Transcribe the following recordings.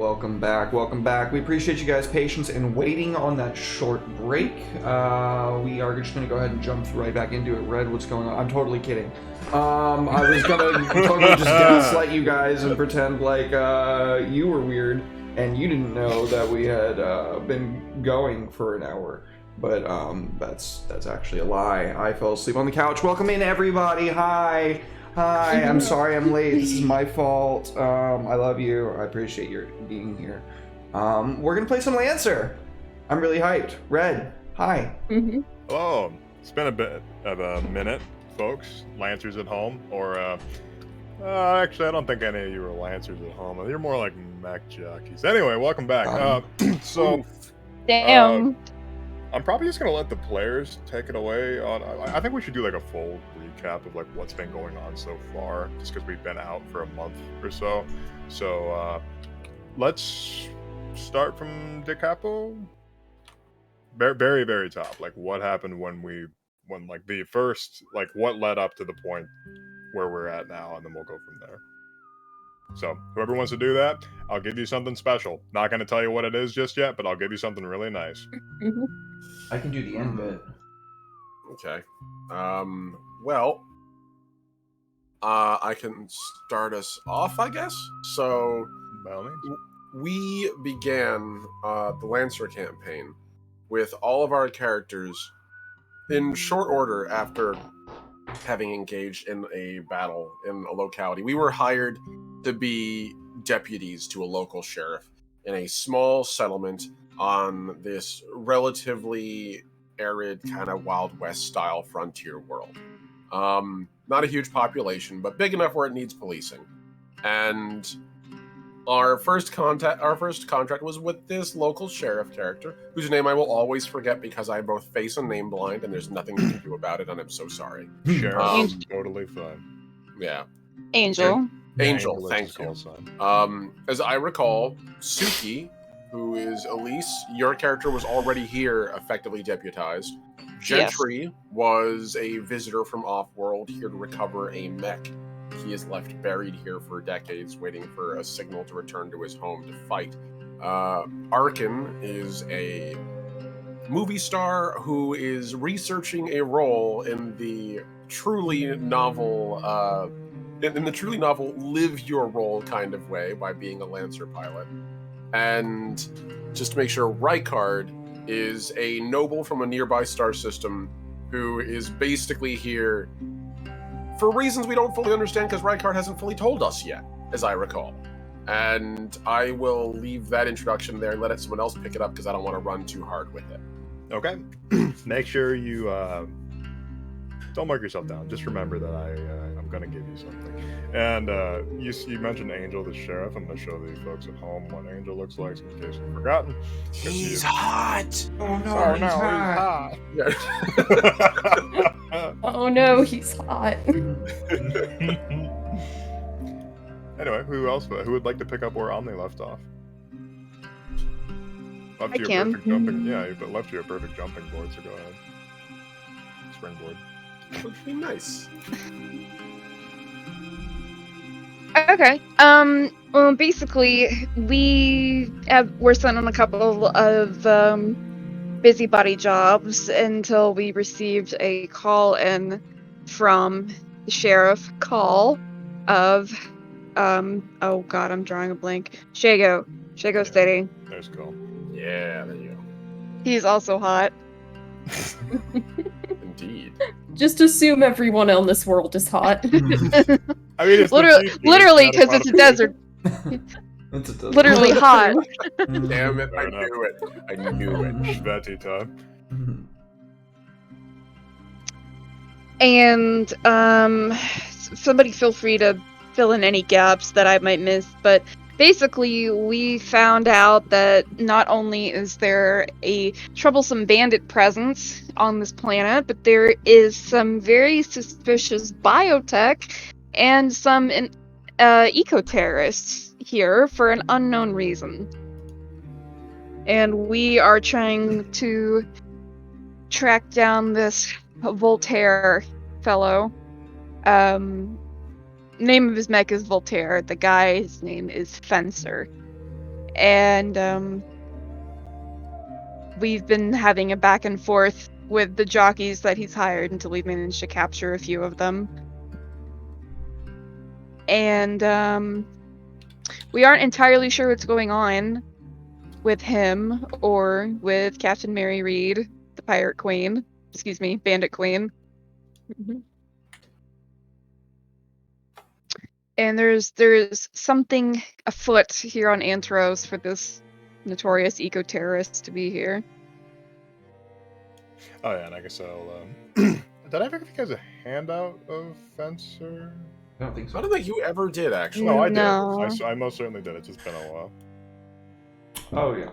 Welcome back, welcome back. We appreciate you guys' patience and waiting on that short break. We are just going to go ahead and jump right back into it. Red, what's going on? I'm totally kidding. I was going to totally just gaslight you guys and pretend like you were weird and you didn't know that we had been going for an hour. But that's actually a lie. I fell asleep on the couch. Welcome in, everybody. Hi, I'm sorry I'm late. This is my fault. I love you. I appreciate your being here. We're gonna play some Lancer. I'm really hyped. Red, hi. Hello. It's been a bit of a minute, folks. Lancers at home, or actually, I don't think any of you are Lancers at home. You're more like mech jockeys. Anyway, welcome back. Damn. I'm probably just gonna let the players take it away. I think we should do like a full recap of like what's been going on so far, just because we've been out for a month or so. So let's start from De Capo. Very, very top. Like what happened when like the first, like what led up to the point where we're at now, and then we'll go from there. So whoever wants to do that, I'll give you something special. Not gonna tell you what it is just yet, but I'll give you something really nice. I can do the end bit. Okay. I can start us off, I guess. So, By all means. we began the Lancer campaign with all of our characters in short order after having engaged in a battle in a locality. We were hired to be deputies to a local sheriff in a small settlement on this relatively arid kind of Wild West style frontier world. Not a huge population, but big enough where it needs policing. And our first contract was with this local sheriff character, whose name I will always forget because I'm both face and name blind, and there's nothing you can do about it, and I'm so sorry. Sheriff, totally fine. Yeah. Angel. Angel, is thank his you. call sign. As I recall, Suki, who is Elise, your character was already here, effectively deputized. Gentry was a visitor from off-world, here to recover a mech. He is left buried here for decades, waiting for a signal to return to his home to fight. Arkin is a movie star who is researching a role in the truly novel live your role kind of way by being a Lancer pilot. And just to make sure, Rykard is a noble from a nearby star system who is basically here for reasons we don't fully understand because Rykard hasn't fully told us yet, as I recall. And I will leave that introduction there and let someone else pick it up because I don't want to run too hard with it. Okay. Make sure you don't mark yourself down. Just remember that I'm going to give you something. And you mentioned Angel, the sheriff. I'm going to show the folks at home what Angel looks like in case you've forgotten. He's hot! Oh no, Sorry, he's hot. Oh no, he's hot. Anyway, who would like to pick up where Omni left off? Left I you a can. perfect jumping. Yeah, but left you a perfect jumping board, so go ahead. Springboard. Would be nice. Okay. Well, basically, we're sent on a couple of busybody jobs until we received a call in from the sheriff of oh god, I'm drawing a blank. Shago City. There's cool. Yeah, there you go. He's also hot. Indeed. Just assume everyone in this world is hot. I mean, it's literally, because it's a desert. It's a desert. Literally hot. Damn it, Fair I enough. knew it. I knew it. Betty time. And somebody feel free to fill in any gaps that I might miss, but basically we found out that not only is there a troublesome bandit presence on this planet, but there is some very suspicious biotech and some eco-terrorists here for an unknown reason. And we are trying to track down this Voltaire fellow. Name of his mech is Voltaire. The guy's name is Fencer. And we've been having a back and forth with the jockeys that he's hired until we managed to capture a few of them. And we aren't entirely sure what's going on with him or with Captain Mary Reed, the pirate queen. Excuse me, bandit queen. And there's something afoot here on Antros for this notorious eco-terrorist to be here. Oh yeah, and I guess I'll. Did I ever give you guys a handout of Fencer? I don't think so. I don't think you ever did, actually. No, I did. No. I most certainly did. It's just been a while. Oh yeah.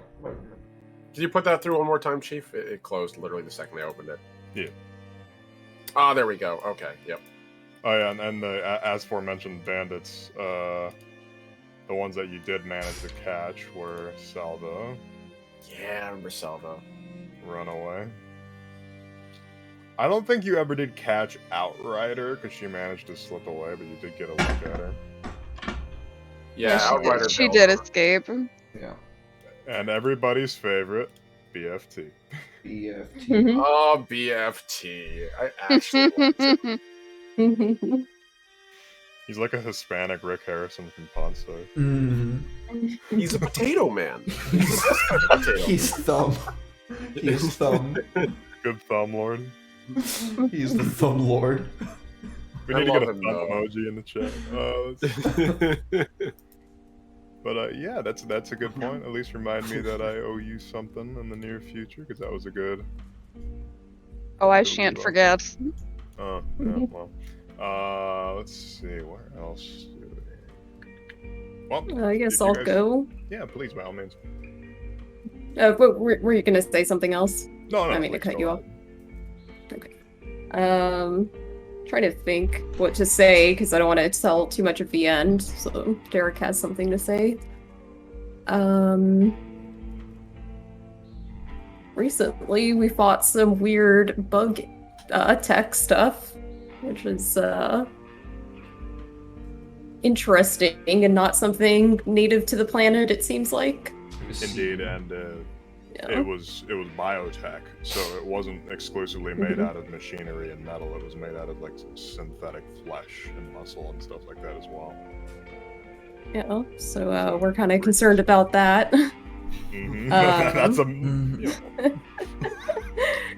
Did you put that through one more time, Chief? It closed literally the second I opened it. Yeah. Ah, there we go. Okay, yep. Oh yeah, and the as aforementioned bandits, the ones that you did manage to catch were Salvo, Yeah, I remember Salvo. Runaway. I don't think you ever did catch Outrider because she managed to slip away, but you did get a look at her. Yeah, she Outrider. did, she did escape. Yeah. And everybody's favorite, BFT. BFT. Oh, BFT. I actually liked it. He's like a Hispanic Rick Harrison from Pawn Stars. He's a potato man. He's a potato. He's thumb. He's thumb. Good thumb lord. He's the thumb lord. We I need to get a love thumb him, though. emoji in the chat. But yeah, that's a good point. At least remind me that I owe you something in the near future, because that was a good. Oh, I Really shan't well. forget. Oh, yeah, well. Let's see, where else? Well, I guess if you I'll guys- go. Yeah, please, by all means. Were you gonna say something else? No, I mean to please, cut go you off. ahead. Trying to think what to say because I don't want to tell too much at the end. So Derek has something to say. Recently we fought some weird bug tech stuff, which is interesting and not something native to the planet, it seems like. Indeed, and Yeah. it was biotech, so it wasn't exclusively made out of machinery and metal. It was made out of like synthetic flesh and muscle and stuff like that as well. Yeah, so we're kind of concerned about that. That's a. You know.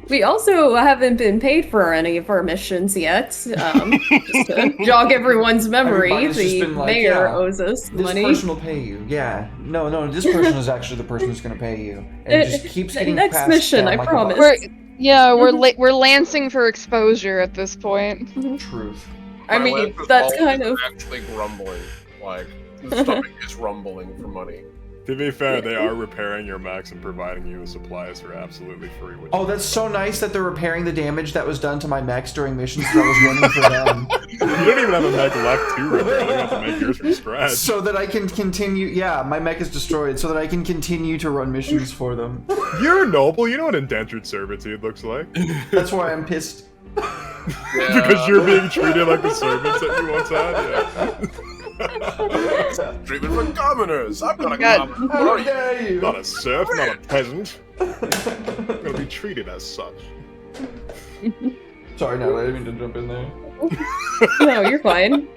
We also haven't been paid for any of our missions yet. Just to jog everyone's memory, Everybody's just the been like, mayor yeah, owes us This money. person will pay you. Yeah. No, this person is actually the person who's going to pay you. And it just keeps getting Next passed mission, down I like a promise. We're lancing for exposure at this point. Truth. I My mean, lance is that's always kind of actually grumbling. Like the stomach is rumbling for money. To be fair, they are repairing your mechs and providing you with supplies for absolutely free. Which Oh, that's so nice that they're repairing the damage that was done to my mechs during missions that I was running for them. You don't even have a mech left to repair. They're going to have to make yours from scratch. So that I can continue. Yeah, my mech is destroyed, so that I can continue to run missions for them. You're noble. You know what indentured servitude looks like. That's why I'm pissed. Because you're being treated like the servants that you once had. Yeah. Treatment for commoners. I'm not a God. commoner. What How are you? dare you? Not a serf, not a peasant. I'm gonna be treated as such. Sorry, no, I didn't mean to jump in there. no, you're fine.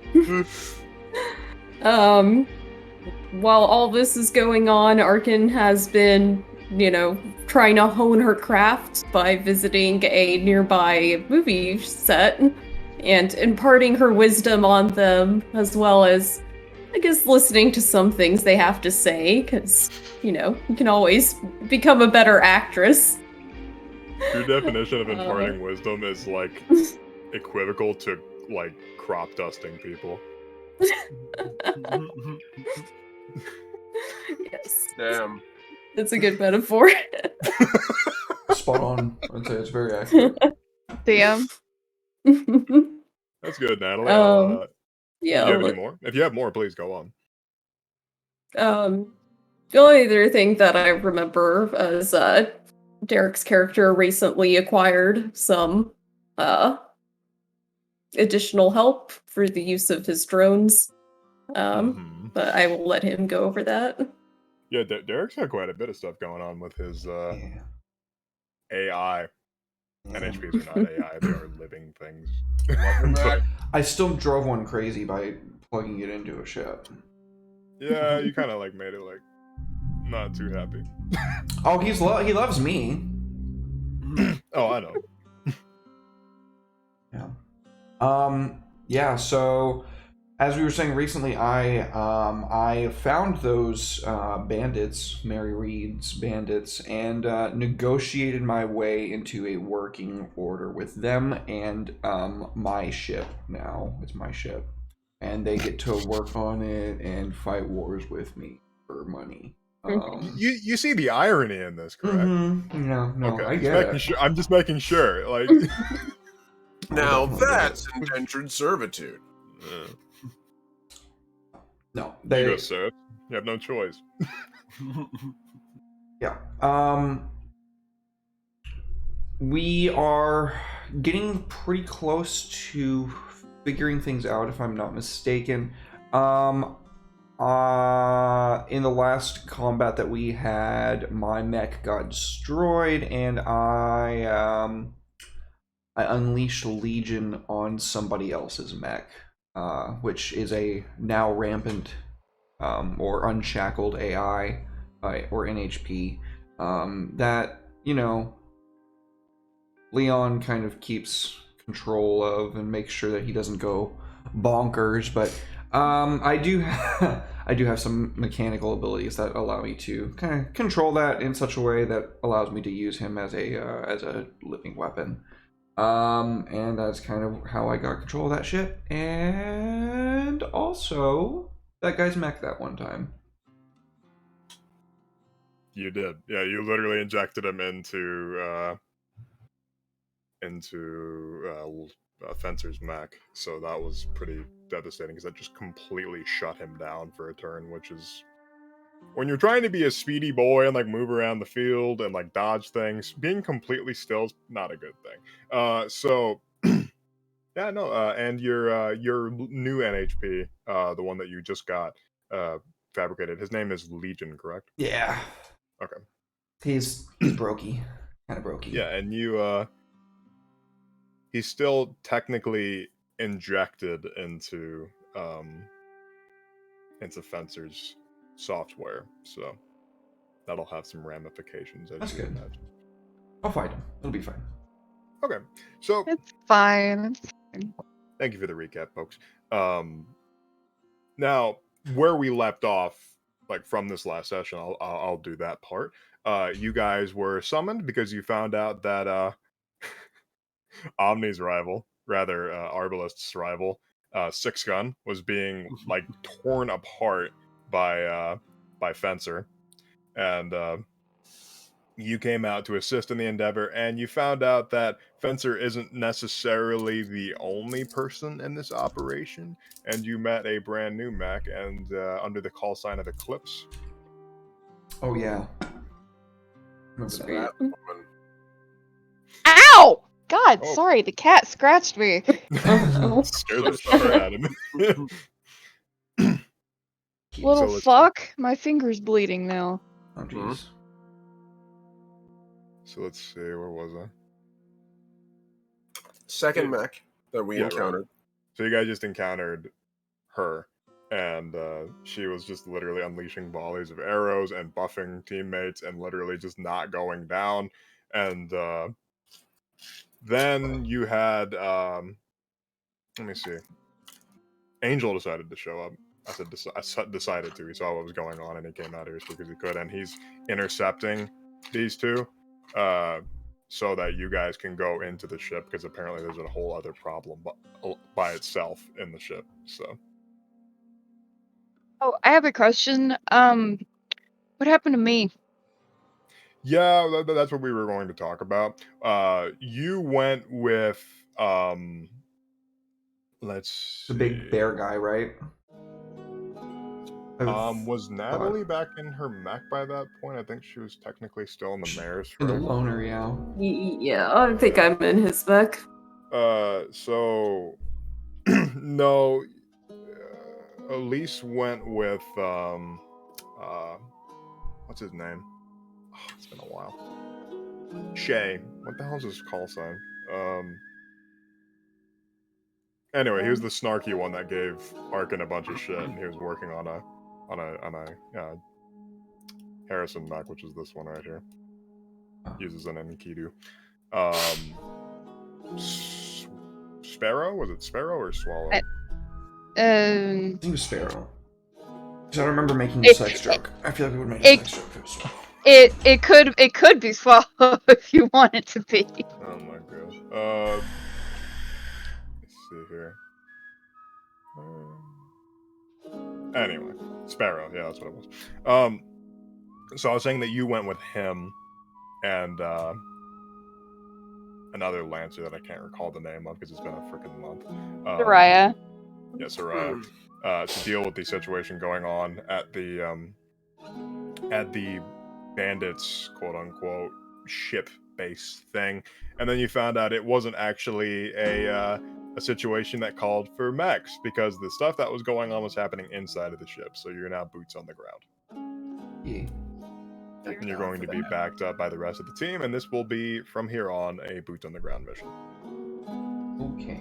While all this is going on, Arkin has been, trying to hone her craft by visiting a nearby movie set and imparting her wisdom on them, as well as, I guess, listening to some things they have to say, because, you can always become a better actress. Your definition of imparting wisdom is like equivocal to like crop dusting people. Yes. Damn. It's a good metaphor. Spot on. I'd say it's very accurate. Damn. That's good, Natalie. Yeah. Do you have any more? If you have more, please go on. The only other thing that I remember is Derek's character recently acquired some additional help for the use of his drones. But I will let him go over that. Yeah, Derek's got quite a bit of stuff going on with his Yeah. AI. Yeah. NHPs are not AI; they are living things. Love your Mac. I still drove one crazy by plugging it into a ship. Yeah, you kind of like made it like not too happy. Oh, he loves me. Oh, I know. Yeah. Yeah. So, as we were saying recently, I found those bandits, Mary Reed's bandits, and negotiated my way into a working order with them and my ship. Now it's my ship, and they get to work on it and fight wars with me for money. You see the irony in this, correct? No, Okay, I just get making it. sure. I'm just making sure. Like, Now definitely get that's indentured servitude. No, there you go, they. sir. You have no choice. Yeah. We are getting pretty close to figuring things out, if I'm not mistaken. In the last combat that we had, my mech got destroyed, and I unleashed Legion on somebody else's mech, which is a now rampant or unshackled AI or NHP that Leon kind of keeps control of and makes sure that he doesn't go bonkers. But I do I do have some mechanical abilities that allow me to kind of control that in such a way that allows me to use him as a living weapon. And that's kind of how I got control of that ship. And also that guy's mech that one time. You did. Yeah, you literally injected him into Fencer's mech, so that was pretty devastating because that just completely shut him down for a turn, which is when you're trying to be a speedy boy and like move around the field and like dodge things, being completely still is not a good thing. So yeah, no, and your new NHP, the one that you just got fabricated, his name is Legion, correct? Yeah. Okay. He's brokey. Kind of brokey. Yeah, and you he's still technically injected into Fencer's software, so that'll have some ramifications, as That's you would good. imagine. I'll fight him. It'll be fine. Okay, so It's fine. thank you for the recap, folks. Now where we left off, like from this last session, I'll do that part. You guys were summoned because you found out that Omni's rival, rather Arbalest's rival, Six Gun, was being like torn apart by Fencer, and you came out to assist in the endeavor, and you found out that Fencer isn't necessarily the only person in this operation, and you met a brand new mech, and under the call sign of Eclipse. Oh yeah. Remember So that. Sweet. that woman. Ow! God, Oh. sorry, the cat scratched me. Oh, Scared the shit out of him. Little let's- fuck, my finger's bleeding now. Oh jeez. So let's see, where was I? Second mech that we Yeah, right. encountered. So you guys just encountered her, and she was just literally unleashing volleys of arrows and buffing teammates and literally just not going down. And then you had, let me see, Angel decided to show up. I said decided to. He saw what was going on and he came out here as quick as he could, and he's intercepting these two. So that you guys can go into the ship, because apparently there's a whole other problem by itself in the ship. So Oh, I have a question. What happened to me? yeah, that's what we were going to talk about. You went with let's The see. big bear guy, right? Was Natalie back in her mech by that point? I think she was technically still in the mayor's. in the Correct? loner, yeah. yeah, I think I'm in his mech. So no, Elise went with what's his name? Oh, it's been a while. Shay. What the hell is his call sign? Anyway, he was the snarky one that gave Arkin a bunch of shit, and he was working on a Harrison mech, which is this one right here. Uses an Enkidu. Sparrow? Was it Sparrow or Swallow? I think it was Sparrow. Because I remember making a sex joke. I feel like we would make a sex joke if it was Swallow. It could be Swallow if you want it to be. Oh my god. Let's see here. Anyway, Sparrow. Yeah, that's what it was. So I was saying that you went with him and another Lancer that I can't recall the name of because it's been a freaking month. Soraya. Yeah, Soraya. To deal with the situation going on at the bandits, quote unquote, ship base thing, and then you found out it wasn't actually a situation that called for mechs because the stuff that was going on was happening inside of the ship. So you're now boots on the ground. Yeah. And you're going to be backed up by the rest of the team, and this will be from here on a boots on the ground mission. Okay.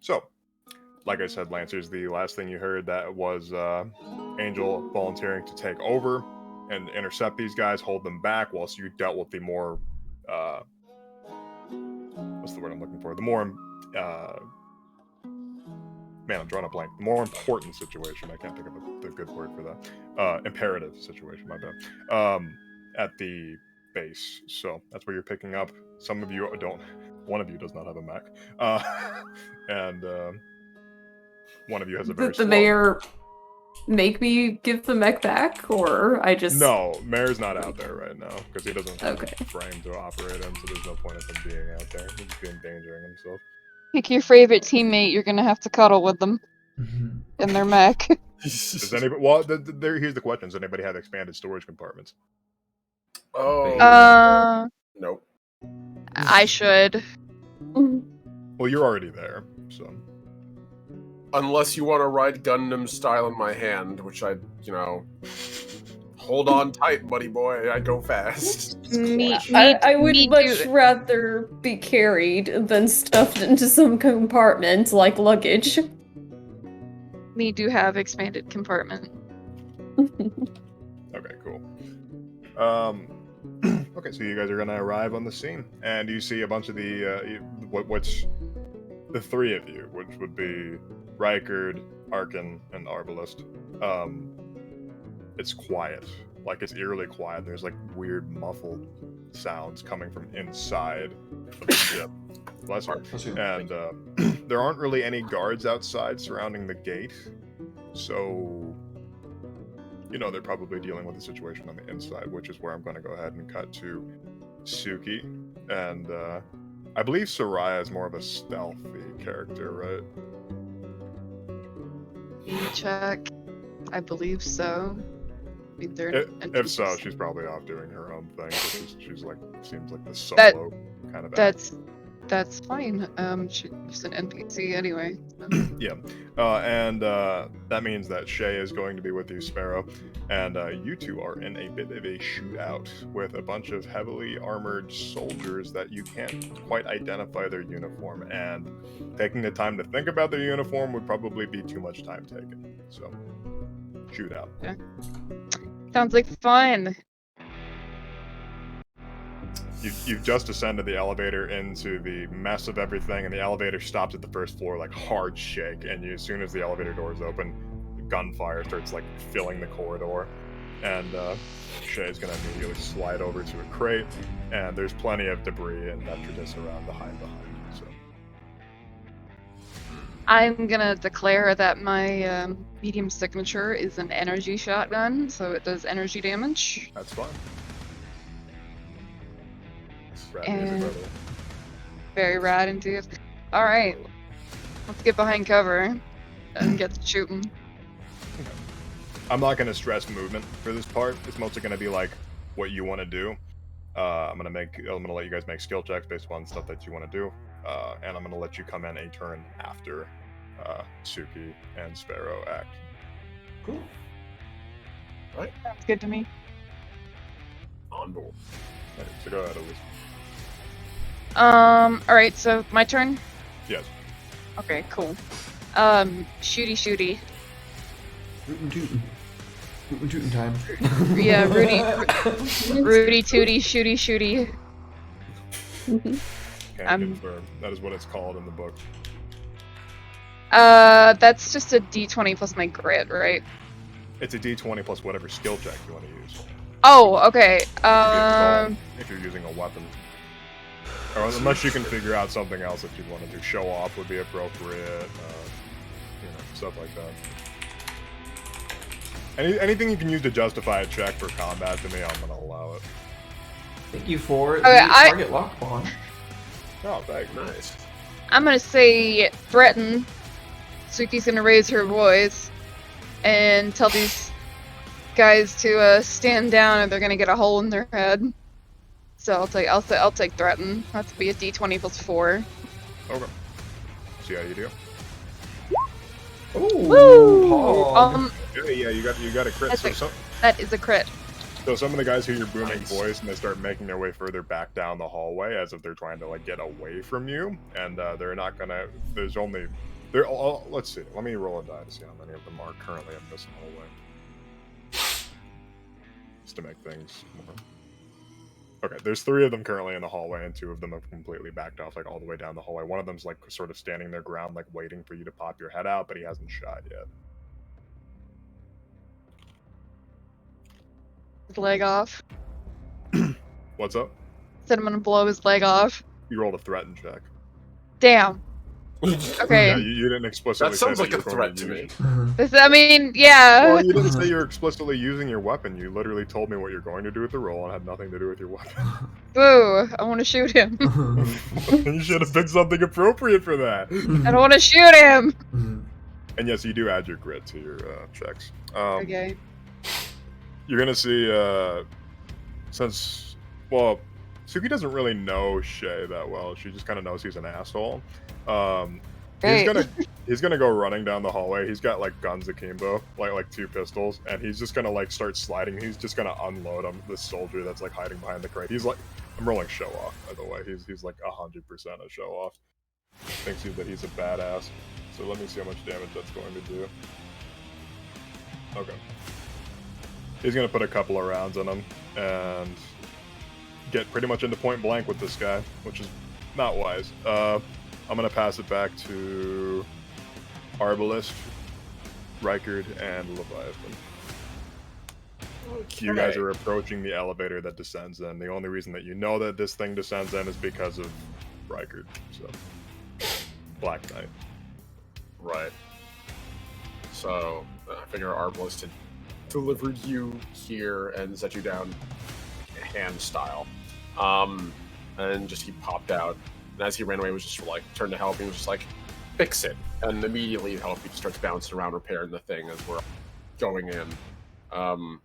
So, like I said, Lancers, the last thing you heard that was Angel volunteering to take over and intercept these guys, hold them back, whilst you dealt with the more what's the word I'm looking for? The more man, I'm drawing a blank. The more important situation. I can't think of the good word for that. Imperative situation, my bad. At the base. So that's where you're picking up. Some of you don't. One of you does not have a mech. And one of you has a very Did the mayor make me give the mech back, or I just... No, Mayor's not out there right now, because he doesn't have Okay. a frame to operate in, so there's no point of him being out there. He'll just be endangering himself. Pick your favorite teammate. You're gonna have to cuddle with them in their mech. Does anybody? Well, here's the question: does anybody have expanded storage compartments? Nope. I should. Well, you're already there, so. Unless you want to ride Gundam style in my hand, which I, hold on tight, buddy boy. I go fast. I would much rather be carried than stuffed into some compartment like luggage. Me do have expanded compartment. Okay, cool. Okay, so you guys are gonna arrive on the scene, and you see a bunch of the what's the three of you, which would be Rykard, Arkin, and Arbalest. It's quiet. Like, it's eerily quiet. There's, like, weird muffled sounds coming from inside of the ship. Bless her. And there aren't really any guards outside surrounding the gate. So, they're probably dealing with the situation on the inside, which is where I'm going to go ahead and cut to Suki. And I believe Soraya is more of a stealthy character, right? Check. I believe so. If so, she's probably off doing her own thing. She's like, seems like the solo kind of. That's fine. She's an NPC anyway. Yeah, and that means that Shay is going to be with you, Sparrow, and you two are in a bit of a shootout with a bunch of heavily armored soldiers that you can't quite identify their uniform, and taking the time to think about their uniform would probably be too much time taken. So, shootout. Okay. Sounds like fun. You've just ascended the elevator into the mess of everything, and the elevator stops at the first floor, like hard shake. And as soon as the elevator doors open, gunfire starts like filling the corridor, and Shay's gonna immediately slide over to a crate, and there's plenty of debris and detritus around behind. So I'm gonna declare that my medium signature is an energy shotgun, so it does energy damage. that's fine. And very rad indeed. Alright, let's get behind cover and get to shooting. I'm not going to stress movement for this part. It's mostly going to be like what you want to do. I'm going to let you guys make skill checks based upon stuff that you want to do. And I'm going to let you come in a turn after Suki and Sparrow act. Cool. Sounds good to me. On board. Alright, so go ahead, Elise. Alright, so my turn? Yes. Okay, cool. Shooty. Rootin' tootin'. Rootin' tootin' time. Yeah, Rudy Tooty, shooty. Can confirm. That is what it's called in the book. That's just a D20 plus my grit, right? It's a D20 plus whatever skill check you want to use. Oh, okay. If you're using a weapon. Or unless you can figure out something else that you'd want to do. Show off would be appropriate. Stuff like that. Anything you can use to justify a check for combat, to me, I'm gonna allow it. Thank you for the Okay, target lock pawn. Oh, thanks. Nice. I'm gonna say threaten. Suki's gonna raise her voice and tell these guys to stand down, or they're gonna get a hole in their head. So I'll take threaten. That's be a D20 plus 4. Okay. See how you do. Ooh, Woo! hog. Yeah, you got a crit. That's So That is a crit. some of the guys hear your booming Nice. voice and they start making their way further back down the hallway as if they're trying to like get away from you, and they're not gonna. There's only they're all. Let's see. Let me roll a die to see how many of them are currently in this hallway, just to make things more. Okay, there's 3 of them currently in the hallway, and 2 of them have completely backed off, like all the way down the hallway. One of them's like sort of standing their ground, like waiting for you to pop your head out, but he hasn't shot yet. His leg off. What's up? Said I'm gonna blow his leg off. You rolled a threaten check. Damn. Okay. Yeah, you didn't explicitly. That sounds say like that a you were going threat to me. This, I mean, yeah. Well, you didn't say you're explicitly using your weapon. You literally told me what you're going to do with the roll and had nothing to do with your weapon. Boo! I want to shoot him. You should have picked something appropriate for that. I don't want to shoot him. And yes, you do add your grit to your checks. Okay. You're gonna see, since, well, Suki doesn't really know Shay that well. She just kind of knows he's an asshole. Great. He's gonna go running down the hallway. He's got like guns akimbo, like 2 pistols, and he's just gonna like start sliding. He's just gonna unload on this soldier that's like hiding behind the crate. He's like, I'm rolling show off, by the way. He's like 100% a show off. Thinks that he's a badass. So let me see how much damage that's going to do. Okay. He's gonna put a couple of rounds in him and get pretty much into point blank with this guy, which is not wise. I'm gonna pass it back to Arbalist, Rykard, and Leviathan. Okay. You guys are approaching the elevator that descends in. The only reason that you know that this thing descends in is because of Rykard. So, Black Knight. Right. So, I figure Arbalist had delivered you here and set you down hand style. And just he popped out. And as he ran away, was just like, turned to help. He was just like, fix it. And immediately help, he just starts bouncing around repairing the thing as we're going in.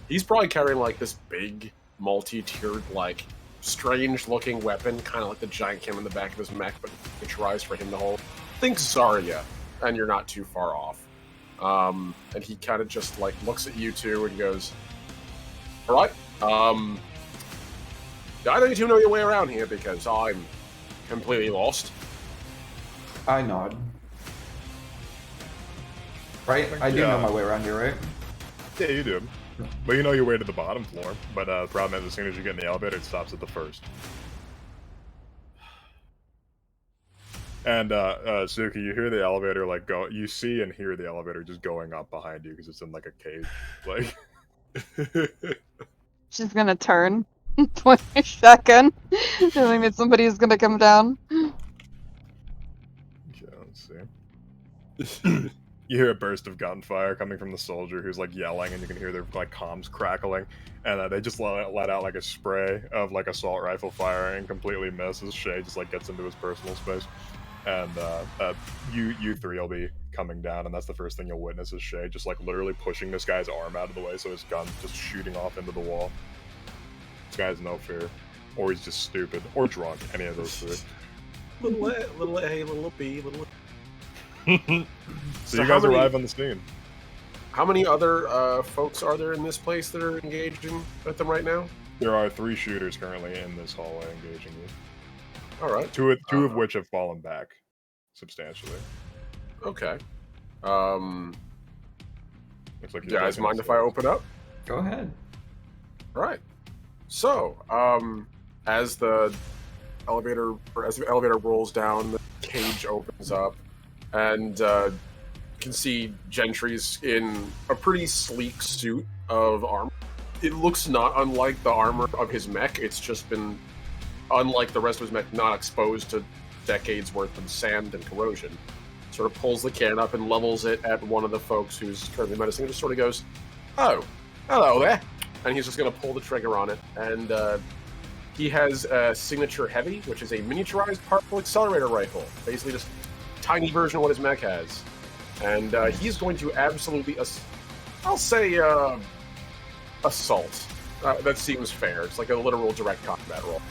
He's probably carrying like this big, multi-tiered, like, strange-looking weapon, kind of like the giant cam in the back of his mech, but miniaturized for him to hold. Think Zarya, and you're not too far off. And he kind of just like looks at you two and goes, "All right, either you two know your way around here because I'm completely lost." I nod. Right? I do know my way around here, right? Yeah, you do. But you know your way to the bottom floor. But the problem is, as soon as you get in the elevator, it stops at the first. And Suki, you hear the elevator like go. You see and hear the elevator just going up behind you because it's in like a cage. Like, She's gonna turn. 20 second. I think that somebody's gonna come down. okay, let's see. You hear a burst of gunfire coming from the soldier who's like yelling, and you can hear their like comms crackling, and they just let out like a spray of like assault rifle fire and completely misses. Shay just like gets into his personal space, and you 3 will be coming down, and that's the first thing you'll witness is Shay just like literally pushing this guy's arm out of the way, so his gun's just shooting off into the wall. This guy has no fear, or he's just stupid, or drunk. Any of those 3. Little A, little B, little. So you guys arrive on the scene. How many other folks are there in this place that are engaging with them right now? There are 3 shooters currently in this hallway engaging you. All right. Two of which have fallen back substantially. Okay. Looks like Do you guys mind if I open up? Go ahead. All right. So, as the elevator rolls down, the cage opens up, and you can see Gentry's in a pretty sleek suit of armor. It looks not unlike the armor of his mech. It's just been, unlike the rest of his mech, not exposed to decades worth of sand and corrosion. Sort of pulls the cannon up and levels it at one of the folks who's currently menacing. Just sort of goes, "Oh, hello there," and he's just going to pull the trigger on it. And he has a signature heavy, which is a miniaturized particle accelerator rifle, basically just a tiny version of what his mech has. And he's going to absolutely, I'll say, assault. That seems fair. It's like a literal direct combat roll.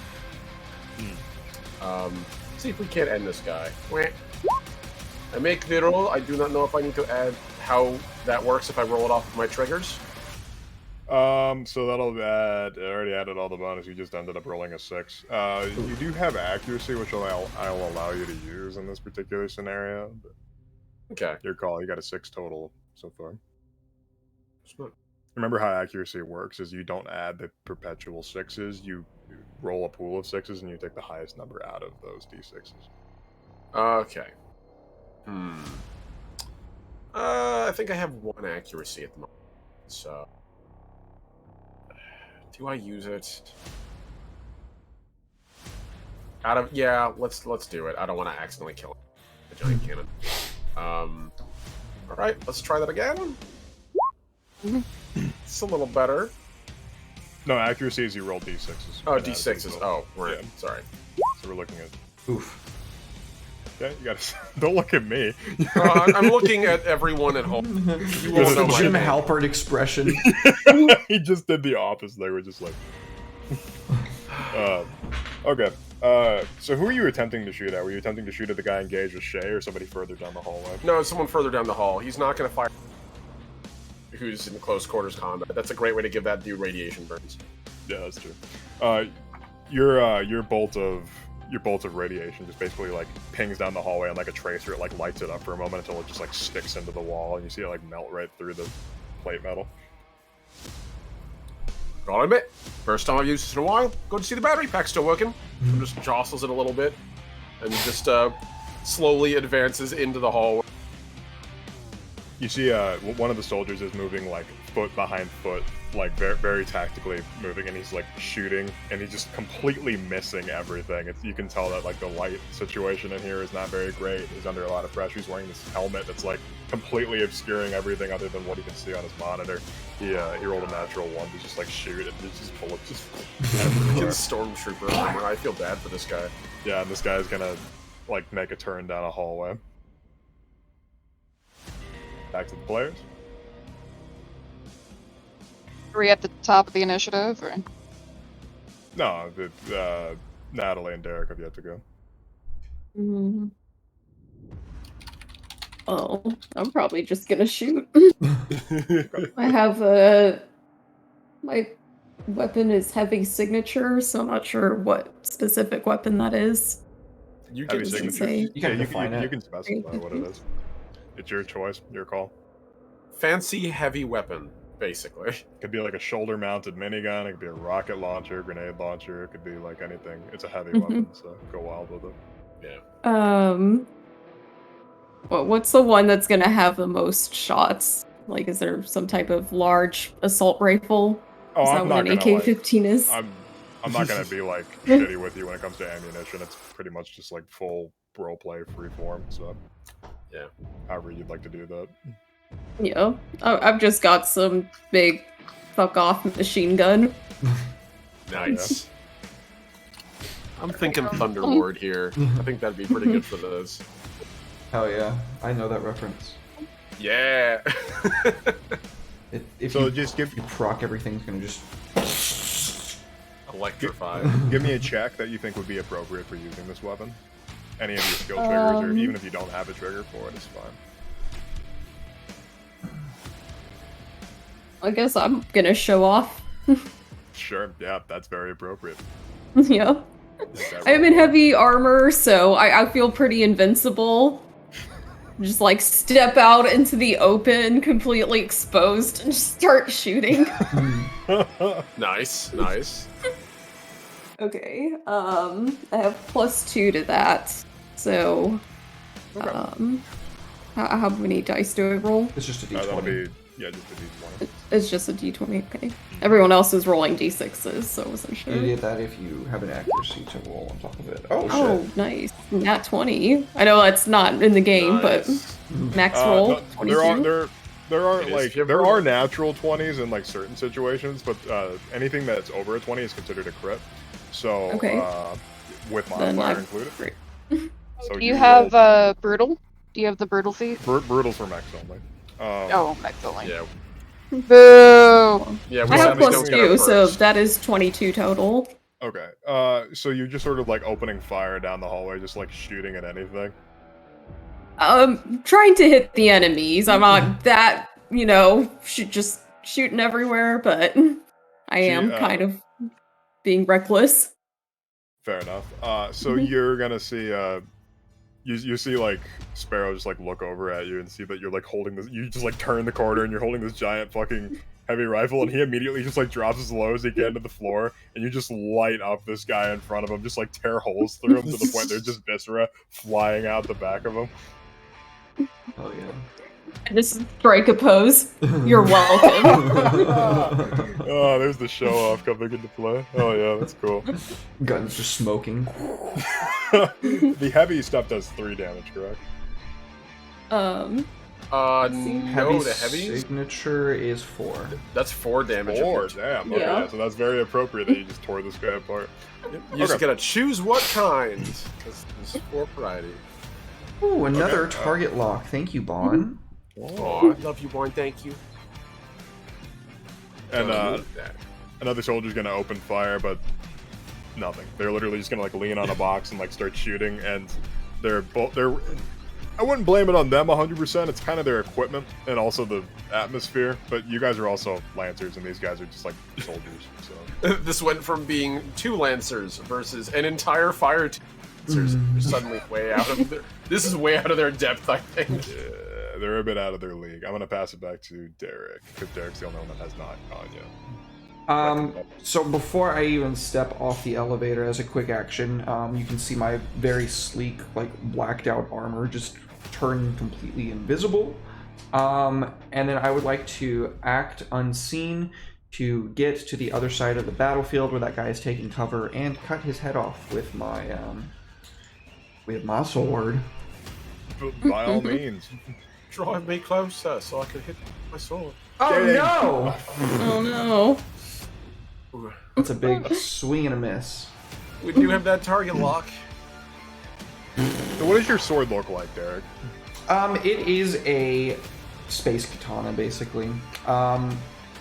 See if we can't end this guy. I make the roll. I do not know if I need to add how that works if I roll it off of my triggers. So that'll add. I already added all the bonus. You just ended up rolling a 6. You do have accuracy, which I'll allow you to use in this particular scenario. But Okay. your call. You got a 6 total so far. Smart. Remember how accuracy works is you don't add the perpetual 6s. You roll a pool of 6s and you take the highest number out of those d6s. Okay. I think I have 1 accuracy at the moment. So, do I use it? Let's do it. I don't want to accidentally kill the giant cannon. All right, let's try that again. It's a little better. No, accuracy is you roll d6s. Oh, d6s. Oh, right. Yeah. Sorry. So we're looking at. Oof. Okay, you gotta. Don't look at me. I'm looking at everyone at home. You It's won't know the my Jim name. Halpert expression. He just did the opposite. They were just like. Okay. So who are you attempting to shoot at? Were you attempting to shoot at the guy engaged with Shay or somebody further down the hallway? No, it's someone further down the hall. He's not going to fire. Who's in close quarters combat? That's a great way to give that dude radiation burns. Yeah, that's true. Your bolt of radiation just basically like pings down the hallway and like a tracer. It like lights it up for a moment until it just like sticks into the wall and you see it like melt right through the plate metal. Gotta admit, first time I've used this in a while. Good to see the battery pack still working. Just jostles it a little bit and just slowly advances into the hallway. You see, one of the soldiers is moving like foot behind foot, like very, very tactically moving, and he's like shooting, and he's just completely missing everything. You can tell that like the light situation in here is not very great. He's under a lot of pressure. He's wearing this helmet that's like completely obscuring everything other than what he can see on his monitor. He rolled a natural 1 to just like shoot, and it's just bullets just everywhere. Stormtrooper armor. I feel bad for this guy. Yeah, and this guy's gonna like make a turn down a hallway. Back to the players. Are we at the top of the initiative? Or? No, Natalie and Derek have yet to go. Oh, I'm probably just gonna shoot. I have my weapon is heavy signature, so I'm not sure what specific weapon that is. You Heavy can Doesn't signature. say. You can define you it. can specify what it is. It's your choice, your call. fancy heavy weapon, basically. It could be like a shoulder-mounted minigun. It could be a rocket launcher, grenade launcher. It could be like anything. It's a heavy weapon, so go wild with it. Yeah. What's the one that's gonna have the most shots? Like, is there some type of large assault rifle? Oh, Is that I'm what not an gonna AK-15 is? I'm not gonna be like shitty with you when it comes to ammunition. It's pretty much just like full roleplay, free form. So Yeah. however you'd like to do that. Yeah, I've just got some big fuck off machine gun. Nice. I'm thinking Thunderlord here. I think that'd be pretty good for those. Hell yeah, I know that reference. Yeah. If So you, just give if you proc, everything's gonna just. Electrified. give me a check that you think would be appropriate for using this weapon. Any of your skill triggers, or even if you don't have a trigger for it, it's fine. I guess I'm gonna show off. Sure, yeah, that's very appropriate. Yeah. I'm in heavy armor, so I feel pretty invincible. Just like step out into the open, completely exposed, and just start shooting. Nice. Okay, I have +2 to that. So, Okay. how many dice do I roll? It's just a That'll d20. be, yeah, just a D20. It's just a d20, okay. Everyone else is rolling d6s, so I wasn't sure. You get that if you have an accuracy to roll on top of it. Oh, Oh, shit. nice. Nat 20. I know that's not in the game, Nice. but max roll, No, 22. there are It is like if you're there brutal. are natural 20s in like certain situations, but anything that's over a 20 is considered a crit. So Okay. with Then modifier I'm included. great. So Do you have roll- brutal? Do you have the brutal feat? brutals for max only. Oh, excellent. Yeah. Boo! Yeah. I We have sadly don't get our +2, so perks. that is 22 total. Okay. So you're just sort of like opening fire down the hallway, just like shooting at anything. Trying to hit the enemies. I'm not that, just shooting everywhere, but I am kind of being reckless. Fair enough. So Mhm. you're gonna see you see like Sparrow just like look over at you and see that you're like holding this. You just like turn the corner and you're holding this giant fucking heavy rifle, and he immediately just like drops as low as he can to the floor, and you just light up this guy in front of him, just like tear holes through him to the point there's just viscera flying out the back of him. Oh, yeah. I just strike a pose. You're welcome. Oh, there's the show off coming into play. Oh yeah, that's cool. Guns just smoking. The heavy stuff does 3 damage, correct? No, Heavy the heavy. signature is 4. That's 4 damage. 4, damn. Okay, Yeah. yeah, so that's very appropriate that you just tore this guy apart. You just Okay. gotta choose what kind. Because there's 4 variety. Ooh, another Okay. target lock. Thank you, Bon. Oh, I love you, boy. Thank you. And That. another soldier's gonna open fire, but nothing. They're literally just gonna like lean on a box and like start shooting, and they're both I wouldn't blame it on them 100%. It's kind of their equipment and also the atmosphere. But you guys are also lancers, and these guys are just like soldiers. So This went from being 2 lancers versus an entire fire team. Lancers. They're suddenly way out of their. This is way out of their depth, I think. yeah, they're a bit out of their league. I'm gonna pass it back to Derek because Derek's the only one that has not gone yet. So before I even step off the elevator as a quick action, you can see my very sleek, like blacked out armor just turn completely invisible. And then I would like to act unseen to get to the other side of the battlefield where that guy is taking cover and cut his head off with my sword. By all means. Drive me closer so I can hit my sword. Oh Dang. no! Oh no. That's a big swing and a miss. We do have that target lock. So what does your sword look like, Derek? It is a space katana, basically.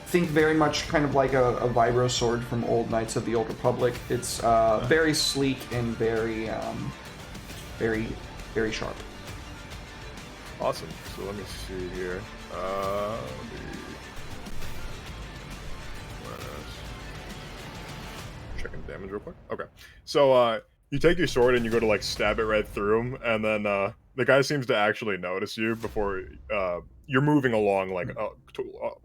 Think very much kind of like a vibro sword from old Knights of the Old Republic. It's very sleek and very, very sharp. Awesome. So let me see here. Checking damage real quick. Okay. So you take your sword and you go to like stab it right through him, and then the guy seems to actually notice you before you're moving along, like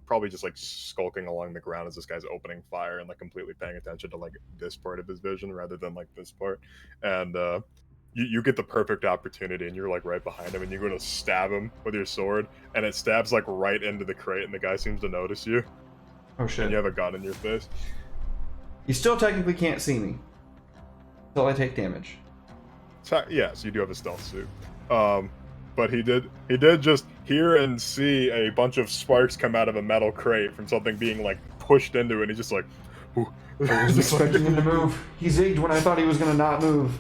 probably just like skulking along the ground as this guy's opening fire and like completely paying attention to like this part of his vision rather than like this part, and you get the perfect opportunity and you're like right behind him and you're going to stab him with your sword, and it stabs like right into the crate, and the guy seems to notice you, Oh and shit. you have a gun in your face. You still technically can't see me. Until I take damage. So, yes, you do have a stealth suit. But he did just hear and see a bunch of sparks come out of a metal crate from something being like pushed into it, and he's just like, ooh. I wasn't expecting him to move. He zigged when I thought he was gonna not move.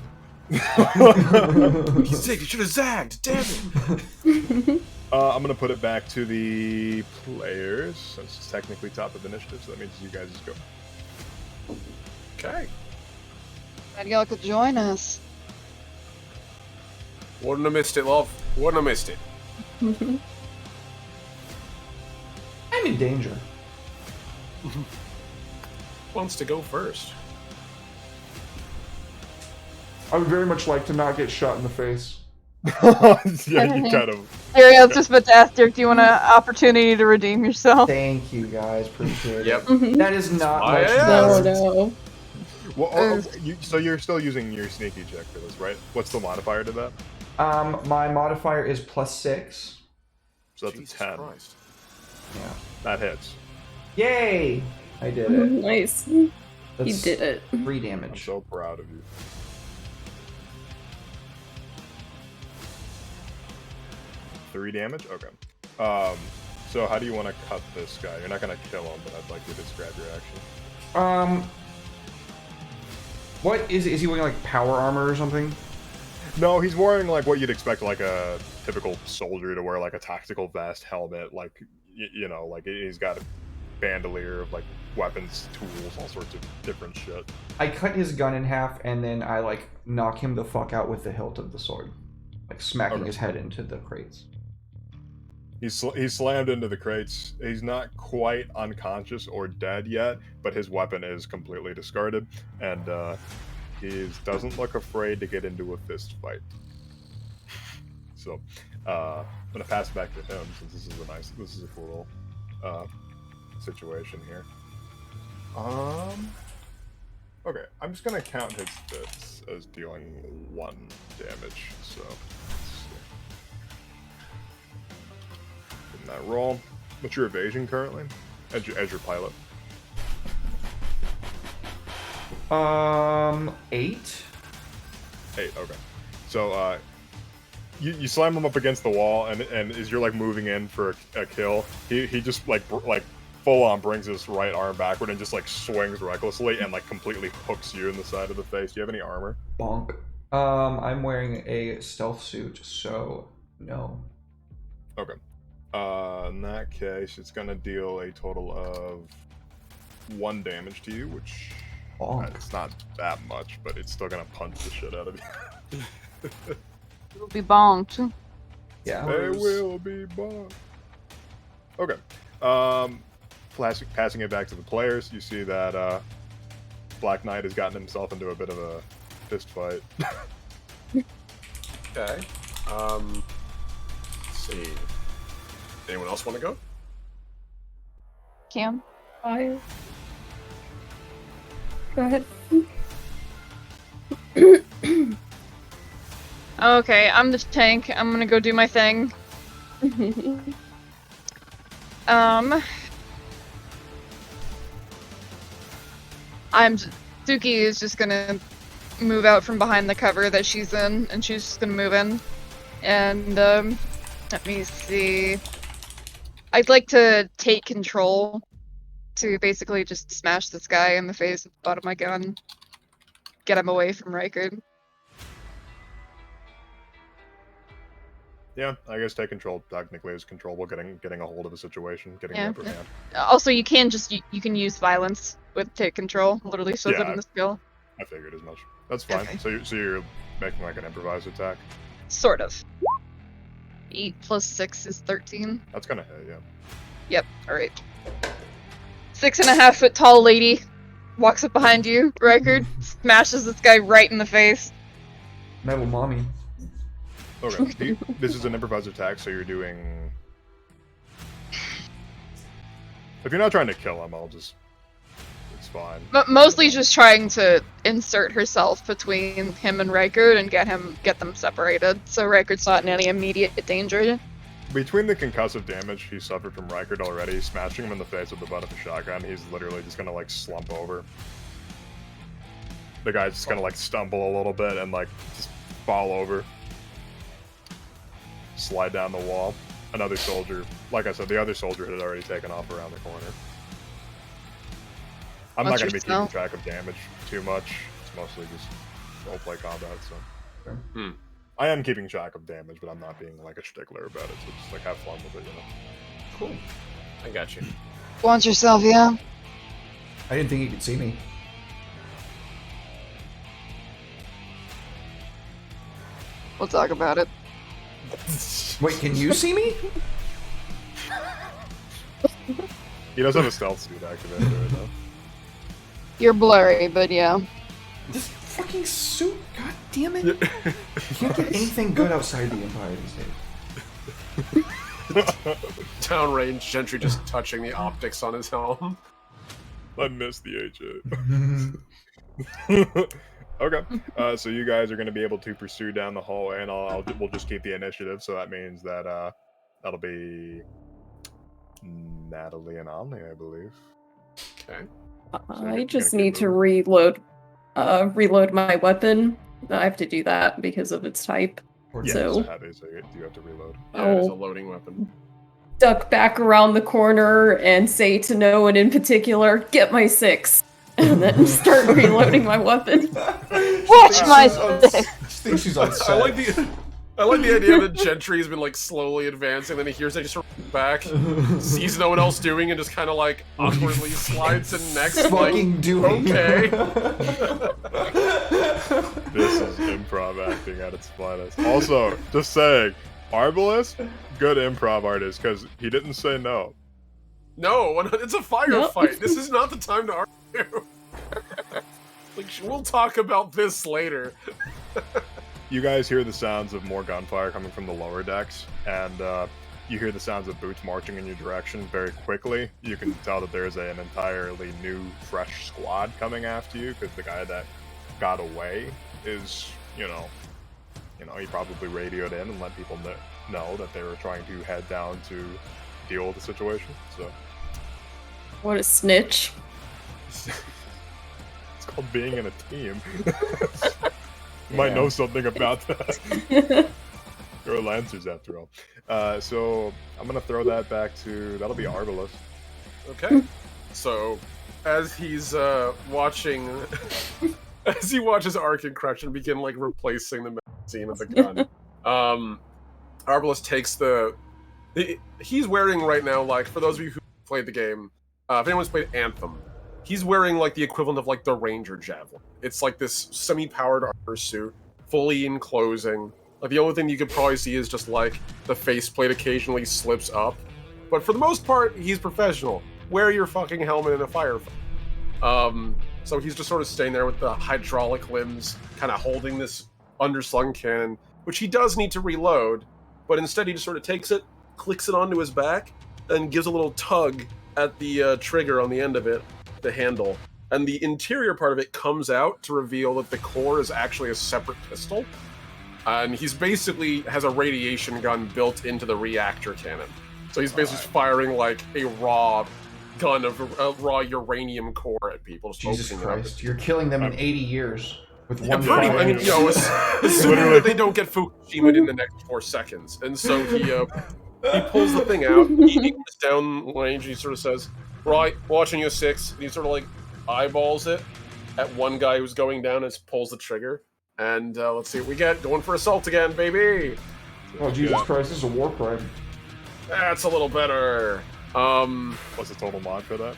You sick, you should have zagged. Damn it. I'm gonna put it back to the players since it's technically top of initiative, so that means you guys just go. Okay. Glad y'all could join us. Wouldn't have missed it, love. Wouldn't have missed it. I'm in danger. Wants to go first? I would very much like to not get shot in the face. Yeah, you kind of. I was just about to ask Dirk, do you want an opportunity to redeem yourself? Thank you guys, appreciate Yep. it. That is not why much I No, asked. more. no. Well, so you're still using your sneaky check for this, right? What's the modifier to that? My modifier is +6. So that's Jesus a 10. Christ. Yeah. That hits. Yay! I did it. Nice. You That's did it. 3 I'm damage. so proud of you. 3 damage? Okay. So how do you want to cut this guy? You're not gonna kill him, but I'd like you to describe your action. What is he wearing, like power armor or something? No, he's wearing like what you'd expect like a typical soldier to wear, like a tactical vest, helmet, like you know, like he's got a bandolier of like weapons, tools, all sorts of different shit. I cut his gun in half and then I like knock him the fuck out with the hilt of the sword, like smacking Okay. his head into the crates. He's slammed into the crates. He's not quite unconscious or dead yet, but his weapon is completely discarded, and he doesn't look afraid to get into a fist fight. So I'm gonna pass it back to him since this is a cool situation here. Okay, I'm just gonna count his fists as dealing 1 damage. So let's see. In that roll, what's your evasion currently? As your pilot. 8. 8. Okay. So you slam him up against the wall, and as you're like moving in for a kill, he just like full on brings his right arm backward and just like swings recklessly and like completely hooks you in the side of the face. Do you have any armor? Bonk. I'm wearing a stealth suit, so no. Okay. In that case, it's gonna deal a total of 1 damage to you, which Bonk. it's not that much, but it's still gonna punch the shit out of you. It'll be bonked. Yeah. They will be bonked. Okay. Passing it back to the players, you see that Black Knight has gotten himself into a bit of a fist fight. Okay. Let's see. Anyone else want to go? Cam? Fire. Go ahead. Okay, I'm the tank. I'm gonna go do my thing. Suki is just gonna move out from behind the cover that she's in, and she's just gonna move in. And, let me see. I'd like to take control to basically just smash this guy in the face with the butt of my gun. Get him away from Riker. Yeah, I guess take control technically is controllable, getting a hold of the situation, getting the Yeah. upper hand. Also, you can use violence with take control. Literally says it Yeah. in the skill. I figured as much. That's fine. Okay. So you're making like an improvised attack. Sort of. 8 plus 6 is 13. That's gonna hit, yeah. Yep, alright. 6.5-foot tall lady walks up behind you, Riker, smashes this guy right in the face. Metal mommy. Okay. This is an improvised attack, so you're doing. If you're not trying to kill him, it's fine. But mostly just trying to insert herself between him and Riker and get them separated, so Riker's not in any immediate danger. Between the concussive damage he suffered from Reichert already, smashing him in the face with the butt of a shotgun, he's literally just gonna like slump over. The guy's just gonna like stumble a little bit and like just fall over. Slide down the wall. Another soldier, like I said, the other soldier had already taken off around the corner. I'm not What's going to your be keeping spell? track of damage too much. It's mostly just roleplay combat, so. Hmm. I am keeping track of damage, but I'm not being like a stickler about it, so just like have fun with it, you know? Cool. I got you. Want yourself, yeah? I didn't think you could see me. We'll talk about it. Wait, can you see me? He does have a stealth suit activated right now. You're blurry, but yeah. This fucking suit, god damn it! You can't get anything good outside the Empire these days. Downrange Gentry just touching the optics on his helm. I missed the H8. Okay, so you guys are going to be able to pursue down the hallway, and we'll just keep the initiative. So that means that that'll be Natalie and Omni, I believe. Okay. I just need to reload my weapon. I have to do that because of its type. Yeah, So- it's heavy, so you have to reload. Yeah, it is a Oh. loading weapon. Duck back around the corner and say to no one in particular, "Get my 6," and then start reloading my weapon. Watch my I think she's on set. I like the idea that Gentry has been like slowly advancing, then he hears they just sort of back, sees no one else doing, and just kind of like awkwardly slides in next. fucking Like, doing. okay. This is improv acting at its finest. Also, just saying, Arbalest, good improv artist, because he didn't say no. No, it's a firefight. This is not the time to argue. Like, we'll talk about this later. You guys hear the sounds of more gunfire coming from the lower decks, and you hear the sounds of boots marching in your direction very quickly. You can tell that there's an entirely new, fresh squad coming after you, because the guy that got away is, you know, he probably radioed in and let people know that they were trying to head down to deal with the situation. So What a snitch. it's called being in a team. You might know something about that. You're Lancers after all. So I'm gonna throw that back to that'll be Arbalest. Okay. So, as he's watching, as he watches Ark and Crutchen begin like replacing the magazine of the gun, Arbalest takes he's wearing right now, like, for those of you who played the game, if anyone's played Anthem, he's wearing like the equivalent of like the Ranger Javelin. It's like this semi-powered armor suit, fully enclosing. Like the only thing you could probably see is just like the faceplate occasionally slips up. But for the most part, he's professional. Wear your fucking helmet in a firefight. So he's just sort of staying there with the hydraulic limbs, kind of holding this underslung cannon, which he does need to reload, but instead he just sort of takes it, clicks it onto his back, and gives a little tug at the trigger on the end of it, the handle. And the interior part of it comes out to reveal that the core is actually a separate pistol. And he's basically has a radiation gun built into the reactor cannon. So he's basically firing like a raw gun of a raw uranium core at people. Just Jesus opening it up. Christ, you're killing them in 80 years with Yeah, one pretty, fire. I mean, you know, assuming that they don't get Fukushima in the next 4 seconds. And so he pulls the thing out, he gets down range, he sort of says, "Right, watching you 6." And he sort of like eyeballs it at one guy who's going down and pulls the trigger. And let's see what we get. Going for assault again, baby! Oh, Jesus Christ, this is a war crime. That's a little better. What's the total mod for that?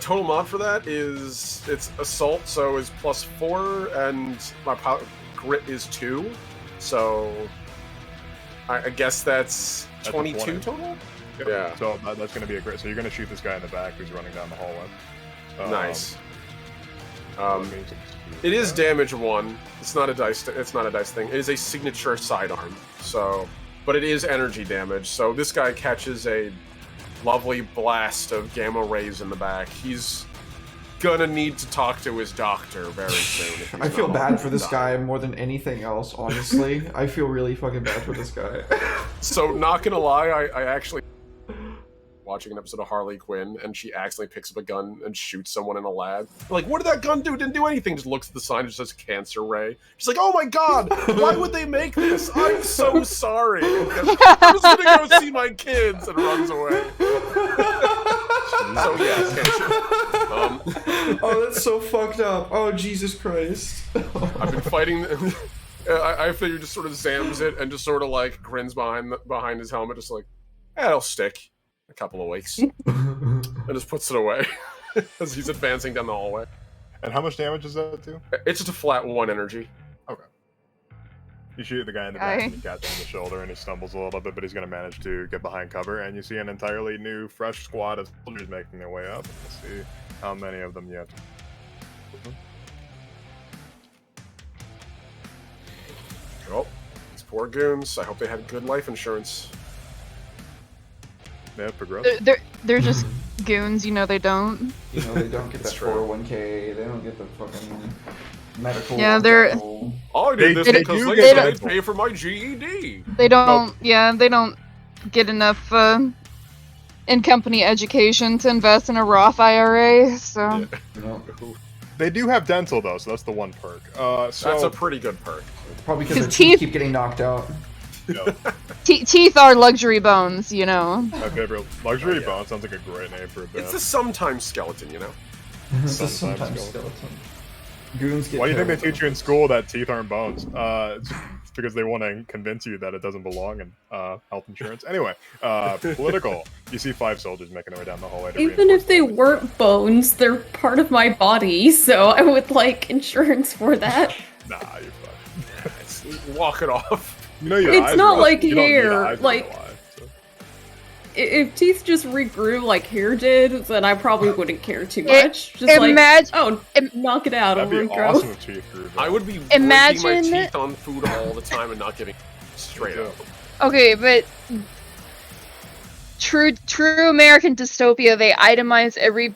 Total mod for that is, it's assault, so is +4, and my grit is 2. So I guess that's 22 20. total? Yep. Yeah. So that's going to be a great. So you're going to shoot this guy in the back who's running down the hallway. Nice. That means It is damage 1. It's not a dice. It's not a dice thing. It is a signature sidearm. So, but it is energy damage. So this guy catches a lovely blast of gamma rays in the back. He's gonna need to talk to his doctor very soon. if he's I feel not bad for this dying. guy more than anything else, honestly. I feel really fucking bad for this guy. So, not gonna lie, I actually watching an episode of Harley Quinn, and she accidentally picks up a gun and shoots someone in a lab. I'm like, what did that gun do? Didn't do anything. Just looks at the sign, just says cancer ray. She's like, oh my god, why would they make this? I'm so sorry. I'm just gonna go see my kids, and runs away. So yeah, cancer. Oh, that's so fucked up. Oh, Jesus Christ. I've been fighting. I figure just sort of zams it and just sort of like grins behind his helmet, just like, it'll stick a couple of weeks, and just puts it away as he's advancing down the hallway. And how much damage is that do? It's just a flat 1 energy. Okay. You shoot the guy in the back and you catch him in the shoulder, and he stumbles a little bit, but he's going to manage to get behind cover. And you see an entirely new, fresh squad of soldiers making their way up. We'll see how many of them you have. Oh, these poor goons. I hope they had good life insurance. Yeah, progressive. They're just goons, you know they don't. You know, they don't get That's that true. 401k. They don't get the fucking medical. Yeah, they're- dental. I did this They because do they get didn't dental. pay for my GED. They don't. Yeah, they don't get enough in-company education to invest in a Roth IRA. So Yeah. You know, They do have dental, though, so that's the one perk. So That's a pretty good perk. probably because their His teeth teeth- keep getting knocked out. you know, teeth are luxury bones, you know. my favorite luxury Oh, yeah. bone sounds like a great name for a band. It's the sometimes skeleton, you know? It's a Sometimes sometimes skeleton. skeleton. Goons get Why do you think they terrible. teach you in school that teeth aren't bones? It's because they want to convince you that it doesn't belong in health insurance. Anyway, political. You see 5 soldiers making their way down the hallway. To Even reinforce if they the- weren't bones, they're part of my body, so I would like insurance for that. Nah, you're fine. Walk it off. You know your It's eyes not are- like you don't need hair, eyes in like- real life, so. If teeth just regrew like hair did, then I probably wouldn't care too It- much. Just like, Imagine. oh, knock it out, That'd it'll be regrow. awesome if teeth grew. I would be Imagine- breaking my teeth on food all the time and not getting straight up. Okay, but true American dystopia, they itemize every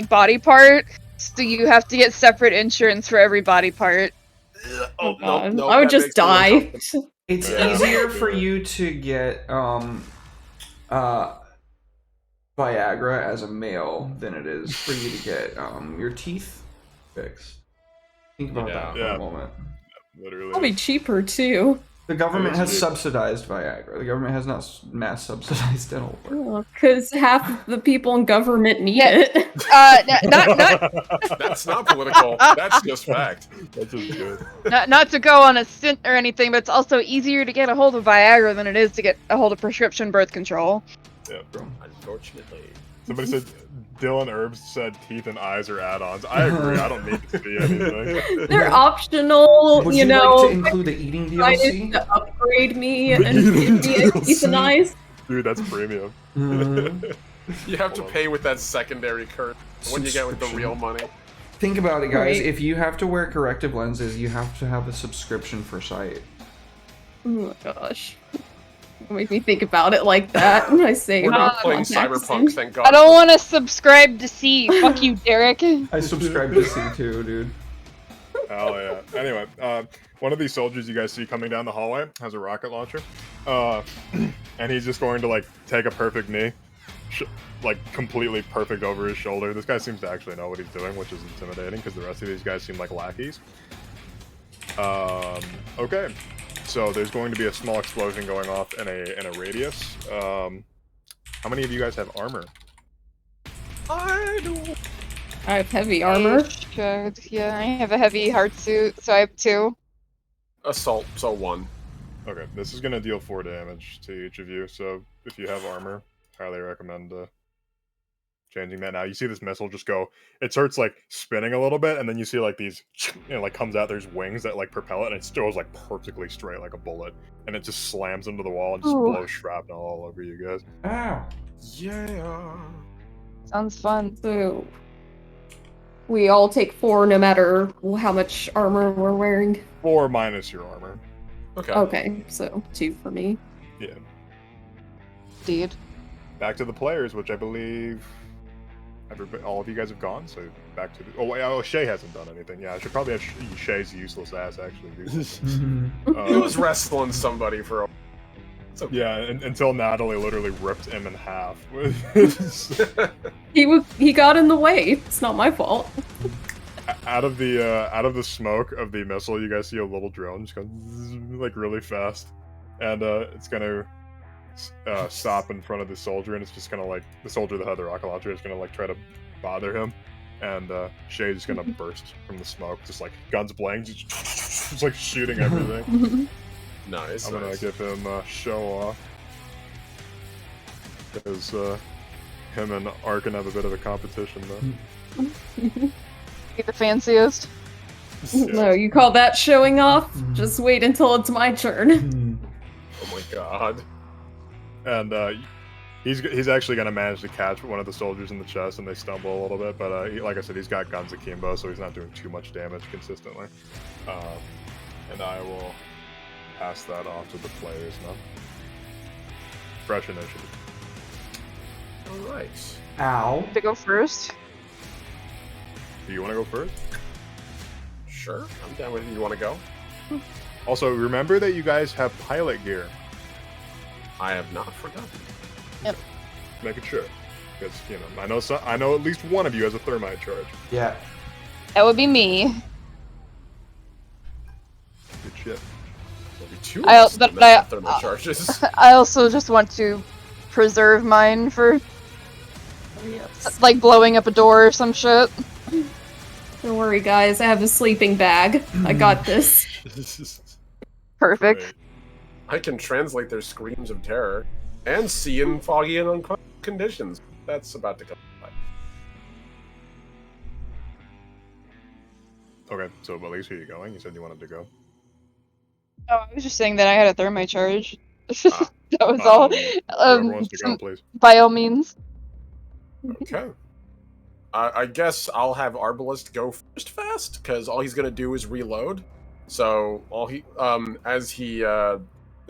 body part, so you have to get separate insurance for every body part. Oh, God. no, I would that just makes me die. uncomfortable. It's Yeah. easier for you to get Viagra as a male than it is for you to get your teeth fixed. Think about that for Yeah. a moment. Literally. Probably cheaper too. The government has Yes, subsidized Viagra. The government has not mass subsidized dental work. Because half of the people in government need Yeah. it. Not That's not political. That's just fact. That's just good. not to go on a stint or anything, but it's also easier to get a hold of Viagra than it is to get a hold of prescription birth control. Yeah. Unfortunately. Somebody said Dylan Herbs said teeth and eyes are add-ons. I agree. I don't need to see anything. They're optional, Would you you know. like to include the eating Decided DLC? to upgrade me The and give me a DLC. teeth and eyes. Dude, that's premium. Mhm. You have to pay with that secondary curse when you get with the real money. Think about it, guys. Right. If you have to wear corrective lenses, you have to have a subscription for sight. Oh my gosh. Don't make me think about it like that. I say We're not about playing contacts Cyberpunk, and- thank God. I don't want to subscribe to C. Fuck you, Derek. I subscribe to C2, dude. Hell yeah. Anyway, one of these soldiers you guys see coming down the hallway has a rocket launcher. And he's just going to, like, take a perfect knee. Like, completely perfect over his shoulder. This guy seems to actually know what he's doing, which is intimidating, because the rest of these guys seem like lackeys. Okay. So there's going to be a small explosion going off in a radius. How many of you guys have armor? I do. I have heavy armor. Good. Yeah, I have a heavy heart suit, so I have 2. Assault, so 1. Okay, this is going to deal 4 damage to each of you, so if you have armor, highly recommend changing that now. You see this missile just go, it starts like spinning a little bit, and then you see like these, like comes out, there's wings that like propel it, and it still goes like perfectly straight like a bullet, and it just slams into the wall and just Ooh. blows shrapnel all over you guys. Ow. Yeah. Sounds fun. So we all take 4 no matter how much armor we're wearing. 4 minus your armor. Okay. Okay, so 2 for me. Yeah. Indeed. Back to the players, which I believe all of you guys have gone, so back to the... Oh, Shay hasn't done anything. Yeah, I should probably have Shay's useless ass actually do something. He was wrestling somebody for a It's okay. Yeah, until Natalie literally ripped him in half. He got in the way. It's not my fault. out of the smoke of the missile, you guys see a little drone just going zzz, like really fast, and it's gonna stop in front of the soldier, and it's just gonna like the soldier that had the rocket launcher is gonna like try to bother him, and Shay's just gonna burst from the smoke, just like guns blank, just like shooting everything. Nice. I'm gonna nice. give him show off because him and Arkin have a bit of a competition though. Be the fanciest. No, you call that showing off? Mm. Just wait until it's my turn. Hmm. Oh my god. And he's actually gonna manage to catch one of the soldiers in the chest, and they stumble a little bit. But like I said, he's got guns akimbo, so he's not doing too much damage consistently. And I will pass that off to the players now. Fresh initiative. Alright. Ow. To go first. Do you want to go first? Sure, I'm down with it. You want to go? Also, remember that you guys have pilot gear. I have not forgotten. Making sure, because I know at least one of you has a thermite charge. Yeah. That would be me. Good shit. There'll be two I- of us but that I- have thermal charges. I also just want to preserve mine for, like, blowing up a door or some shit. Don't worry, guys. I have a sleeping bag. I got this. Perfect. Great. I can translate their screams of terror and see in foggy and uncomfortable conditions. That's about to come. Okay, so Elise, who are you going? You said you wanted to go. Oh, I was just saying that I had a thermite charge. Ah. That was all. Whoever wants to go, please. By all means. Okay. I guess I'll have Arbalest go first fast, because all he's gonna do is reload. So as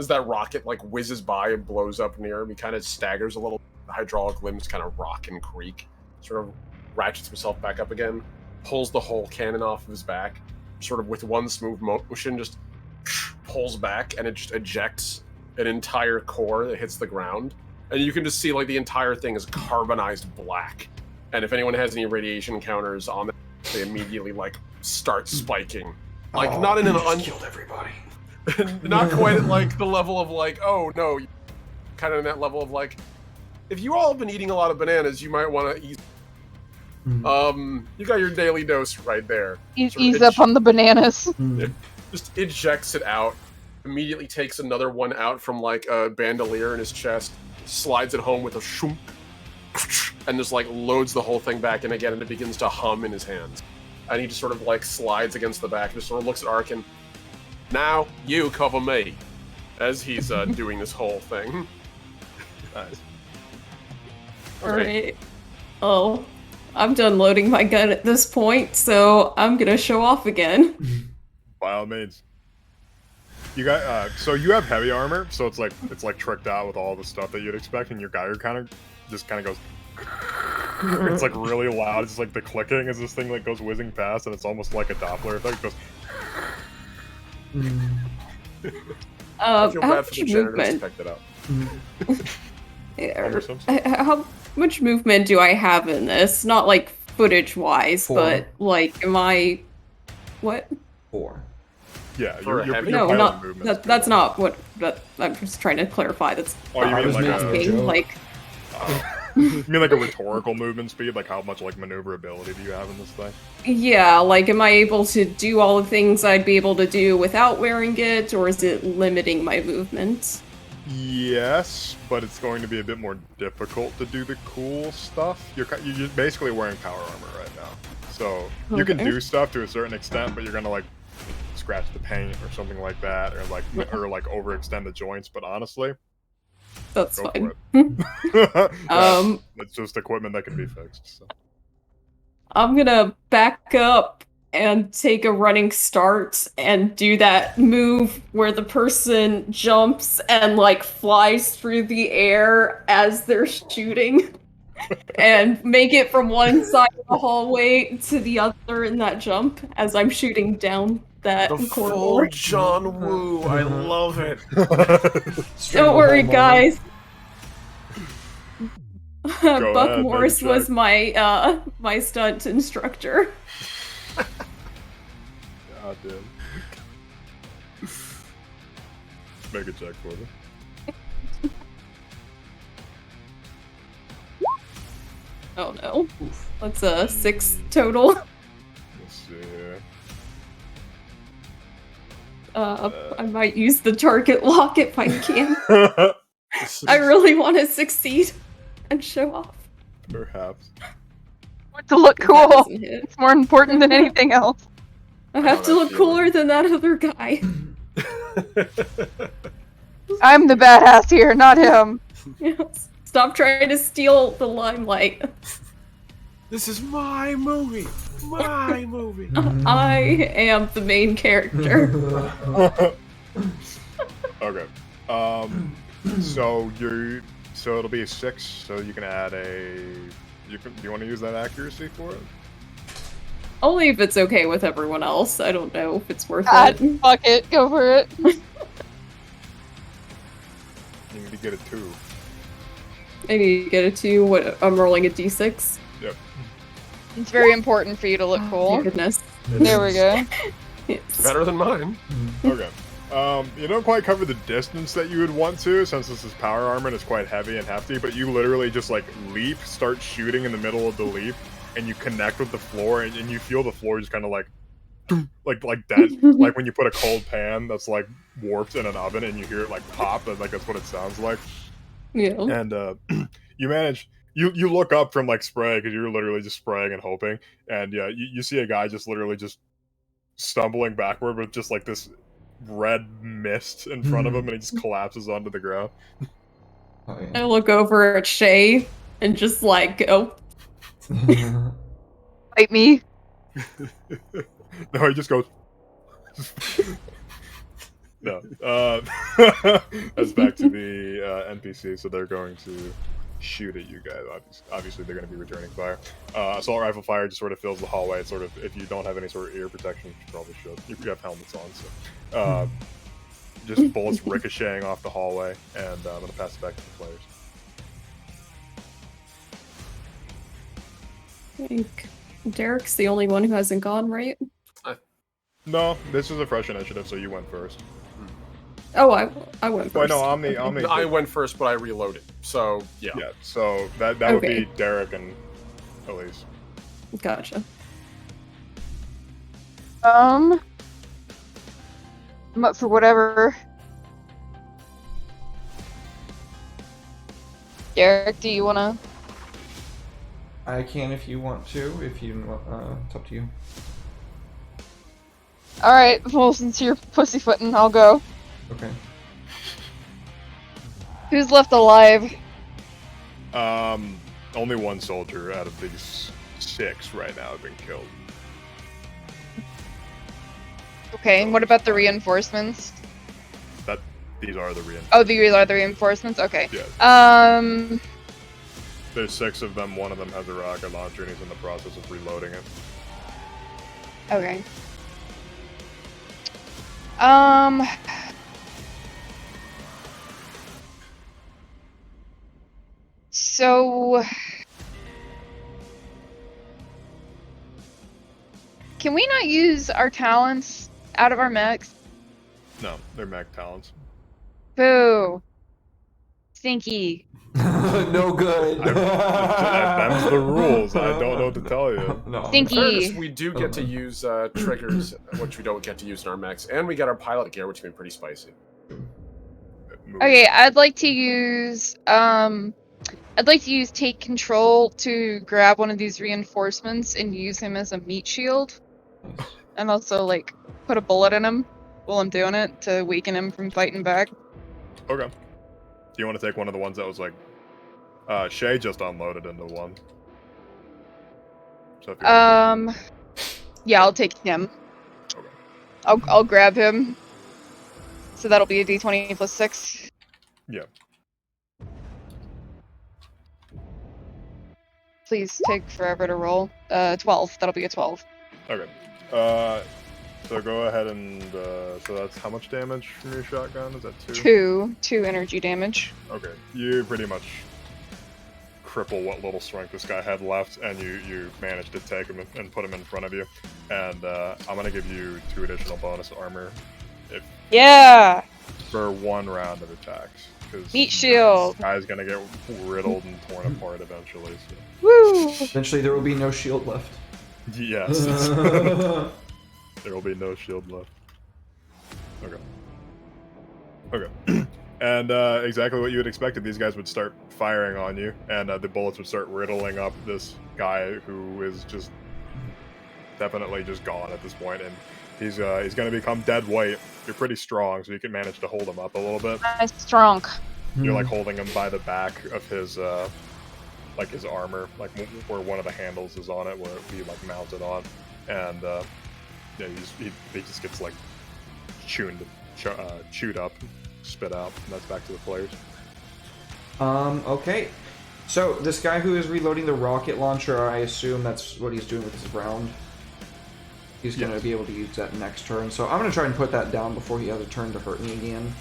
that rocket like whizzes by and blows up near him, he kind of staggers a little. The hydraulic limbs kind of rock and creak, sort of ratchets himself back up again, pulls the whole cannon off of his back, sort of with one smooth motion, just pulls back, and it just ejects an entire core that hits the ground. And you can just see like the entire thing is carbonized black. And if anyone has any radiation counters on it, they immediately like start spiking. Like not in an killed everybody. not quite at like the level of like, oh no, kind of in that level of like, if you all have been eating a lot of bananas, you might want to eat. You got your daily dose right there. Ease up on the bananas. Just ejects it out. Immediately takes another one out from like a bandolier in his chest, slides it home with a shoom, and just like loads the whole thing back in again, and it begins to hum in his hands. And he just sort of like slides against the back, just sort of looks at Arkin. Now you cover me, as he's doing this whole thing. Nice. Alright. Oh, I'm done loading my gun at this point, so I'm gonna show off again. By all means. You got so you have heavy armor, so it's like tricked out with all the stuff that you'd expect, and your Geiger counter just kind of goes. It's like really loud. It's like the clicking as this thing like goes whizzing past, and it's almost like a Doppler effect. It goes. I feel How bad for the much janitors movement? picked it up. How much movement do I have in this? Not like footage-wise, 4. but like, am I? What? 4. Yeah, For a your heavy- No, pilot not movement's that's good. not what. I'm just trying to clarify. That's Oh, you I mean was like making a a, joke. like. you mean like a rhetorical movement speed? Like how much like maneuverability do you have in this thing? Yeah, like, am I able to do all the things I'd be able to do without wearing it, or is it limiting my movement? Yes, but it's going to be a bit more difficult to do the cool stuff. You're basically wearing power armor right now, so you can Okay. do stuff to a certain extent, but you're gonna like scratch the paint or something like that, or like overextend the joints. But honestly, That's go fine. for it. Um, It's just equipment that can be fixed. So. I'm gonna back up and take a running start and do that move where the person jumps and like flies through the air as they're shooting and make it from one side of the hallway to the other in that jump as I'm shooting down that The full corridor. John Woo. I love it. Don't worry, guys. Go Buck ahead, Morris make a was check. my my stunt instructor. God damn. Make a check for me. Oh no. That's a 6 total. Let's see. I might use the target lock if I can. I really want to succeed and show off. Perhaps. To look That cool. doesn't hit. It's more important than anything else. I know have to that look feeling. cooler than that other guy. I'm the badass here, not him. Yes. Stop trying to steal the limelight. This is my movie. My movie. I am the main character. Okay. So it'll be a 6. So you can add a. Do you want to use that accuracy for it? Only if it's okay with everyone else. I don't know if it's worth God, it. fuck it, go for it. You need to get a 2. I need to get a 2. What? I'm rolling a d6. Yep. It's very important for you to look Oh, cool. my goodness. There we go. Yes. Better than mine. Okay. You don't quite cover the distance that you would want to, since this is power armor and it's quite heavy and hefty, but you literally just like leap, start shooting in the middle of the leap, and you connect with the floor, and you feel the floor just kind of like dent, like when you put a cold pan that's like warped in an oven, and you hear it like pop, and like that's what it sounds like. Yeah. And you manage. You look up from like spray because you're literally just spraying and hoping, and yeah, you see a guy just literally just stumbling backward with just like this red mist in front of him, and he just collapses onto the ground. Oh, I yeah. look over at Shay and just like go. Fight me. No, he just goes. No. That's back to the NPC, so they're going to shoot at you guys. Obviously, they're going to be returning fire. Assault rifle fire just sort of fills the hallway. It's sort of, if you don't have any sort of ear protection, you probably should. You have helmets on, so. Just bullets ricocheting off the hallway, and I'm going to pass it back to the players. I think Derek's the only one who hasn't gone, right? No, this is a fresh initiative, so you went first. Oh, I went first. Wait, no, Omni. I went first, but I reloaded. So, yeah. Yeah, so that would Okay. be Derek and Elise. Gotcha. I'm up for whatever. Derek, do you wanna? I can if you want to. If you, it's up to you. All right. Well, since you're pussyfooting, I'll go. Okay. Who's left alive? Only one soldier out of these 6 right now have been killed. Okay. And what about the reinforcements? These are the reinforcements. Oh, these are the reinforcements. Okay. Yeah. There's 6 of them. One of them has a rocket launcher, and he's in the process of reloading it. Okay. So, can we not use our talents out of our mechs? No, they're mech talents. Boo. Stinky. No good. Them's the rules. I don't know what to tell you. No. Stinky. In fairness, we do get to use triggers, which we don't get to use in our mechs, and we get our pilot gear, which can be pretty spicy. Okay, I'd like to use take control to grab one of these reinforcements and use him as a meat shield. Nice. And also like put a bullet in him while I'm doing it to weaken him from fighting back. Okay. Do you want to take one of the ones that was like... Shay just unloaded into one. So if you Yeah, I'll take him. Okay. I'll grab him. So that'll be a d20 plus 6. Yeah. Please take forever to roll. 12. That'll be a 12. Okay. So go ahead and... so that's how much damage from your shotgun? Is that 2? 2 energy damage. Okay. You pretty much cripple what little strength this guy had left, and you managed to take him and put him in front of you. And I'm going to give you 2 additional bonus armor Yeah! for 1 round of attacks. Cause Meat shield. This guy's going to get riddled and torn apart eventually. So. Woo! Eventually, there will be no shield left. Yes. There will be no shield left. Okay. Okay. And exactly what you had expected, these guys would start firing on you, and the bullets would start riddling up this guy who is just definitely just gone at this point, and he's going to become dead weight. You're pretty strong, so you can manage to hold him up a little bit. I'm strong. You're like holding him by the back of his like his armor, like where one of the handles is on it, where it be like mounted on, and yeah, he just gets like chewed up, spit out, and that's back to the players. Okay. So this guy who is reloading the rocket launcher, I assume that's what he's doing with his round. He's going to be able to use that next turn. So I'm going to try and put that down before he has a turn to hurt me again.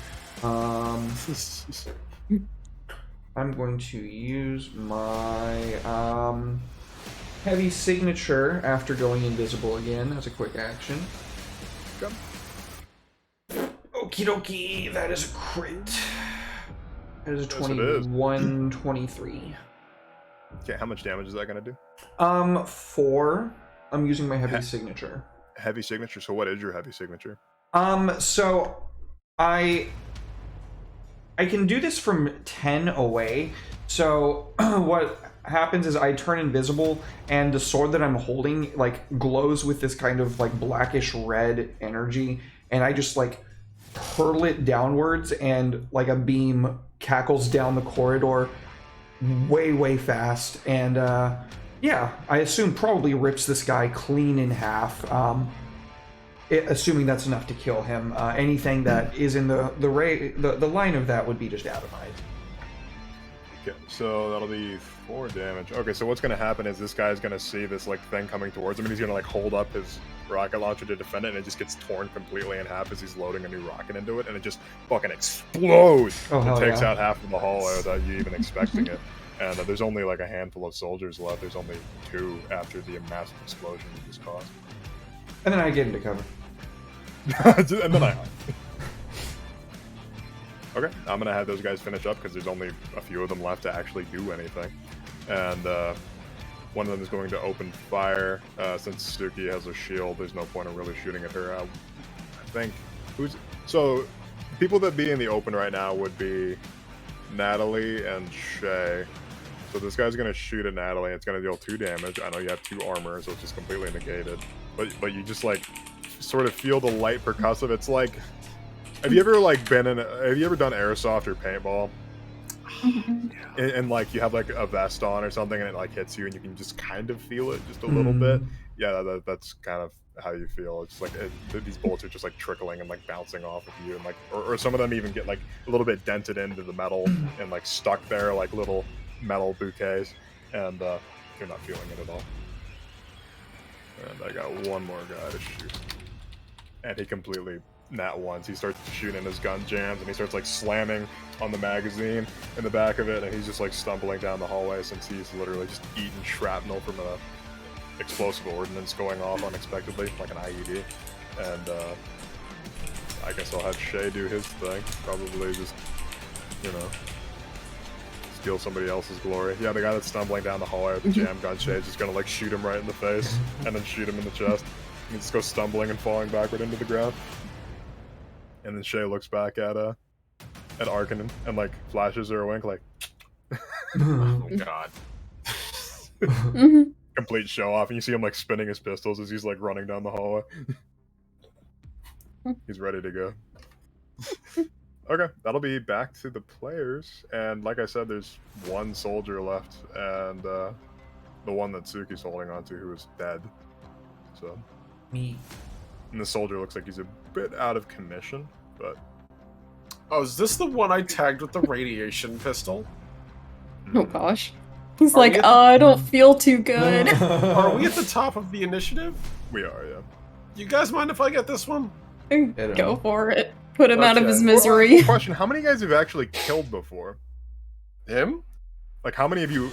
I'm going to use my heavy signature after going invisible again as a quick action. Come. Okie dokie, that is a crit. That is a Yes, it is. 21, 23. Okay, how much damage is that going to do? 4. I'm using my heavy signature. Heavy signature. So what is your heavy signature? So I can do this from 10 away. So what happens is I turn invisible, and the sword that I'm holding like glows with this kind of like blackish red energy, and I just like hurl it downwards, and like a beam cackles down the corridor way fast, and yeah, I assume probably rips this guy clean in half. Assuming that's enough to kill him. Anything that is in the line of that would be just atomized. Okay, so that'll be 4 damage. Okay, so what's gonna happen is this guy's gonna see this like thing coming towards him, and he's gonna like hold up his rocket launcher to defend it, and it just gets torn completely in half as he's loading a new rocket into it, and it just fucking explodes. Oh, and takes yeah. out half of the hallway without you even expecting it. And there's only like a handful of soldiers left. There's only 2 after the massive explosion you just caused. And then I get into cover. And then I hide. Okay, I'm gonna have those guys finish up because there's only a few of them left to actually do anything. And one of them is going to open fire. Since Suki has a shield, there's no point in really shooting at her. I think so people that be in the open right now would be Natalie and Shay. So this guy's gonna shoot at Natalie. It's gonna deal 2 damage. I know you have 2 armor, so it's just completely negated. But you just like sort of feel the light percussive. It's like, have you ever done airsoft or paintball? And like you have like a vest on or something, and it like hits you, and you can just kind of feel it just a little bit. Yeah, that's kind of how you feel. It's like these bullets are just like trickling and like bouncing off of you, and like or some of them even get like a little bit dented into the metal and like stuck there like little metal bouquets, and you're not feeling it at all. And I got one more guy to shoot, and he completely nat ones. He starts shooting, his gun jams, and he starts like slamming on the magazine in the back of it, and he's just like stumbling down the hallway since he's literally just eating shrapnel from a explosive ordnance going off unexpectedly, like an IED. And I guess I'll have Shay do his thing. Probably just, steal somebody else's glory. Yeah, the guy that's stumbling down the hallway with the jam gun, Shay's just gonna like shoot him right in the face and then shoot him in the chest. He just goes stumbling and falling backward into the ground. And then Shay looks back at Arkanen and like flashes her a wink like Oh god. Complete show off, and you see him like spinning his pistols as he's like running down the hallway. He's ready to go. Okay, that'll be back to the players, and like I said, there's 1 soldier left, and the one that Suki's holding on to, who is dead. So Me. And the soldier looks like he's a bit out of commission, but Oh, is this the one I tagged with the radiation pistol? Oh gosh. He's Are like, we at- I don't feel too good. Are we at the top of the initiative? we are, yeah. You guys mind if I get this one? Go for it. Put him out of Okay. his Well, misery. question: how many guys have actually killed before? Him? Like, how many of you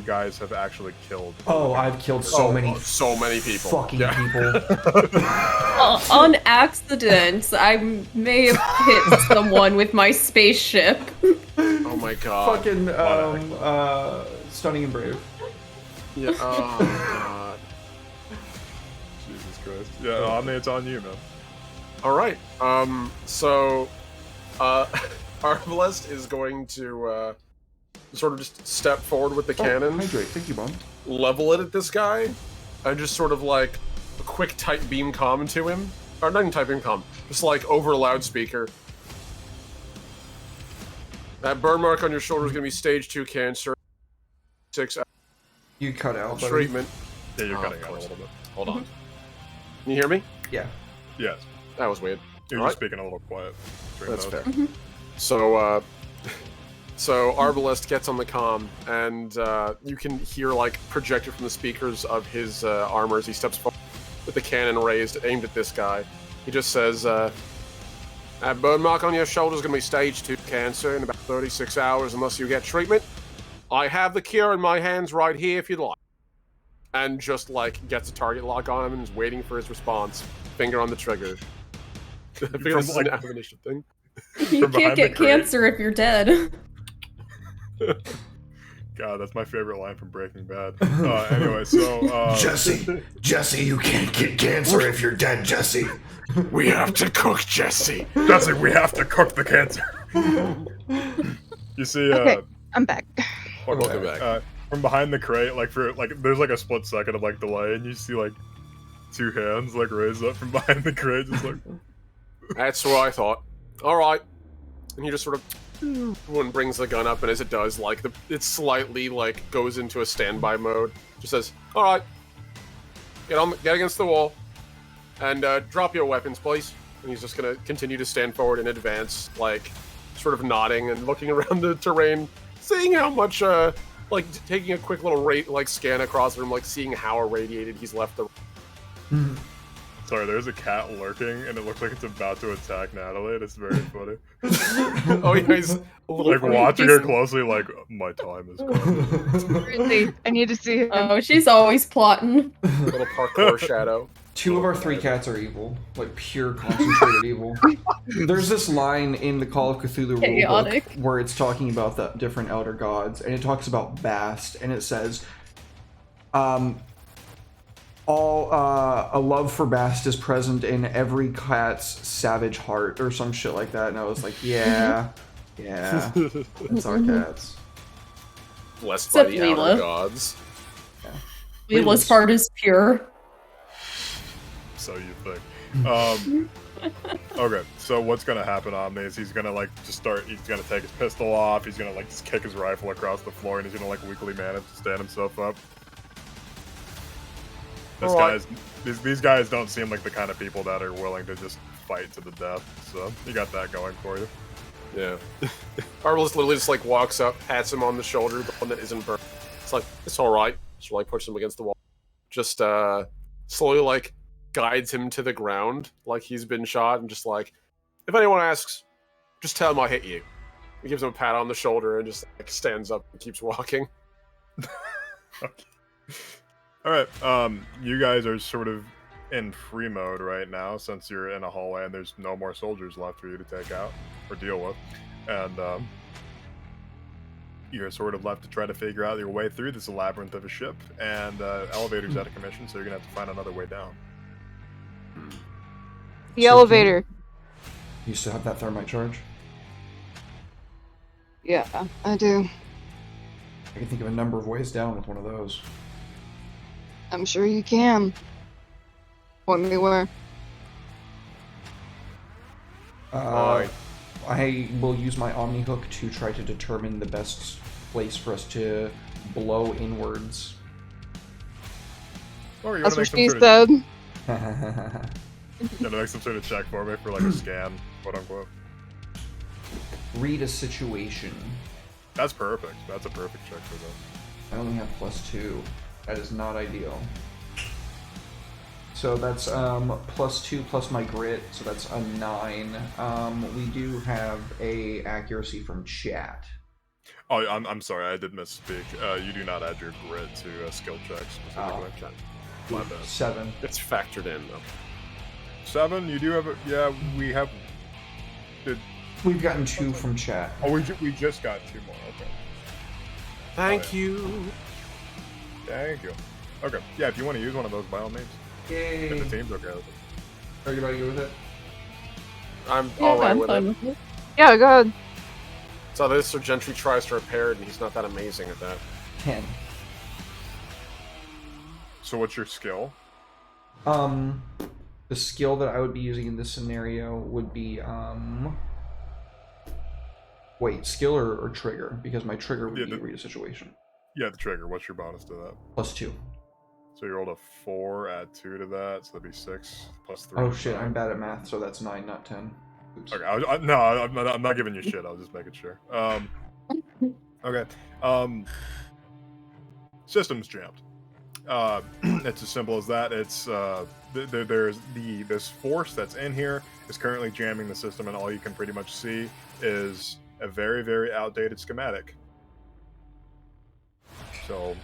guys have actually killed? Oh, I've killed so many people. fucking Yeah. people. On accident, I may have hit someone with my spaceship. Oh my god. Fucking Stunning and Brave. Yeah. Oh god. Jesus Christ. Yeah, I mean, it's on you, man. All right. So, Arbalest is going to sort of just step forward with the cannon, Hydrate. Thank you, Mom. level it at this guy, and just sort of like a quick type beam comm to him. Or not even type beam comm, just like over a loudspeaker. That burn mark on your shoulder is going to be stage 2 cancer. 6 hours You cut out, buddy. treatment. Yeah, you're Oh, cutting of out a course. little bit. Hold on. Can you hear me? Yeah. Yes. That was weird. You're Alright. just speaking a little quiet. during That's those. fair. So, so Arbalest gets on the comm, and you can hear, like, projected from the speakers of his armor as he steps forward with the cannon raised, aimed at this guy. He just says, that burn mark on your shoulder is going to be stage 2 cancer in about 36 hours unless you get treatment. I have the cure in my hands right here if you'd like. And just, like, gets a target lock on him and is waiting for his response. Finger on the trigger. I figure this is an admonition thing. You From can't behind get the crate. cancer if you're dead. God, that's my favorite line from Breaking Bad. Anyway, so Jesse, you can't get cancer if you're dead, Jesse. We have to cook Jesse. Jesse, we have to cook the cancer. You see, Okay. I'm back. Welcome back. From behind the crate, there's like a split second of like delay, and you see like 2 hands like raised up from behind the crate, just like. That's what I thought. Alright. And he just sort of one brings the gun up, and as it does, like it slightly like goes into a standby mode. Just says, "Alright, get against the wall, and drop your weapons, please." And he's just gonna continue to stand forward and advance, like sort of nodding and looking around the terrain, seeing how much, like taking a quick little scan across the room, like seeing how irradiated he's left the. Sorry, there's a cat lurking, and it looks like it's about to attack Natalie, and it's very funny. Oh yeah, he's a little Like watching her closely, like my time is gone. Really, I need to see him. Oh, she's always plotting. little parkour shadow. 2 of our 3 cats are evil, like pure concentrated evil. There's this line in the Call of Cthulhu Chaotic. rulebook where it's talking about the different elder gods, and it talks about Bast, and it says, a love for Bast is present in every cat's savage heart, or some shit like that. And I was like, yeah, it's our cats. Blessed by Except the outer Leela. gods. Leela's heart is pure. So you think. Okay, so what's gonna happen on me is he's gonna like just start. He's gonna take his pistol off. He's gonna like just kick his rifle across the floor, and he's gonna like weakly manage to stand himself up. These guys don't seem like the kind of people that are willing to just fight to the death. So you got that going for you. Yeah. Arbalest literally just like walks up, pats him on the shoulder, the one that isn't burned. It's like, it's alright. Just like pushes him against the wall. Just slowly like guides him to the ground like he's been shot, and just like, if anyone asks, just tell him I hit you. He gives him a pat on the shoulder and just like stands up and keeps walking. Okay. Alright, you guys are sort of in free mode right now since you're in a hallway and there's no more soldiers left for you to take out or deal with. And you're sort of left to try to figure out your way through this labyrinth of a ship, and elevator's out of commission, so you're gonna have to find another way down. The elevator. You still have that thermite charge? Yeah, I do. I can think of a number of ways down with one of those. I'm sure you can. Point me where. I will use my Omni Hook to try to determine the best place for us to blow inwards. Or you That's wanna what make she some sort of, said. you wanna make some sort of check for me for like a scan, quote unquote. Read a situation. That's perfect. That's a perfect check for this. I only have +2. That is not ideal. So that's +2 plus my grit, so that's a 9. We do have a accuracy from chat. Oh, I'm sorry, I did misspeak. You do not add your grit to skill checks specifically. Okay. My bad. 7. It's factored in though. 7, you do have a... Yeah, we have... We've gotten 2 from chat. Oh, we just got 2 more, okay. Thank you. Thank you. Okay, yeah, if you want to use one of those, by all means. Yay! If the team's okay with it. Everybody good with it? I'm Yeah, alright I'm with fine it. with it. Yeah, go ahead. So this Sir Gentry tries to repair it, and he's not that amazing at that. 10. So what's your skill? The skill that I would be using in this scenario would be wait, skill or trigger? Because my trigger would be read a situation. Yeah, the trigger. What's your bonus to that? +2. So you rolled a 4, add 2 to that, so that'd be 6 plus 3. Oh shit, I'm bad at math, so that's 9, not 10. Oops. Okay, I'm not giving you shit. I was just making sure. Okay. System's jammed. It's as simple as that. It's there's this force that's in here is currently jamming the system, and all you can pretty much see is a very, very outdated schematic. So,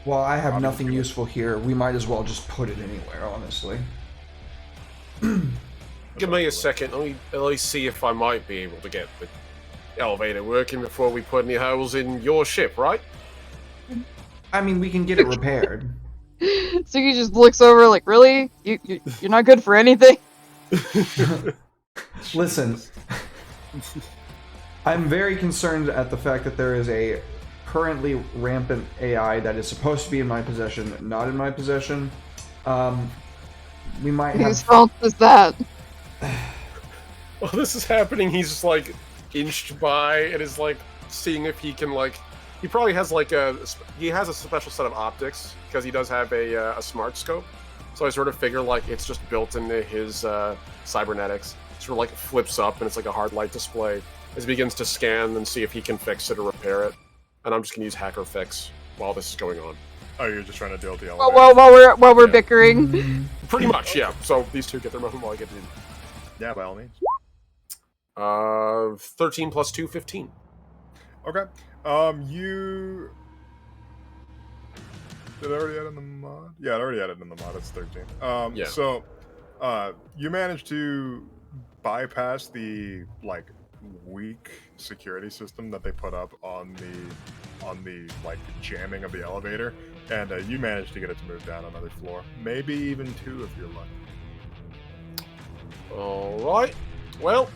Well, I have nothing useful here. We might as well just put it anywhere, honestly. Give me a second. Let me at least see if I might be able to get the elevator working before we put any holes in your ship, right? I mean, we can get it repaired. Suki just looks over like, really? You're not good for anything? Listen, I'm very concerned at the fact that there is a currently rampant AI that is supposed to be in my possession, not in my possession. We might have... Whose fault is that? While this is happening, he's just like inched by and is like seeing if he can like. He probably has like he has a special set of optics because he does have a smart scope. So I sort of figure like it's just built into his cybernetics. Sort of like flips up and it's like a hard light display as he begins to scan and see if he can fix it or repair it. And I'm just gonna use hacker fix while this is going on. oh, you're just trying to deal with the elevator. While we're bickering. Pretty much, yeah. So these two get their moment while I get the. Yeah, by all means. 13 plus 2, 15. Okay. You did I already add in the mod? Yeah, I already added in the mod. It's 13. Yeah. So, you managed to bypass the like weak security system that they put up on the like jamming of the elevator, and you managed to get it to move down another floor, maybe even 2 if you're lucky. All right. Well,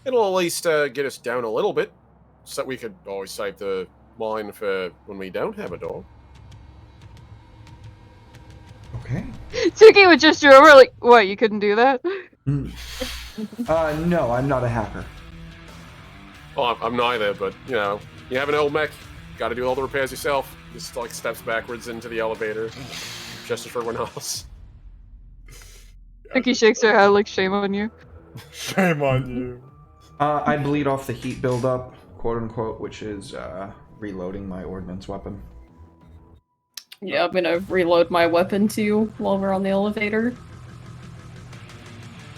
it'll at least get us down a little bit, so that we could always save the mine for when we don't have a door. Okay. Suki would gesture over like, what, you couldn't do that? No, I'm not a hacker. Well, I'm neither, but you know, you have an old mech, got to do all the repairs yourself. Just like steps backwards into the elevator, just for everyone else. Suki shakes her head like, shame on you. Shame on you. I bleed off the heat buildup, quote unquote, which is reloading my ordnance weapon. Yeah, I'm gonna reload my weapon too while we're on the elevator.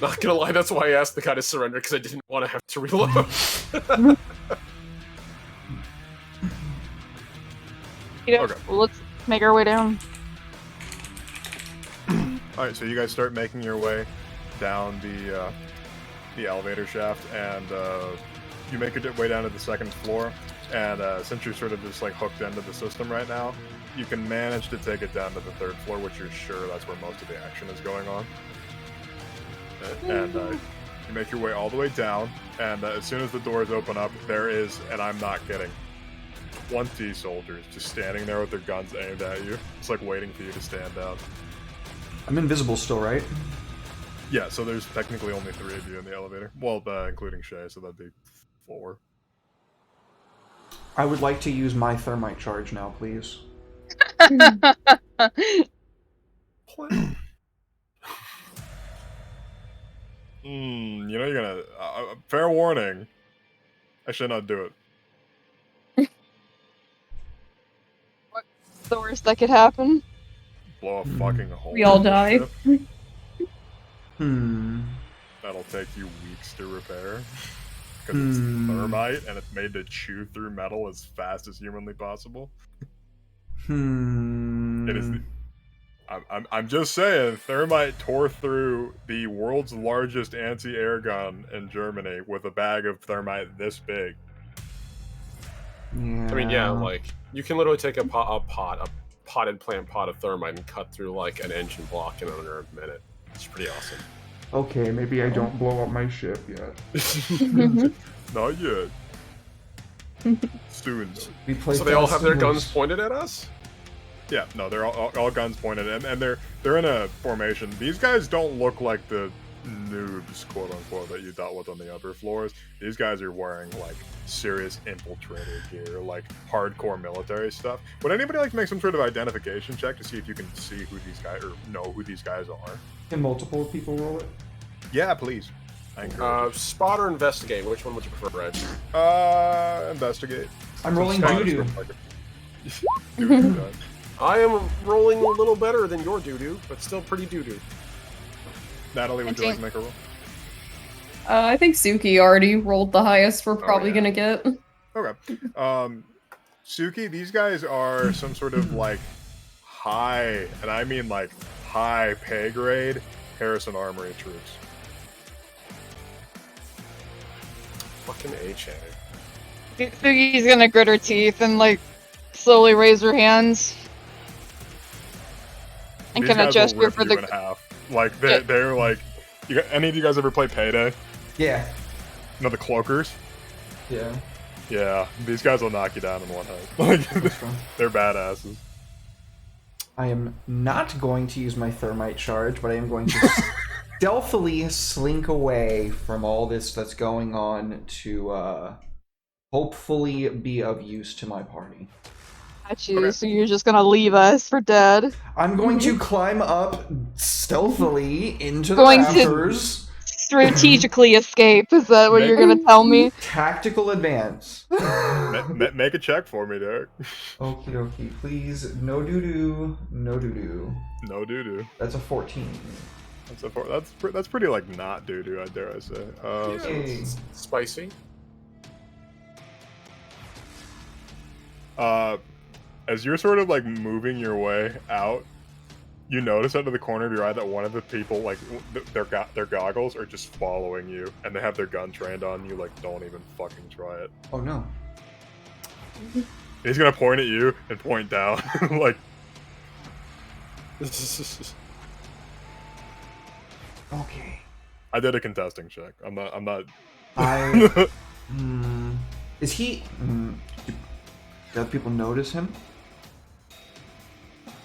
Not gonna lie, that's why I asked the guy to surrender, because I didn't want to have to reload. Okay. Well, let's make our way down. Alright, so you guys start making your way down the elevator shaft, and you make your way down to the 2nd floor, and since you're sort of just like hooked into the system right now, you can manage to take it down to the 3rd floor, which you're sure that's where most of the action is going on. And you make your way all the way down, and as soon as the doors open up, there is, and I'm not kidding, 20 soldiers just standing there with their guns aimed at you. It's like waiting for you to stand down. I'm invisible still, right? Yeah, so there's technically only 3 of you in the elevator. Well, including Shay, so that'd be 4. I would like to use my thermite charge now, please. You know you're gonna... fair warning. I should not do it. What's the worst that could happen? Blow a fucking hole. We all in the die. ship. Hmm. That'll take you weeks to repair. Because it's thermite, and it's made to chew through metal as fast as humanly possible. It is... I'm just saying, thermite tore through the world's largest anti-air gun in Germany with a bag of thermite this big. Yeah. I mean, yeah, like you can literally take a potted plant pot of thermite and cut through like an engine block in under a minute. It's pretty awesome. Okay, maybe I don't blow up my ship yet. Not yet. Soon, though. We play So they all fast have their and guns loose. pointed at us? Yeah, no, they're all guns pointed, and they're in a formation. These guys don't look like the noobs, quote unquote, that you dealt with on the upper floors. These guys are wearing like serious infiltrator gear, like hardcore military stuff. Would anybody like to make some sort of identification check to see if you can see who these guys or know who these guys are? Can multiple people roll it? Yeah, please. I encourage Spot or investigate? Which one would you prefer, Reg? it. Investigate. I'm rolling Spot is doo-doo. from, like, doo-doo guys. I am rolling a little better than your doo-doo, but still pretty doo-doo. Natalie, would you like to make a roll? I think Suki already rolled the highest we're probably yeah. gonna get. Okay. Suki, these guys are some sort of like high, and I mean like high pay grade Harrison Armory troops. Fucking HA. Sugi's gonna grit her teeth and like slowly raise her hands. And These kind of guys will gesture rip for you the. in half. Like they're like, any of you guys ever play Payday? Yeah. You know the cloakers? Yeah. Yeah, these guys will knock you down in one hit. Like they're badasses. I am not going to use my thermite charge, but I am going to stealthily slink away from all this that's going on to hopefully be of use to my party. At you, Okay. so you're just gonna leave us for dead. I'm going to climb up stealthily into the Going to- rafters. Strategically escape. Is that what you're gonna tell me? Tactical advance. Make a check for me, Derek. Okie dokie, please. No doo-doo. No doo-doo. No doo doo. That's a 14. That's pretty like not doo doo. I dare I say. Yeah, So, it's spicy. as you're sort of like moving your way out, you notice out of the corner of your eye that one of the people, like their goggles, are just following you, and they have their gun trained on you. Like, don't even fucking try it. Oh no. He's gonna point at you and point down, like. Okay. I did a contesting check. I'm not. I. Is he? Do other people notice him?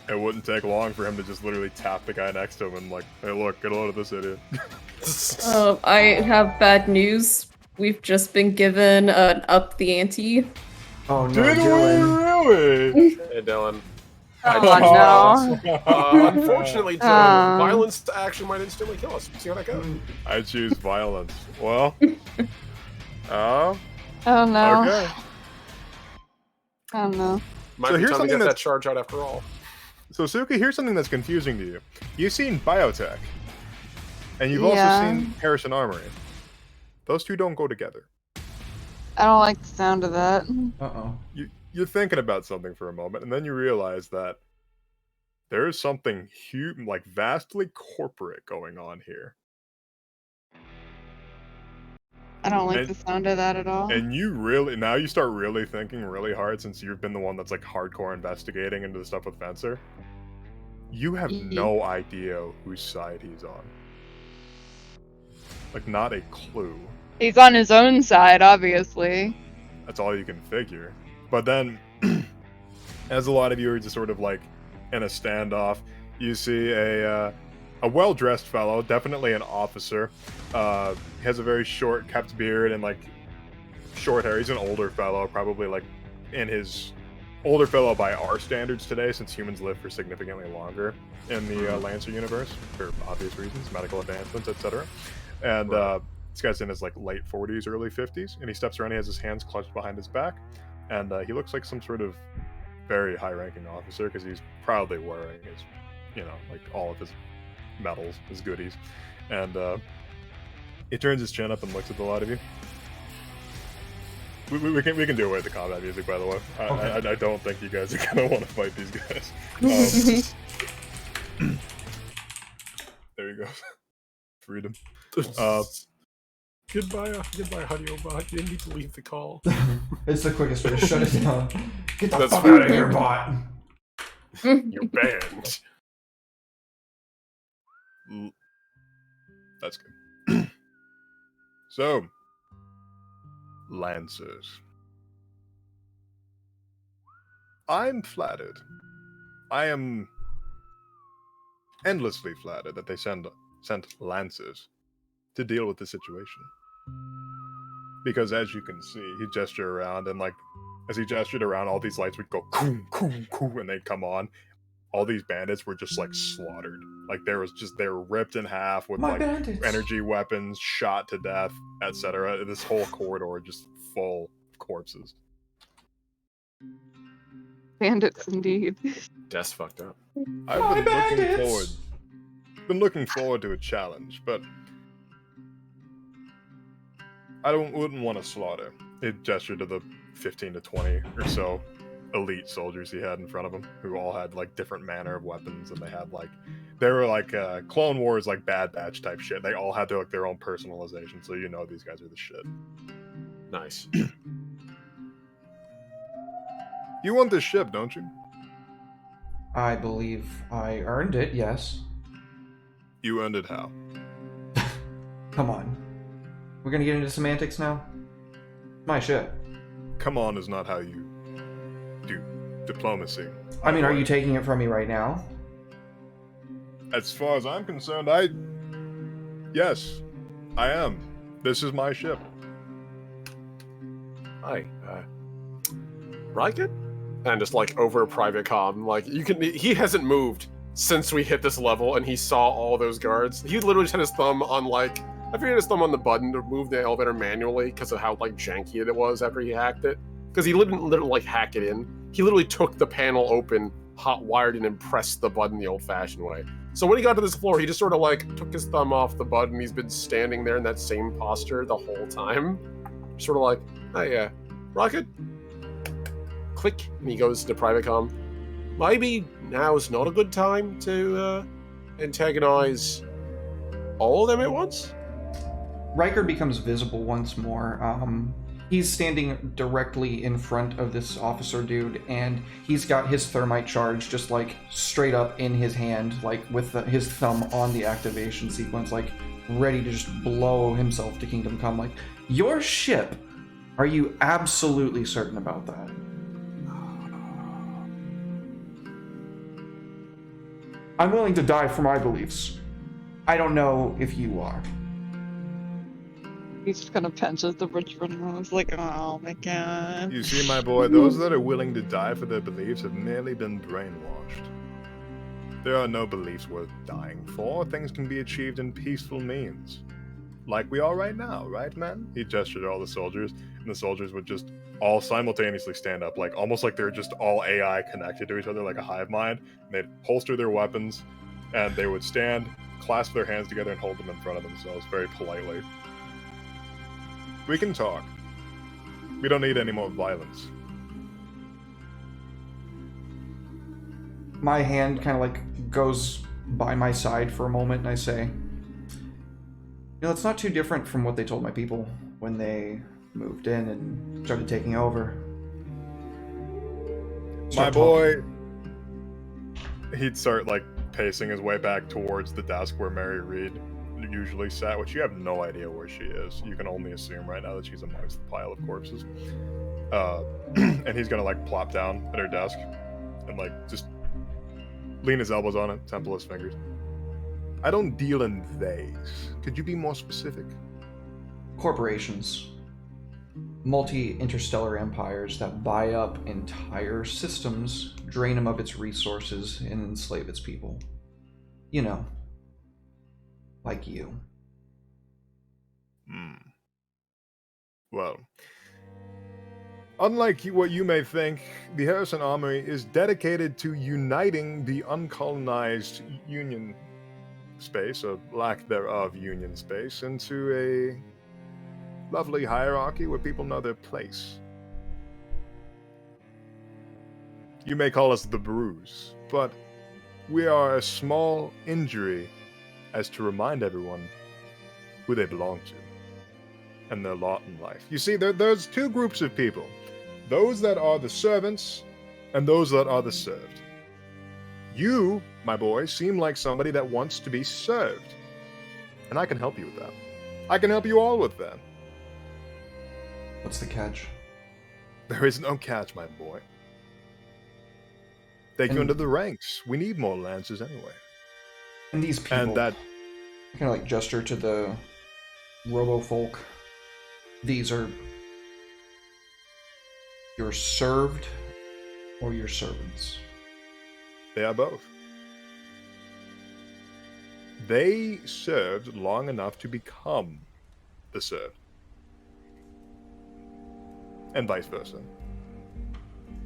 It wouldn't take long for him to just literally tap the guy next to him and like, hey, look, get a load of this idiot. I have bad news. We've just been given an up the ante. Oh no, Did Dylan. we really? Hey, Dylan. Oh no. Unfortunately, Dylan, violence to action might instantly kill us. See how that goes. I choose violence. Well. Oh. Oh no. Okay. Oh no. Might So be here's time to something get that that's- charge out after all. So Suki, here's something that's confusing to you. You've seen biotech, and you've Yeah. also seen Harrison Armory. Those two don't go together. I don't like the sound of that. Uh-oh. You're thinking about something for a moment, and then you realize that there is something huge, like vastly corporate going on here. I don't like And- the sound of that at all. And you start really thinking really hard, since you've been the one that's like hardcore investigating into the stuff with Fencer. You have no idea whose side he's on. Like, not a clue. He's on his own side, obviously. That's all you can figure. But then, as a lot of you are just sort of like in a standoff, you see a well-dressed fellow, definitely an officer. He has a very short, kept beard and like short hair. He's an older fellow, probably like in his older fellow by our standards today, since humans live for significantly longer in the Lancer universe for obvious reasons, medical advancements, etc. And this guy's in his like late 40s, early 50s, and he steps around. He has his hands clutched behind his back, and he looks like some sort of very high-ranking officer because he's proudly wearing his, like all of his medals, his goodies, and he turns his chin up and looks at the lot of you. We can do away with the combat music, by the way. Okay. I don't think you guys are gonna want to fight these guys. There you go. Freedom. Goodbye, Honey Bot. You need to leave the call. It's the quickest way to shut it down. Get the That's fuck fair. out of here, bot. You're banned. That's good. So, Lancers. I'm flattered. I am endlessly flattered that they sent lancers to deal with the situation. Because as you can see, he gestured around, and like, as he gestured around, all these lights would go coom, coom, coom, and they'd come on. All these bandits were just like slaughtered. Like they were ripped in half with My like bandits. energy weapons, shot to death, etc. This whole corridor just full of corpses. Bandits indeed. Des fucked up. I've My been bandits. looking forward to a challenge, but I wouldn't want to slaughter. It gestured to the 15 to 20 or so elite soldiers he had in front of him, who all had like different manner of weapons, and they were like Clone Wars, like Bad Batch type shit. They all had their own personalization, so you know these guys are the shit. Nice. You want this ship, don't you? I believe I earned it, yes. You earned it how? Come on. We're gonna get into semantics now? My shit. Come on is not how you do diplomacy. I mean, are you taking it from me right now? As far as I'm concerned, yes, I am. This is my ship. Hi, Rocket? And just like over private comm, like he hasn't moved since we hit this level, and he saw all those guards. He literally just had his thumb on I figured his thumb on the button to move the elevator manually because of how like janky it was after he hacked it. Because he didn't literally like hack it in. He literally took the panel open, hot wired it, and pressed the button the old-fashioned way. So when he got to this floor, he just sort of like took his thumb off the button. He's been standing there in that same posture the whole time, sort of like, oh yeah, Rocket. Click, and he goes to private comm. Maybe now's not a good time to antagonize all of them at once? Riker becomes visible once more. He's standing directly in front of this officer dude, and he's got his thermite charge just like straight up in his hand, like with his thumb on the activation sequence, like ready to just blow himself to Kingdom Come. Like, your ship, are you absolutely certain about that? I'm willing to die for my beliefs. I don't know if you are. He's just gonna pinch at the rich nose, like, oh my god. You see, my boy, those that are willing to die for their beliefs have merely been brainwashed. There are no beliefs worth dying for. Things can be achieved in peaceful means. Like we are right now, right, man? He gestured at all the soldiers, and the soldiers would just all simultaneously stand up, like almost like they're just all AI connected to each other like a hive mind. And they'd holster their weapons, and they would stand, clasp their hands together, and hold them in front of themselves very politely. We can talk. We don't need any more violence. My hand kind of like goes by my side for a moment, and I say, it's not too different from what they told my people when they moved in and started taking over. My boy, he'd start like pacing his way back towards the desk where Mary Reed usually sat, which you have no idea where she is. You can only assume right now that she's amongst the pile of corpses. And he's gonna like plop down at her desk and like just lean his elbows on it, temple his fingers. I don't deal in theys. Could you be more specific? Corporations. Multi-interstellar empires that buy up entire systems, drain them of its resources, and enslave its people. You know. Like you. Well, unlike what you may think, the Harrison Armory is dedicated to uniting the uncolonized Union space, or lack thereof Union space, into a lovely hierarchy where people know their place. You may call us the Bruise, but we are a small injury as to remind everyone who they belong to and their lot in life. You see, there's two groups of people. Those that are the servants and those that are the served. You, my boy, seem like somebody that wants to be served. And I can help you with that. I can help you all with that. What's the catch? There is no catch, my boy. Take you And- into the ranks. We need more lancers anyway. And these people, And that I kind of like gesture to the robo-folk. These are your served or your servants. they are both. They served long enough to become the served. And vice versa.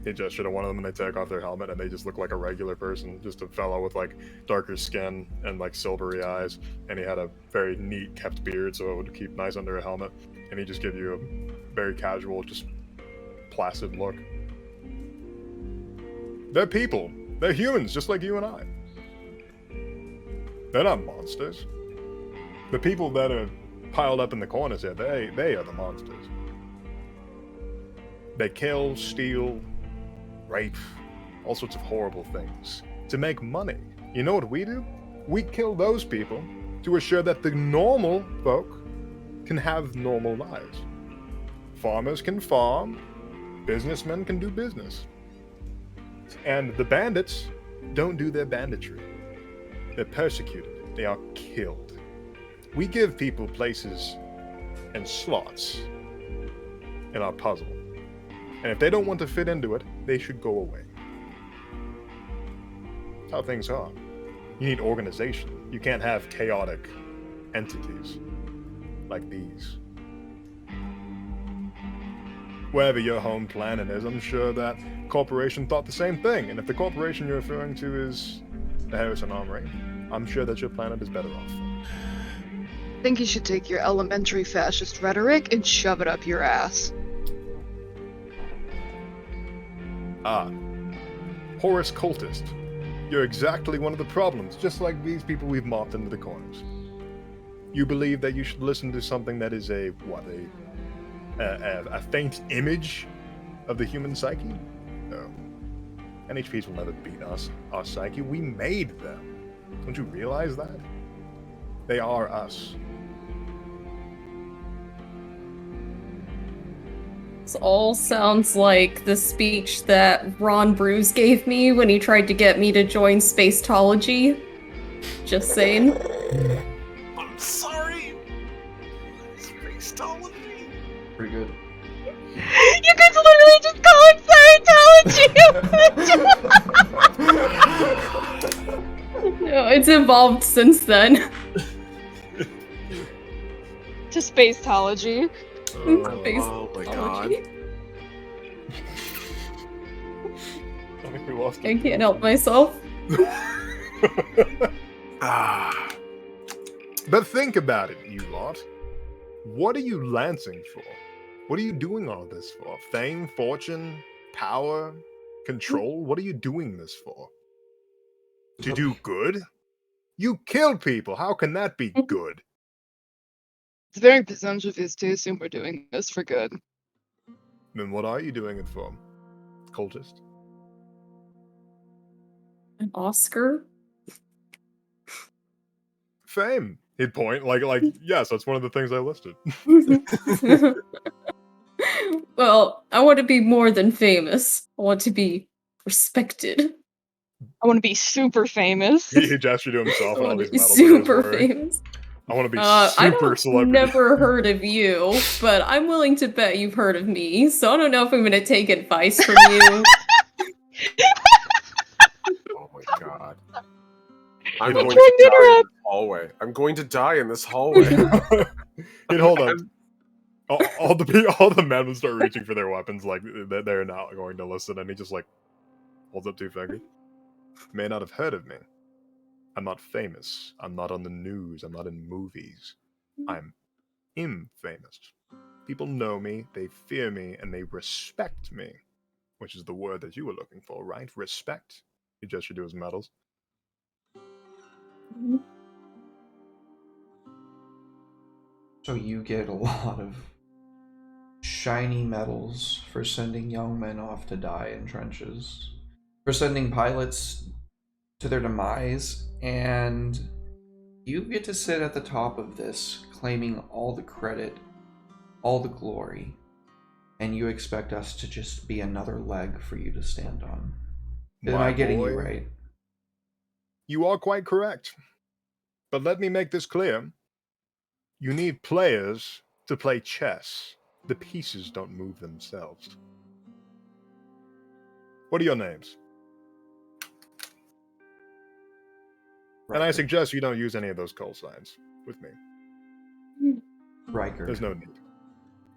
He gestured to one of them and they take off their helmet and they just look like a regular person, just a fellow with like darker skin and like silvery eyes, and he had a very neat kept beard so it would keep nice under a helmet, and he just give you a very casual, just placid look. They're people. They're humans just like you and I. They're not monsters. The people that are piled up in the corners here, they are the monsters. They kill, steal, rape, all sorts of horrible things to make money. You know what we do? We kill those people to assure that the normal folk can have normal lives. Farmers can farm, businessmen can do business. And the bandits don't do their banditry. They're persecuted. They are killed. We give people places and slots in our puzzle. And if they don't want to fit into it, they should go away. That's how things are. You need organization. You can't have chaotic entities like these. Wherever your home planet is, I'm sure that corporation thought the same thing. And if the corporation you're referring to is the Harrison Armory, I'm sure that your planet is better off. I think you should take your elementary fascist rhetoric and shove it up your ass. Ah, Horus Cultist. You're exactly one of the problems, just like these people we've mopped into the corners. You believe that you should listen to something that is a faint image of the human psyche? No. NHPs will never beat us, our psyche. We made them. Don't you realize that? They are us. This all sounds like the speech that Ron Bruce gave me when he tried to get me to join Spacetology. Just saying. I'm sorry. Spacetology. Pretty good. You guys literally just call it Scientology! No, it's evolved since then. To Spacetology. Oh my god. I think we lost I it. can't help myself. Ah. But think about it, you lot. What are you lancing for? What are you doing all this for? Fame, fortune, power, control? What are you doing this for? To do good? You killed people. How can that be good? It's very presumptuous to assume we're doing this for good. Then what are you doing it for? Cultist? An Oscar? Fame. He'd point like yes, that's one of the things I listed. Well, I want to be more than famous. I want to be respected. I want to be super famous. He gestured to himself I and all want to these be medals. that he was super wearing. famous. I want to be I super don't celebrity. never heard of you, but I'm willing to bet you've heard of me. So I don't know if I'm going to take advice from you. Oh my god. I'm He'd going hold- to die in this hallway. I'm going to die in this hallway. He'd hold up. All the men would start reaching for their weapons, like they're not going to listen, and he just like holds up two fingers. May not have heard of me. I'm not famous. I'm not on the news. I'm not in movies. I'm infamous. People know me, they fear me, and they respect me, which is the word that you were looking for, right? Respect. He gestured to his medals. So you get a lot of shiny medals for sending young men off to die in trenches, for sending pilots to their demise, and you get to sit at the top of this, claiming all the credit, all the glory, and you expect us to just be another leg for you to stand on. Am My I getting you boy, right? You are quite correct. But let me make this clear. You need players to play chess. The pieces don't move themselves. What are your names? And I Riker. suggest you don't use any of those call signs with me. Riker. There's no need.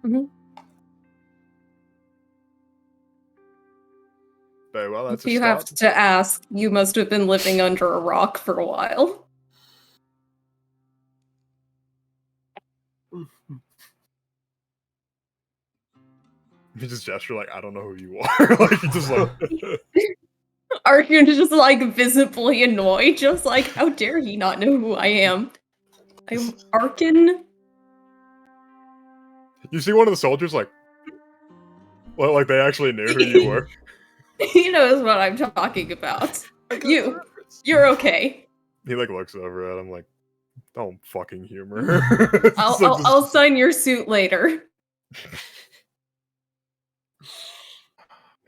Mhm. Very well, that's If a you have start. to ask, you must have been living under a rock for a while. You just gesture like, I don't know who you are. Like, you just like... Arkin is just like visibly annoyed, just like, how dare he not know who I am? I'm Arkin. You see one of the soldiers like... Well, like they actually knew who you were. He knows what I'm talking about. I got the You, reference. you're okay. He like looks over at him like, don't fucking humor. I'll sign your suit later.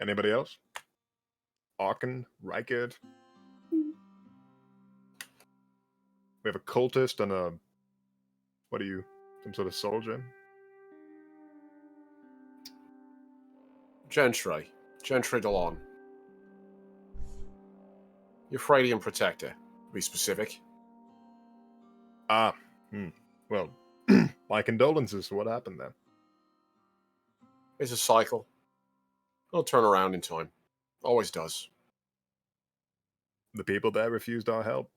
Anybody else? Aachen, Rykard. We have a cultist and a... What are you? Some sort of soldier? Gentry. Gentry Delon. Euphratean Protector. To be specific. Ah, well, my condolences for what happened there. It's a cycle. It'll turn around in time. Always does. The people there refused our help.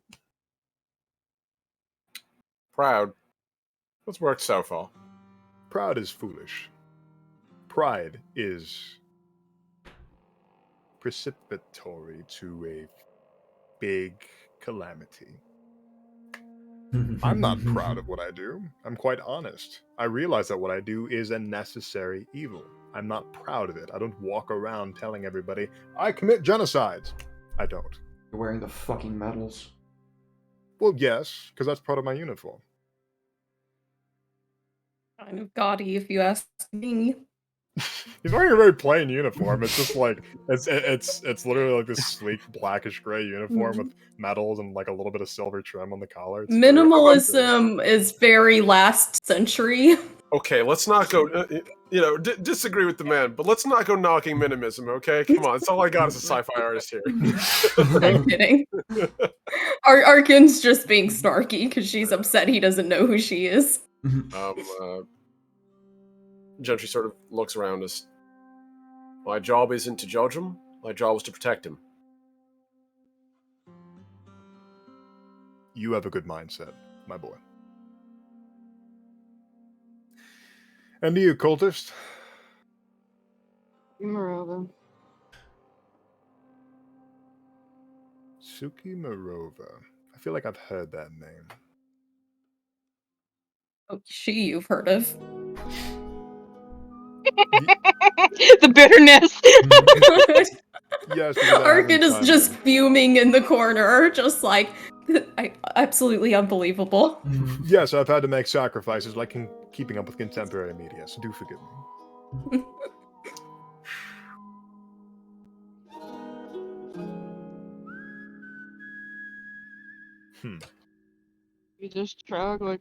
Proud. What's worked so far? Proud is foolish. Pride is precipitory to a big calamity. I'm not proud of what I do. I'm quite honest. I realize that what I do is a necessary evil. I'm not proud of it. I don't walk around telling everybody, I commit genocides. I don't. You're wearing the fucking medals. Well, yes, because that's part of my uniform. Kind of gaudy, if you ask me. He's wearing a very plain uniform. It's just like it's literally like this sleek blackish gray uniform with medals and like a little bit of silver trim on the collar. It's very Minimalism is very last century. Okay, let's not go. Disagree with the man, but let's not go knocking minimism. Okay, come on. It's all I got as a sci-fi artist here. I'm kidding. Arkin's just being snarky because she's upset he doesn't know who she is. Gentry sort of looks around us. My job isn't to judge him. My job is to protect him. You have a good mindset, my boy. And to you, cultist? Marova. Suki Marova. I feel like I've heard that name. Oh, you've heard of. The bitterness. Yes, because I Arkin is haven't just found fuming in the corner, just like, absolutely unbelievable. him. Yes, I've had to make sacrifices like in keeping up with contemporary media, so do forgive me. You just shrug like,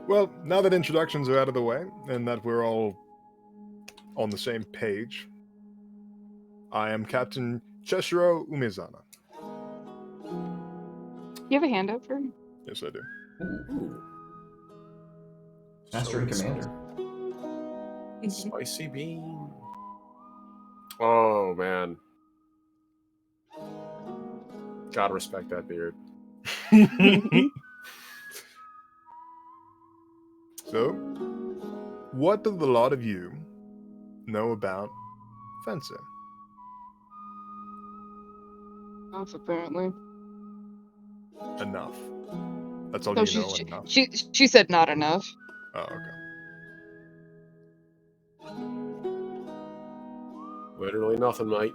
Well, now that introductions are out of the way, and that we're all on the same page, I am Captain Cheshiro Umizana. You have a hand up for him? Yes, I do. Ooh. Master and Commander. Spicy bean. Oh man, gotta respect that beard. So, what do the lot of you know about fencing? Enough, apparently. Enough. That's all No, you know, enough? she said not enough. Oh, okay. Literally nothing, mate.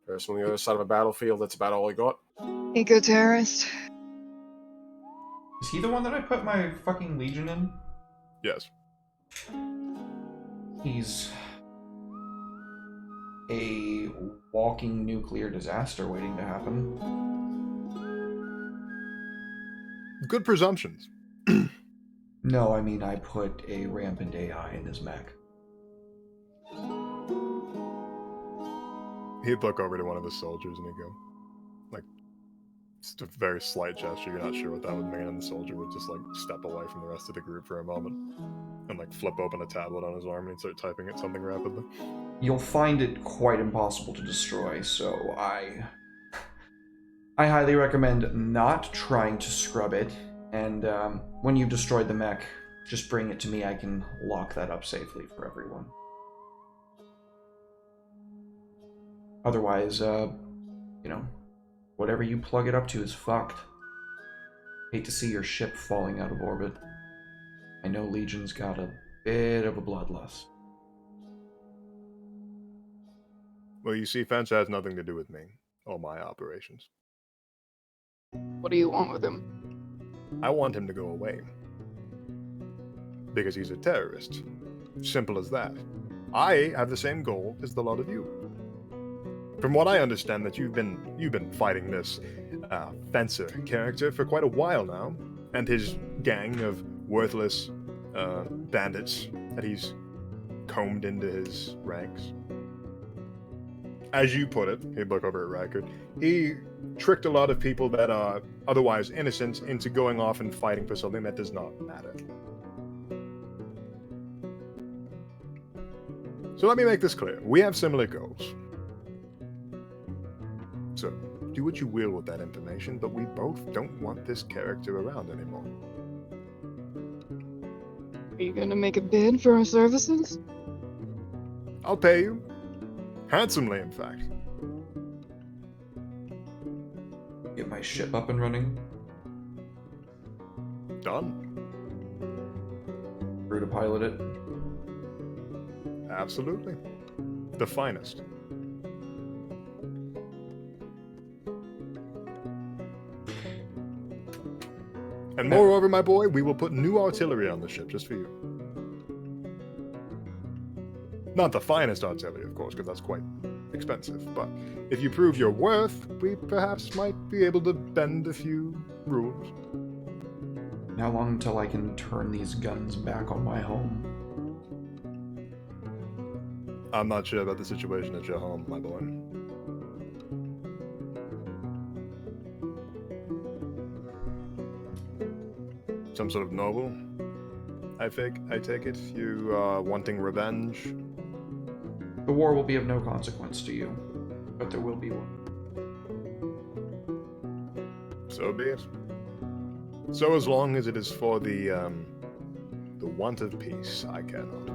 Person on the other side of a battlefield, that's about all I got. Eco-terrorist. Is he the one that I put my fucking Legion in? Yes. He's a walking nuclear disaster waiting to happen. Good presumptions. No, I mean I put a rampant AI in his mech. He'd look over to one of his soldiers and he'd go, like, just a very slight gesture. You're not sure what that would mean, and the soldier would just like step away from the rest of the group for a moment and like flip open a tablet on his arm and he'd start typing at something rapidly. You'll find it quite impossible to destroy, so I highly recommend not trying to scrub it, and when you've destroyed the mech, just bring it to me. I can lock that up safely for everyone. Otherwise, whatever you plug it up to is fucked. Hate to see your ship falling out of orbit. I know Legion's got a bit of a bloodlust. Well, you see, Fench has nothing to do with me or my operations. What do you want with him? I want him to go away. Because he's a terrorist. Simple as that. I have the same goal as the lot of you. From what I understand, that you've been fighting this Fencer character for quite a while now, and his gang of worthless bandits that he's combed into his ranks. As you put it, he'd look over at Riker, he tricked a lot of people that are otherwise innocent into going off and fighting for something that does not matter. So let me make this clear. We have similar goals. So, do what you will with that information, but we both don't want this character around anymore. Are you gonna make a bid for our services? I'll pay you. Handsomely, in fact. Get my ship up and running. Done. Crew to pilot it. Absolutely. The finest. And moreover, my boy, we will put new artillery on the ship just for you. Not the finest artillery, of course, because that's quite expensive, but if you prove your worth, we perhaps might be able to bend a few rules. How long until I can turn these guns back on my home? I'm not sure about the situation at your home, my boy. Some sort of noble? I take it? You, wanting revenge? The war will be of no consequence to you, but there will be one. So be it. So as long as it is for the want of peace, I cannot.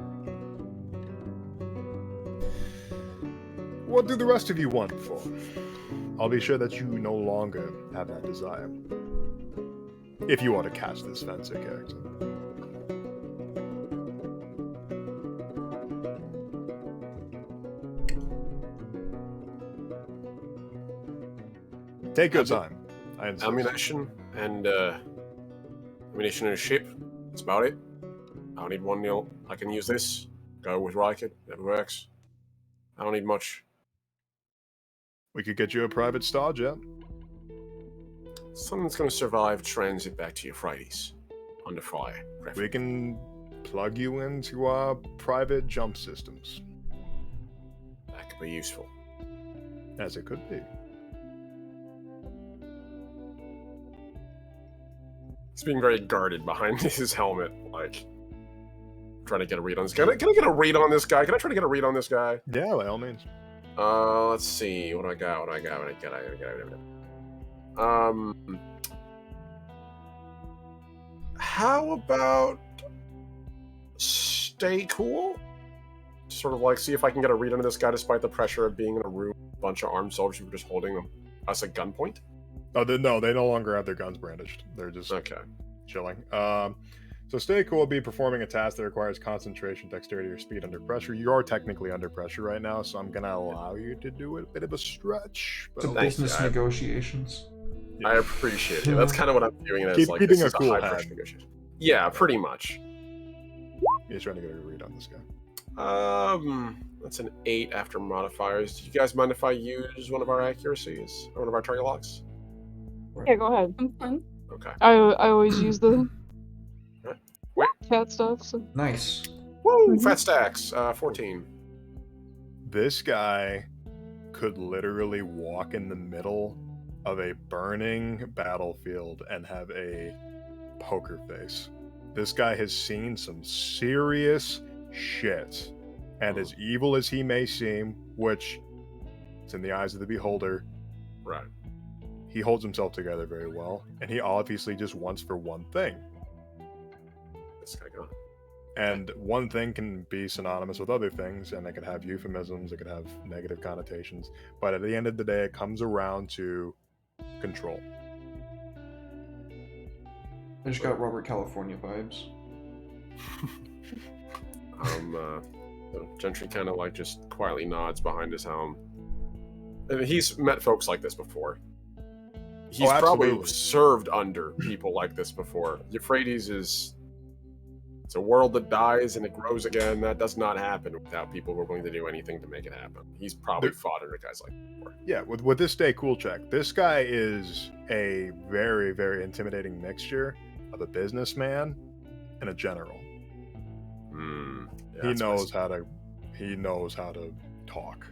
What do the rest of you want for? I'll be sure that you no longer have that desire. If you want to catch this Fencer character. Take your time. I insist. Ammunition and ammunition and a ship. That's about it. I don't need one nil. I can use this. Go with Riker. That works. I don't need much. We could get you a private star jet. Something that's going to survive transit back to Euphrates. Under fire. Preferably. We can plug you into our private jump systems. That could be useful. As it could be. He's being very guarded behind his helmet, like trying to get a read on this guy. Can I get a read on this guy? Can I try to get a read on this guy? Yeah, by all means. Let's see. What do I got? How about stay cool? Sort of like see if I can get a read on this guy despite the pressure of being in a room with a bunch of armed soldiers who are just holding us at gunpoint. Oh, they no longer have their guns brandished. They're just chilling. So stay cool will be performing a task that requires concentration, dexterity, or speed under pressure. You are technically under pressure right now, so I'm gonna allow you to do a bit of a stretch. It's a business negotiations. Yeah. I appreciate it. That's kind of what I'm viewing it as. Keep Like keeping this a is cool high head. pressure negotiation. Yeah, pretty much. He's trying to get a read on this guy. That's an 8 after modifiers. Do you guys mind if I use one of our accuracies? Or one of our target locks? Yeah, go ahead. I'm fine. Okay. I always use the Wait. cat stuff. So. Nice. Woo! Fat stacks. 14. This guy could literally walk in the middle of a burning battlefield and have a poker face. This guy has seen some serious shit. And as evil as he may seem, which is in the eyes of the beholder, Right. he holds himself together very well. And he obviously just wants for one thing. This guy gone. And one thing can be synonymous with other things, and it could have euphemisms, it could have negative connotations. But at the end of the day, it comes around to control. I just got Robert California vibes. So Gentry kind of like just quietly nods behind his helm. And he's met folks like this before. He's probably absolutely. served under people like this before. Euphrates is... It's a world that dies and it grows again. That does not happen without people who are willing to do anything to make it happen. He's probably fought under guys like that before. Yeah, with this stay cool check, this guy is a very, very intimidating mixture of a businessman and a general. Yeah, He knows how to talk.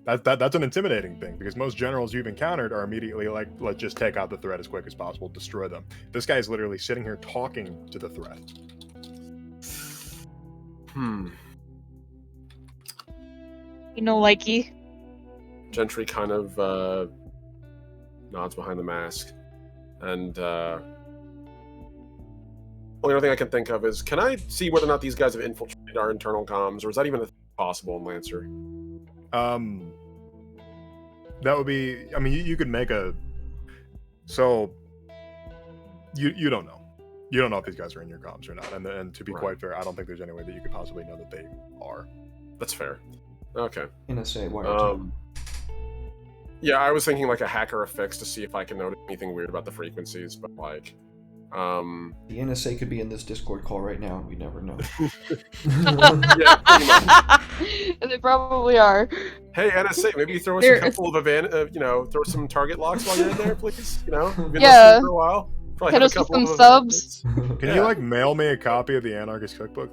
That's an intimidating thing, because most generals you've encountered are immediately like, let's just take out the threat as quick as possible, destroy them. This guy is literally sitting here talking to the threat. You know, likey. Gentry kind of nods behind the mask. And only other thing I can think of is, can I see whether or not these guys have infiltrated our internal comms, or is that even possible in Lancer? That would be, I mean, you could make a, so you don't know. You don't know if these guys are in your comms or not. And to be Right. quite fair, I don't think there's any way that you could possibly know that they are. That's fair. Okay. NSA wiretap. Yeah, I was thinking like a hacker affix to see if I can notice anything weird about the frequencies, but like, The NSA could be in this Discord call right now. We never know. yeah, pretty much. They probably are. Hey, NSA, maybe you throw us There- a couple of throw some target locks while you're in there, please. You know, we've been Yeah. listening for a while. Probably Hit have a us with couple some of subs. Can Yeah. you like mail me a copy of the Anarchist Cookbook?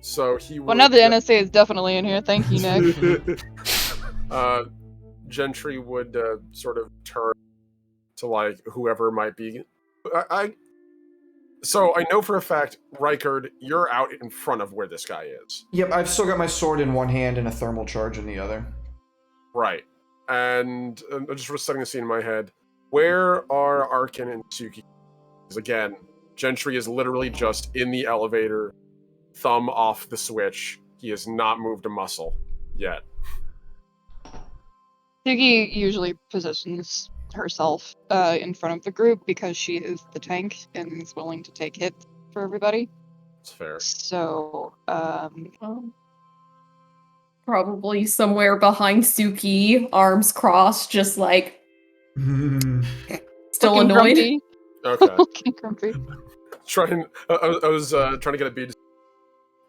So he would, Well, now the NSA is definitely in here. Thank you, Nick. Gentry would sort of turn to like whoever might be. So I know for a fact, Rykard, you're out in front of where this guy is. Yep, I've still got my sword in one hand and a thermal charge in the other. Right. And I'm just setting the scene in my head. Where are Arkin and Tsuki? Because again, Gentry is literally just in the elevator, thumb off the switch. He has not moved a muscle yet. Siggy usually positions herself in front of the group because she is the tank and is willing to take hits for everybody. It's fair. So, Probably somewhere behind Suki, arms crossed, just like still looking annoyed. grumpy. Okay. Looking grumpy. I was trying to get a beat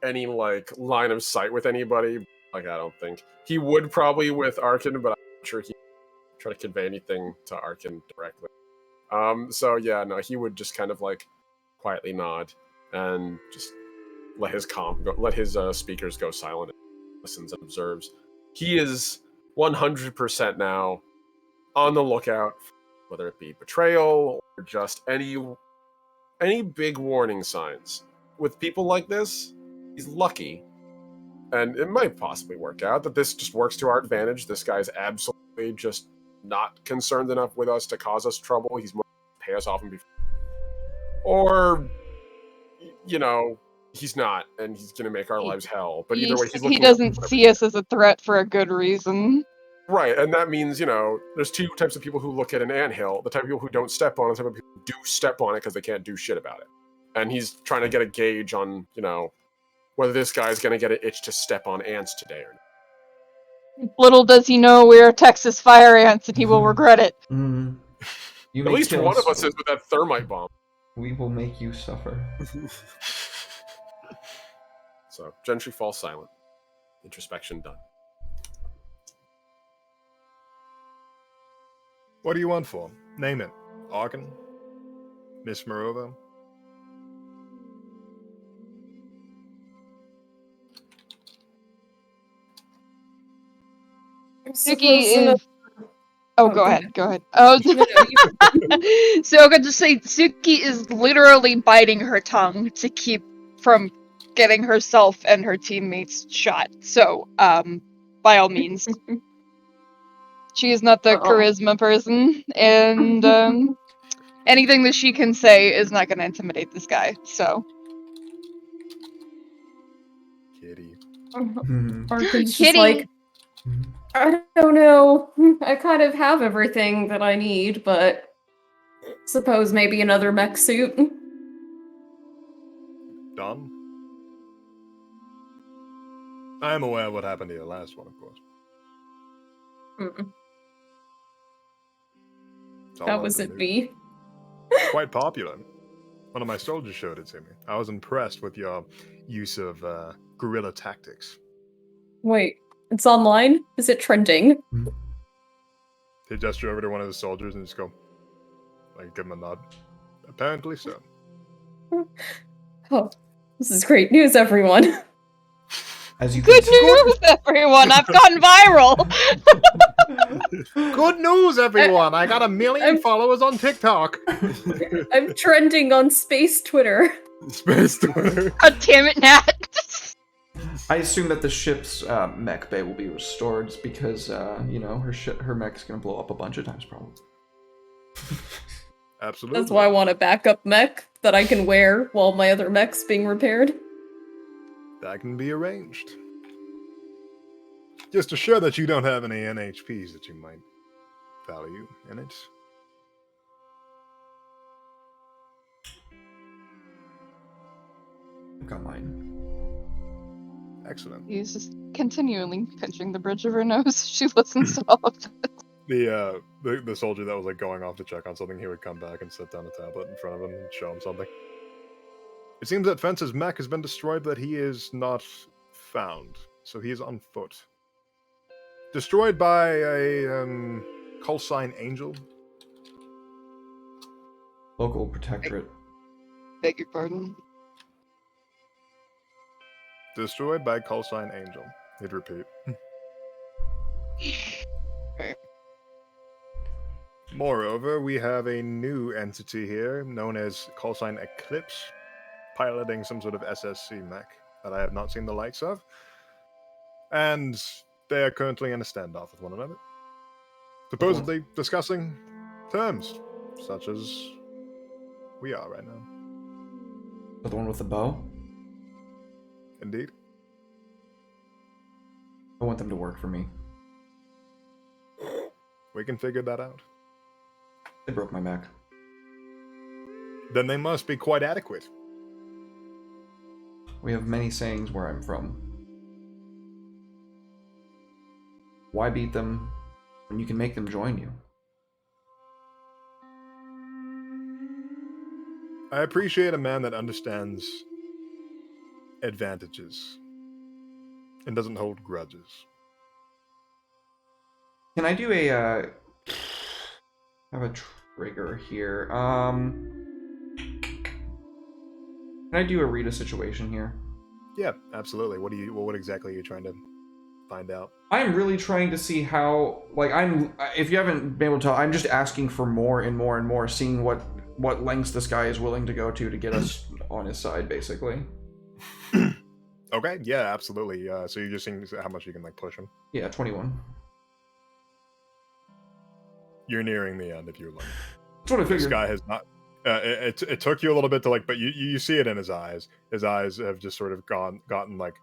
any like line of sight with anybody. Like I don't think he would probably with Arkin, but I'm not sure he'd try to convey anything to Arkin directly. So yeah, no, he would just kind of like quietly nod and just let his speakers go silent, and listens and observes. He is 100% now on the lookout, whether it be betrayal or just any big warning signs. With people like this, he's lucky, and it might possibly work out that this just works to our advantage. This guy's absolutely just not concerned enough with us to cause us trouble. He's more pay us off and be, or he's not, and he's gonna make our lives hell. But either way, he's looking. He doesn't see us as a threat for a good reason. Right, and that means, there's two types of people who look at an anthill. The type of people who don't step on it, the type of people who do step on it because they can't do shit about it. And he's trying to get a gauge on, whether this guy's going to get an itch to step on ants today or not. Little does he know we're Texas fire ants and he will regret it. You At may least kill one of us us. is with that thermite bomb. We will make you suffer. So Gentry falls silent. Introspection done. What do you want for? Name it. Arkin? Miss Morova? Suki is. Oh, Go go ahead. Go ahead. Oh, No, so I'm going to say Suki is literally biting her tongue to keep from getting herself and her teammates shot. So, by all means, she is not the charisma person, and anything that she can say is not going to intimidate this guy. So, Kitty. Arkin's just Kitty. like, I don't know. I kind of have everything that I need, but suppose maybe another mech suit. Done? I am aware of what happened to your last one, of course. Mm, It's all that over the wasn't news. me. Quite popular. One of my soldiers showed it to me. I was impressed with your use of guerrilla tactics. Wait, it's online? Is it trending? He gesture over to one of the soldiers and just go, like, give him a nod. Apparently so. Oh, this is great news, everyone. As you Good can see, news, everyone! I've gone viral! Good news, everyone! I got 1 million I'm- followers on TikTok. I'm trending on space Twitter. Space Twitter. God damn it, Nat! I assume that the ship's mech bay will be restored because her mech's gonna blow up a bunch of times probably. Absolutely. That's why I want a backup mech that I can wear while my other mech's being repaired. That can be arranged. Just assure that you don't have any NHPs that you might value in it. I've got mine. Excellent. He's just continually pinching the bridge of her nose. She listens to all of it. The soldier that was like going off to check on something, he would come back and set down a tablet in front of him and show him something. It seems that Fence's mech has been destroyed, but he is not found, so he is on foot. Destroyed by a call sign Angel. Local protectorate. Beg your pardon. Destroyed by call sign Angel. He'd repeat. Okay. Moreover, we have a new entity here known as call sign Eclipse, piloting some sort of SSC mech that I have not seen the likes of. And they are currently in a standoff with one another. Supposedly discussing terms, such as we are right now. The one with the bow? Indeed. I want them to work for me. We can figure that out. They broke my mech. Then they must be quite adequate. We have many sayings where I'm from. Why beat them when you can make them join you? I appreciate a man that understands advantages and doesn't hold grudges. Can I do a have a trigger here? Can I do a read a situation here? Yeah, absolutely. What exactly are you trying to find out? I'm really trying to see how, like, if you haven't been able to tell, I'm just asking for more and more and more, seeing what lengths this guy is willing to go to get us on his side, basically. Okay, yeah, absolutely. So you're just seeing how much you can like push him. Yeah, 21. You're nearing the end if you're like. That's what I This figured. guy has not. It took you a little bit to like, but you see it in his eyes. His eyes have just sort of gotten like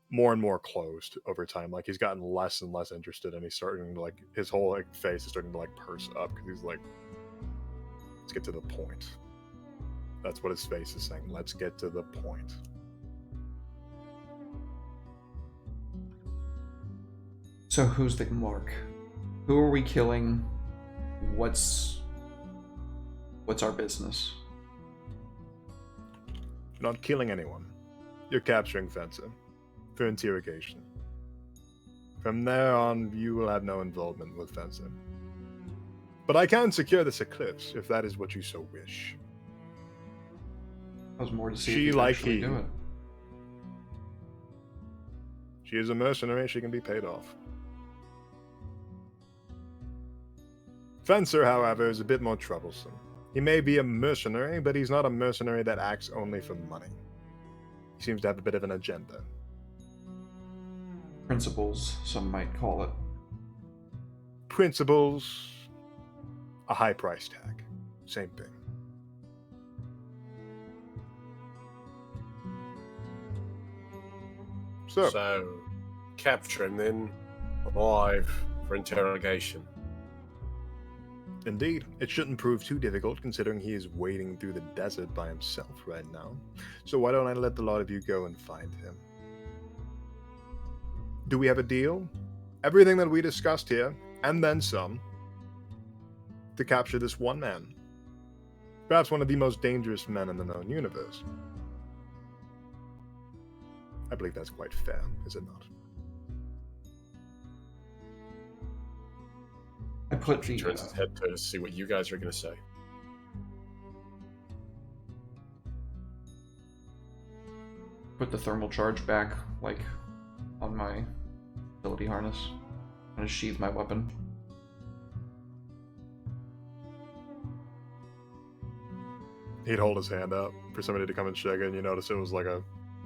more and more closed over time. Like he's gotten less and less interested, and he's starting to like his whole like face is starting to like purse up because he's like, let's get to the point. That's what his face is saying. Let's get to the point. So who's the mark? Who are we killing? What's our business? You're not killing anyone. you're capturing Fencer for interrogation. From there on, you will have no involvement with Fencer. But I can secure this eclipse if that is what you so wish. I was more to see She, if you like actually he- do it. She is a mercenary, she can be paid off. Fencer, however, is a bit more troublesome. He may be a mercenary, but he's not a mercenary that acts only for money. He seems to have a bit of an agenda. Principles, some might call it. Principles, a high price tag. Same thing. So, capture him then, alive for interrogation. Indeed, it shouldn't prove too difficult considering he is wading through the desert by himself right now. So why don't I let the lot of you go and find him? Do we have a deal? Everything that we discussed here, and then some, to capture this one man. Perhaps one of the most dangerous men in the known universe. I believe that's quite fair, is it not? I put He the turns his head to see what you guys are going to say. put the thermal charge back, like, on my ability harness. I'm gonna sheath my weapon. He'd hold his hand out for somebody to come and shake it, and you notice it was like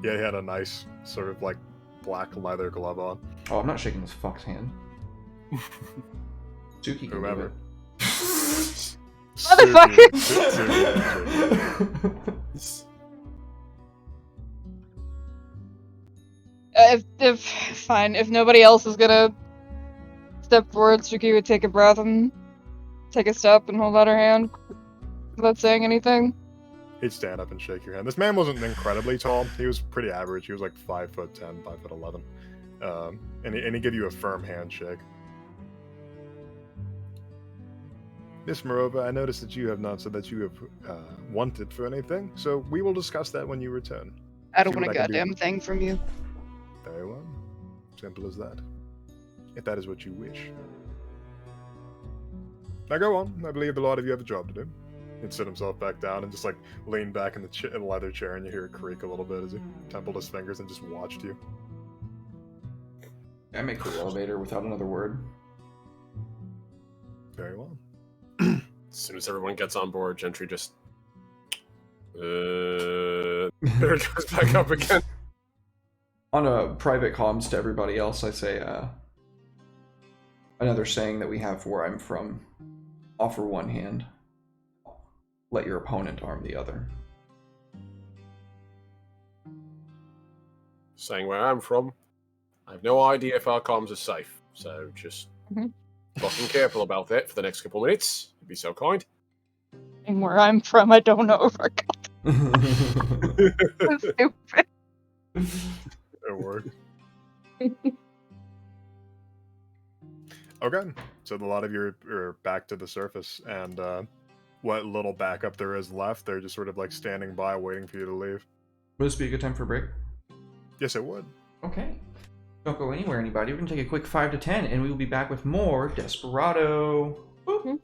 he had a nice sort of like black leather glove on. Oh, I'm not shaking this fuck's hand. Suki can Whomever. do Motherfucker! it. If fine, if nobody else is gonna step forward, Suki would take a breath and take a step and hold out her hand without saying anything. He'd stand up and shake your hand. This man wasn't incredibly tall. He was pretty average. He was like 5'10", 5'11", and he'd give you a firm handshake. Miss Morova, I noticed that you have not said that you have wanted for anything, so we will discuss that when you return. I don't See want a what I can do. goddamn thing from you. Very well. Simple as that. If that is what you wish. Now go on. I believe a lot of you have a job to do. He'd sit himself back down and just like lean back in the leather chair, and you hear it creak a little bit as he templed his fingers and just watched you. I make the elevator without another word. Very well. As soon as everyone gets on board, Gentry just there it goes back up again. On a private comms to everybody else, I say, another saying that we have where I'm from: offer one hand, let your opponent arm the other. Saying where I'm from, I have no idea if our comms are safe, so just fucking careful about that for the next couple minutes. You'd be so kind. And where I'm from, I don't know if our stupid. It worked. Okay, so a lot of you are back to the surface, and what little backup there is left, they're just sort of like standing by, waiting for you to leave. Would this be a good time for a break? Yes, it would. Okay. Don't go anywhere, anybody. We're gonna take a quick 5 to 10, and we will be back with more Desperado. Woo.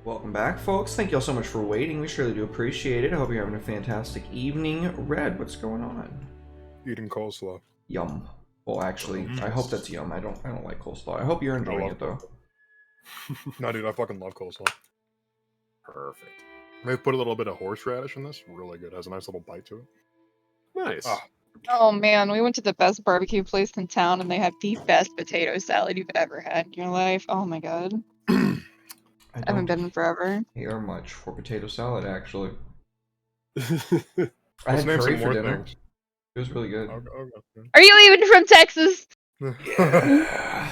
Welcome back, folks. Thank you all so much for waiting. We surely do appreciate it. I hope you're having a fantastic evening. Red, what's going on? Eating coleslaw. Yum. Well, actually, I hope that's yum. I don't like coleslaw. I hope you're enjoying it though. No, dude, I fucking love coleslaw. Perfect. They put a little bit of horseradish in this. Really good. It has a nice little bite to it. Nice. Ah, Oh man, we went to the best barbecue place in town and they had the best potato salad you've ever had in your life. Oh my god. I I haven't don't been in forever. care much for potato salad, actually. I Let's had name curry some for more dinner. things. It was really good. Okay. Are you even from Texas? Yeah.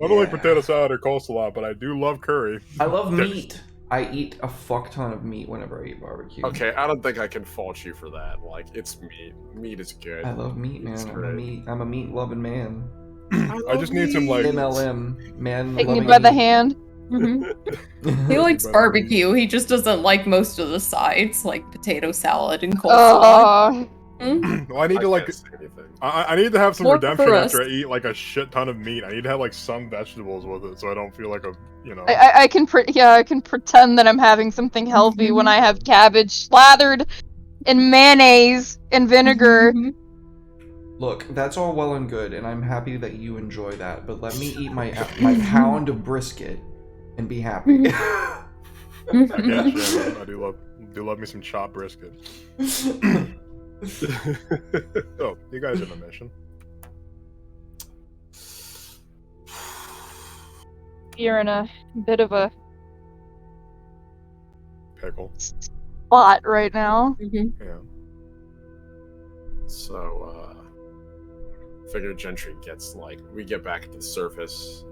I don't like Yeah. potato salad or coleslaw, but I do love curry. I love meat. I eat a fuck ton of meat whenever I eat barbecue. Okay, I don't think I can fault you for that. Like, it's meat. Meat is good. I love meat, It's man. great. I'm a meat loving man. I just need some like. MLM, man. Take me loving by the meat. hand. He likes Better barbecue. He just doesn't like most of the sides, like potato salad and coleslaw. Oh, Well, I need to like. can't say anything. I need to have some More redemption for after us. I eat like a shit ton of meat. I need to have like some vegetables with it, so I don't feel like a I can I can pretend that I'm having something healthy when I have cabbage slathered in mayonnaise and vinegar. Look, that's all well and good, and I'm happy that you enjoy that. But let me eat my pound of brisket and be happy. I can't shame it. I do love me some chopped brisket. So, you guys in a mission? You're in a bit of a Pickle. spot right now. Yeah. So, figure Gentry gets, like, we get back to the surface.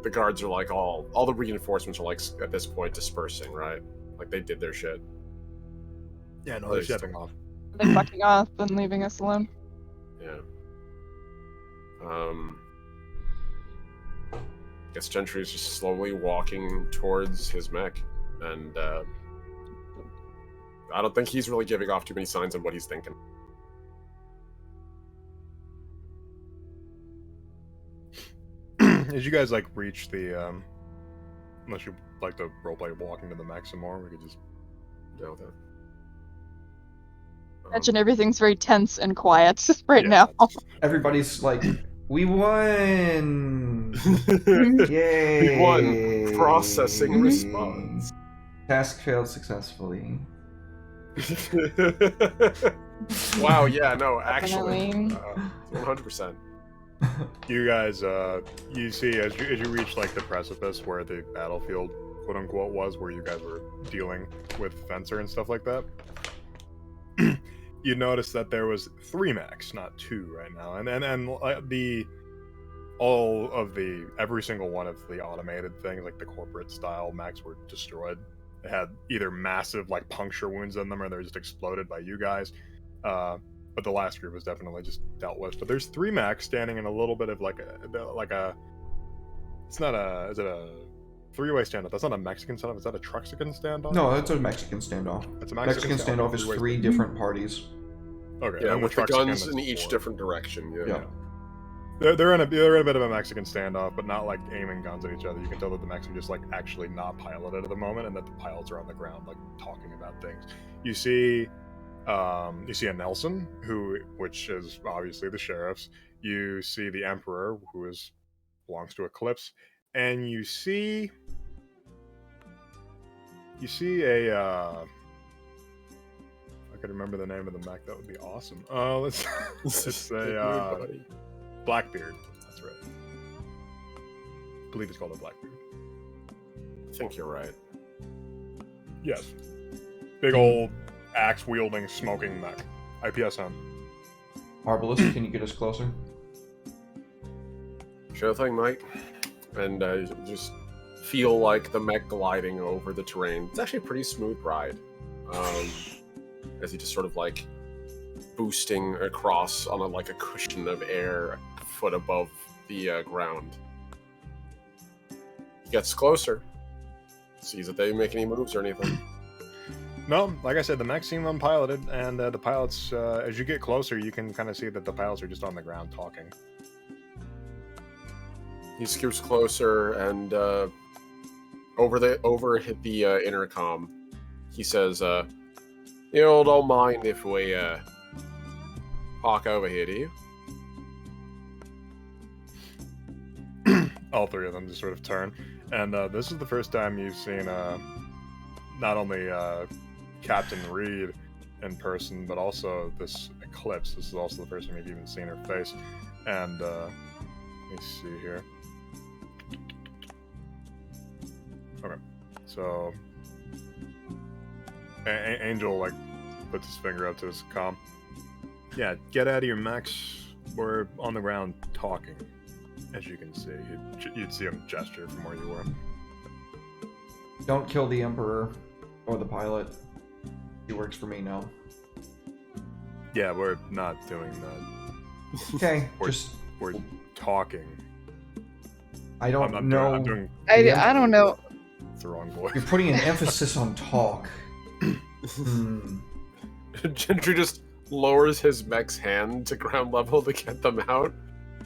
The guards are, like, all the reinforcements are, like, at this point dispersing, right? Like, they did their shit. Yeah, no, they're they're stepping off. They're fucking off and leaving us alone. Yeah. Guess Gentry is just slowly walking towards his mech, and, I don't think he's really giving off too many signs of what he's thinking. As you guys like reach the unless you like to roleplay walking to the mech some more, we could just Deal with it. Imagine everything's very tense and quiet right yeah, now. Everybody's like, "We won! that's- Yay! We won. Processing response. Task failed successfully." Wow, yeah, no, actually. Definitely. 100%. You guys, you see as you reach like the precipice where the battlefield, quote unquote, was, where you guys were dealing with Fencer and stuff like that. You notice that there was 3 mechs, not 2 right now, and every single one of the automated things, like the corporate style mechs, were destroyed. They had either massive like puncture wounds in them, or they're just exploded by you guys. But the last group was definitely just dealt with. But there's 3 mechs standing in a little bit of like a. It's not a. Is it a 3-way standoff? That's not a Mexican standoff. Is that a Truxican standoff? No, it's a Mexican standoff. It's a Mexican standoff is 3 different parties. Okay. Yeah, and with the Truxican guns is in each 4. different direction. Yeah. Yeah. They're in a bit of a Mexican standoff, but not like aiming guns at each other. You can tell that the mechs are just like actually not piloted at the moment, and that the pilots are on the ground like talking about things. You see a Nelson, which is obviously the sheriff's. You see the Emperor, who belongs to Eclipse, and you see a I could remember the name of the mech. That would be awesome. Let's say Blackbeard. That's right. I believe it's called a Blackbeard. I think you're right. Yes. Big old axe wielding smoking mech. IPSM. Arbalist, can you get us closer? Sure thing, Mike. And just feel like the mech gliding over the terrain. It's actually a pretty smooth ride. As he just sort of like boosting across on a cushion of air a foot above the ground. He gets closer. Sees that they make any moves or anything. No, like I said, the mechs seem unpiloted, and the pilots, as you get closer, you can kind of see that the pilots are just on the ground talking. He scoops closer and over the intercom, he says, "You all don't mind if we park over here, do you?" All three of them just sort of turn, and this is the first time you've seen not only Captain Reed in person, but also this Eclipse. This is also the first time you've even seen her face. And let me see here. Okay, so Angel like puts his finger up to his comm. Yeah, get out of your mechs. We're on the ground talking. As you can see, you'd see him gesture from where you were. Don't kill the Emperor or the pilot. He works for me now. Yeah, we're not doing that. Okay, We're talking. I don't I'm know. I'm doing I don't know. it's the wrong voice. You're putting an emphasis on talk. Gentry just lowers his mech's hand to ground level to get them out.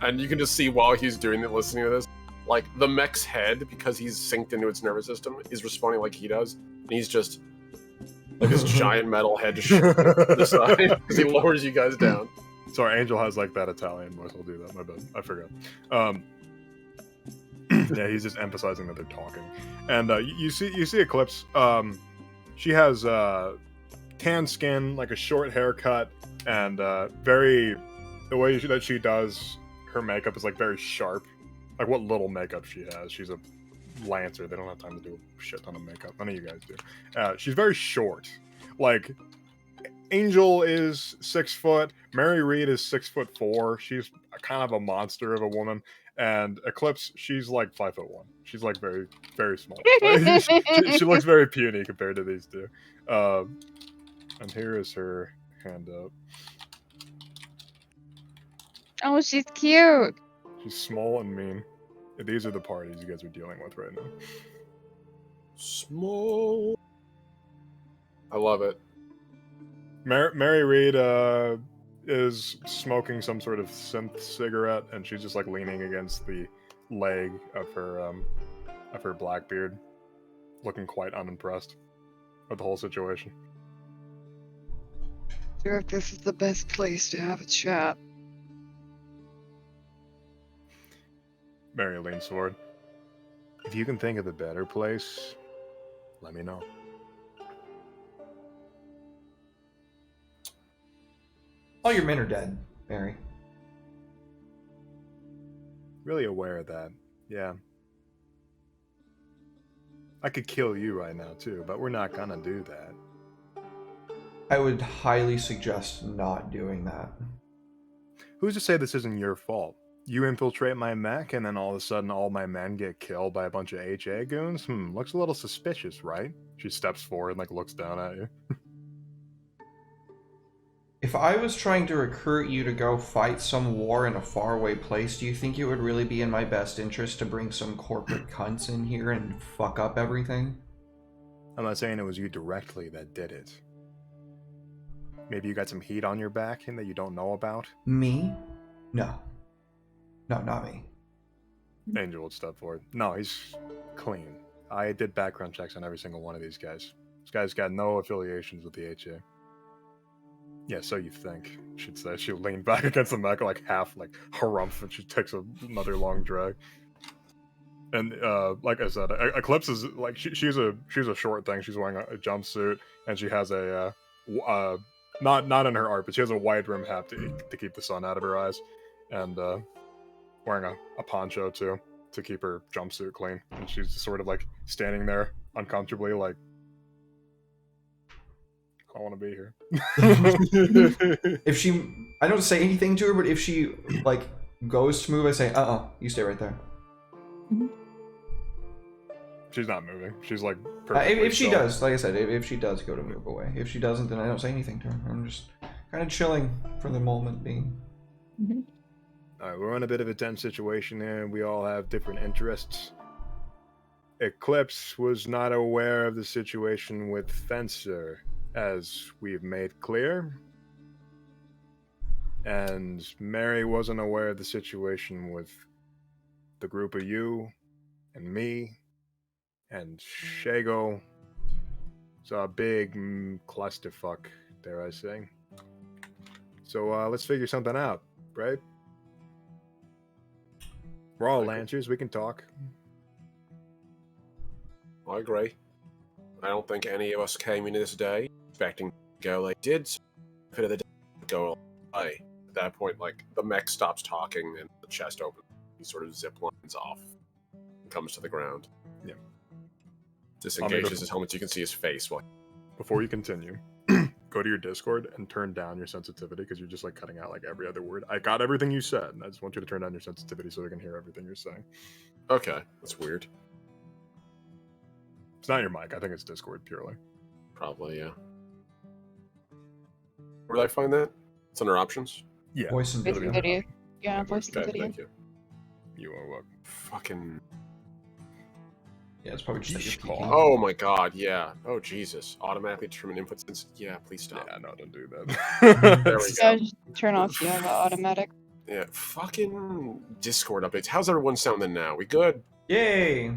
And you can just see while he's doing it, listening to this, like the mech's head, because he's synced into its nervous system, is responding like he does. And he's just like this giant metal head just to the side because he lowers you guys down. Sorry, Angel has like that Italian voice. I'll do that. My bad. I forgot. Yeah, he's just emphasizing that they're talking. And you see Eclipse. She has tan skin, like a short haircut, and the way that she does her makeup is like very sharp. Like what little makeup she has. She's a Lancer. They don't have time to do a shit ton of makeup. None of you guys do. She's very short. Like Angel is 6 foot. Mary Reed is 6'4". She's kind of a monster of a woman. And Eclipse, she's like 5'1". She's like very, very small. she looks very puny compared to these two. And here is her hand up. Oh, she's cute. She's small and mean. These are the parties you guys are dealing with right now. Small. I love it. Mary Reed is smoking some sort of synth cigarette, and she's just like leaning against the leg of her Blackbeard, looking quite unimpressed with the whole situation. Sure, if this is the best place to have a chat. Mary leans forward. If you can think of a better place, let me know. All your men are dead, Mary. Really aware of that, yeah. I could kill you right now too, but we're not gonna do that. I would highly suggest not doing that. Who's to say this isn't your fault? You infiltrate my mech, and then all of a sudden all my men get killed by a bunch of HA goons? Looks a little suspicious, right? She steps forward and like looks down at you. If I was trying to recruit you to go fight some war in a faraway place, do you think it would really be in my best interest to bring some corporate cunts in here and fuck up everything? I'm not saying it was you directly that did it. Maybe you got some heat on your back and that you don't know about? Me? No. No, not me. Angel would step forward. No, he's clean. I did background checks on every single one of these guys. This guy's got no affiliations with the HA. Yeah, so you think, she'd say. She'll lean back against the mech, like half, like, harumph, and she takes another long drag. And, like I said, Eclipse is, like, she's a short thing. She's wearing a jumpsuit, and she has a, not in her art, but she has a wide rim hat to keep the sun out of her eyes. And, wearing a poncho, too, to keep her jumpsuit clean. And she's just sort of, like, standing there uncomfortably, like, I want to be here. If I don't say anything to her, but if she, like, goes to move, I say, you stay right there. She's not moving. She's, like, if she does, like I said, if she does go to move away. If she doesn't, then I don't say anything to her. I'm just kind of chilling for the moment being. Alright, we're in a bit of a tense situation here. We all have different interests. Eclipse was not aware of the situation with Fencer, as we've made clear. And Mary wasn't aware of the situation with the group of you and me And Shago is a big clusterfuck, dare I say. So let's figure something out, right? We're all Lancers, we can talk. I agree. I don't think any of us came into this day expecting to go like did. So bit of the day go away. At that point, like the mech stops talking and the chest opens. He sort of zip lines off and comes to the ground. Yeah. Disengages his helmet. You can see his face. Before you continue, go to your Discord and turn down your sensitivity because you're just like cutting out like every other word. I got everything you said, and I just want you to turn down your sensitivity so I can hear everything you're saying. Okay, that's weird. It's not your mic. I think it's Discord purely. Probably, yeah. Where did I find that? It's under options. Yeah. Voice and Voice and video. video. Yeah, voice and Okay, video. thank you. You are welcome. Fucking. Yeah, it's probably just that you're Yeesh, peeking. Oh my god, yeah. Oh Jesus. Automatically determine input since. Yeah, please stop. Yeah, no, don't do that. There we Yeah, go. just turn off the automatic. Yeah, fucking Discord updates. How's everyone sounding now? We good? Yay! Hey,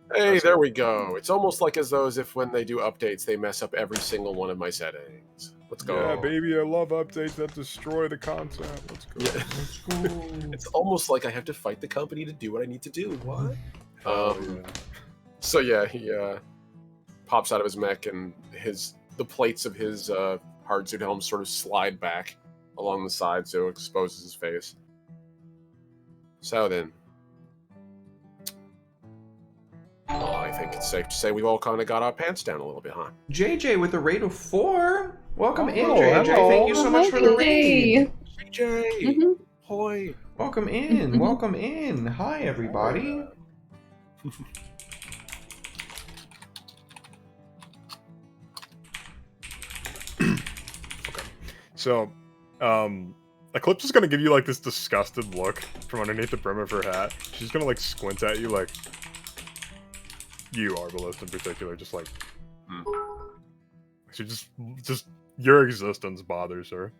That's there good. we go. It's almost like as though as if when they do updates, they mess up every single one of my settings. Let's go. Yeah, baby, I love updates that destroy the content. Let's go. Yeah. Let's go. It's almost like I have to fight the company to do what I need to do. What? Hell yeah. So yeah, he pops out of his mech and the plates of his hardsuit helm sort of slide back along the side so it exposes his face. So then, well, I think it's safe to say we've all kind of got our pants down a little bit, huh? JJ with a rate of 4. Welcome in, Oh, JJ. hello. Thank you so much for the raid. CJ, Mhm. hoy. Welcome in. Welcome in. Hi, everybody. So, Eclipse is gonna give you like this disgusted look from underneath the brim of her hat. She's gonna like squint at you, like you, Arbalest in particular, just like she just your existence bothers her.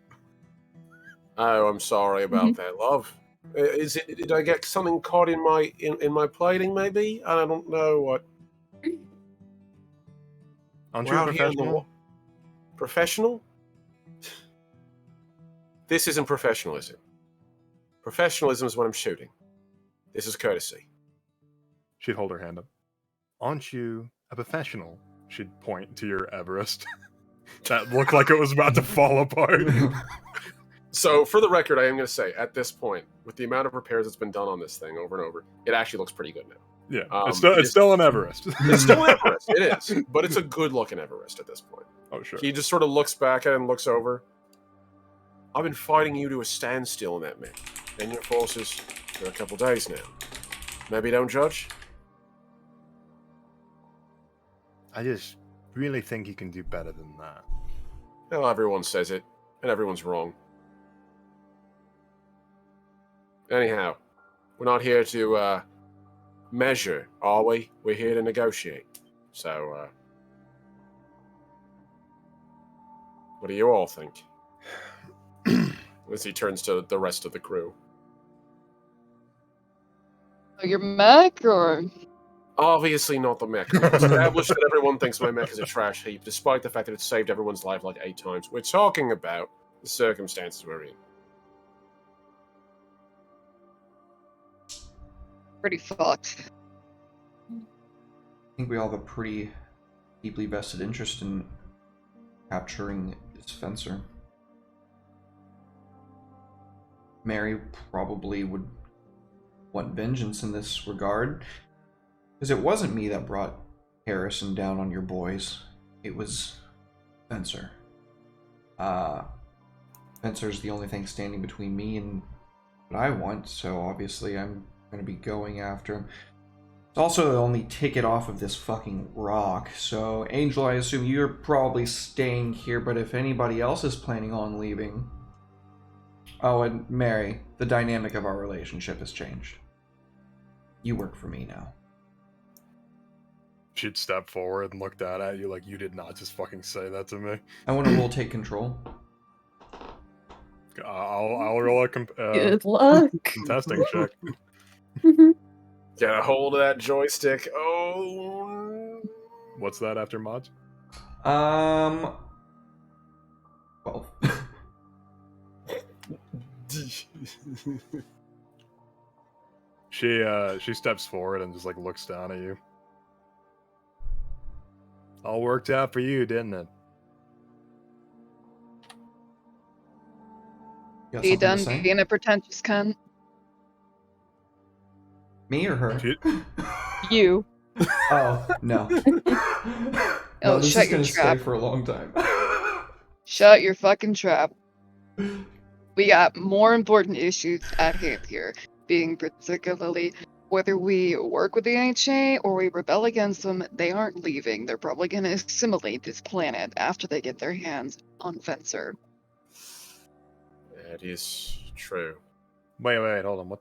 Oh, I'm sorry about that, love. Is it? Did I get something caught in my plating? Maybe I don't know what. Aren't We're you a out here in the professional? Professional? This isn't professional, is it? Professionalism is when I'm shooting. This is courtesy. She'd hold her hand up. Aren't you a professional? She'd point to your Everest. That looked like it was about to fall apart. So, for the record, I am going to say, at this point, with the amount of repairs that's been done on this thing over and over, it actually looks pretty good now. Yeah, It it's is- still an Everest. It's still an Everest, it is, but it's a good-looking Everest at this point. Oh, sure. He just sort of looks back at it and looks over. I've been fighting you to a standstill in that man, and your forces for a couple days now. Maybe don't judge? I just really think you can do better than that. Well, everyone says it, and everyone's wrong. Anyhow, we're not here to measure, are we? We're here to negotiate. So, what do you all think? As he turns to the rest of the crew. Your mech, or Obviously not the mech. We've established that everyone thinks my mech is a trash heap, despite the fact that it saved everyone's life like 8 times. We're talking about the circumstances we're in. pretty fucked. I think we all have a pretty deeply vested interest in capturing this fencer. Mary probably would want vengeance in this regard, because it wasn't me that brought Harrison down on your boys. It was Fencer. Fencer's the only thing standing between me and what I want, so obviously I'm going to be going after him. It's also the only ticket off of this fucking rock, so Angel, I assume you're probably staying here, but if anybody else is planning on leaving... Oh, and Mary, the dynamic of our relationship has changed. You work for me now. She'd step forward and look down at you like you did not just fucking say that to me. I want to roll take control. I'll roll a Good luck. contesting check. Get a hold of that joystick. Oh What's that after mods? 12. She steps forward and just like looks down at you. All worked out for you, didn't it? You got Be something to done say? being a pretentious cunt. Me or her? She- You. Oh, no. Oh, No, this shut is your gonna stay trap. for a long time. Shut your fucking trap. We got more important issues at hand here, being particularly whether we work with the HA or we rebel against them, they aren't leaving. They're probably going to assimilate this planet after they get their hands on Fencer. That is true. Wait, hold on. What?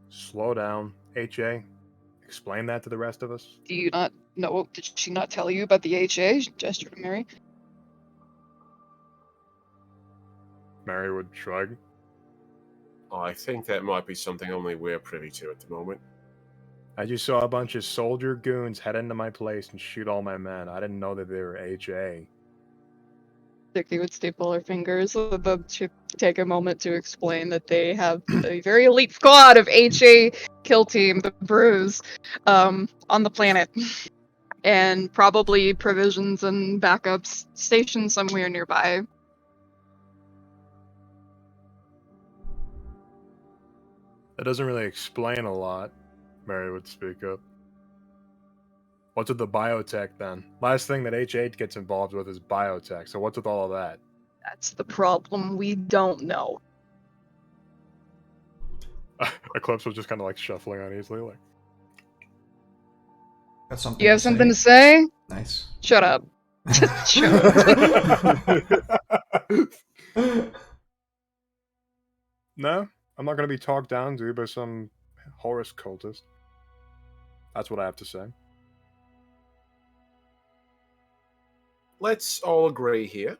Slow down, HA. Explain that to the rest of us. Do you not know? Did she not tell you about the HA? She gestured to Mary. Mary would shrug. I think that might be something only we're privy to at the moment. I just saw a bunch of soldier goons head into my place and shoot all my men. I didn't know that they were HA. Dixie would staple her fingers. To take a moment to explain that they have a very elite squad of HA kill team, the Bruise, on the planet. And probably provisions and backups stationed somewhere nearby. That doesn't really explain a lot, Mary would speak up. What's with the biotech then? Last thing that HA gets involved with is biotech, so what's with all of that? That's the problem. We don't know. Eclipse was just kind of like shuffling uneasily, like. Got something You have to something to say? say? Nice. Shut up. No, I'm not going to be talked down to by some Horus cultist. That's what I have to say. Let's all agree here,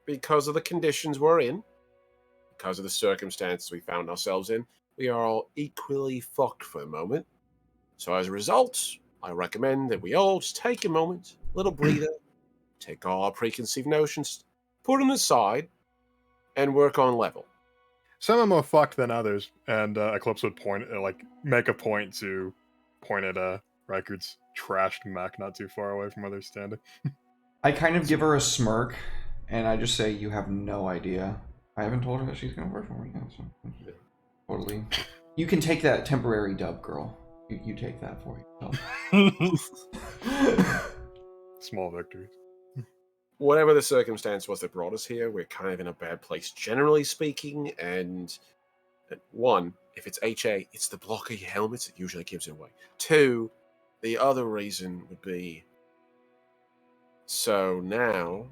because of the conditions we're in, because of the circumstances we found ourselves in, we are all equally fucked for a moment. So as a result, I recommend that we all just take a moment, little breather, take all our preconceived notions, put them aside, and work on level. Some are more fucked than others, and Eclipse would make a point to point at Rikard's trashed mech not too far away from where they're standing. I kind of give her a smirk, and I just say, "You have no idea." I haven't told her that she's gonna work for me yet, so totally. You can take that temporary dub, girl. You take that for yourself. Small victories. Whatever the circumstance was that brought us here, we're kind of in a bad place, generally speaking. And one, if it's HA, it's the block of your helmets that usually gives it away. Two, the other reason would be, so now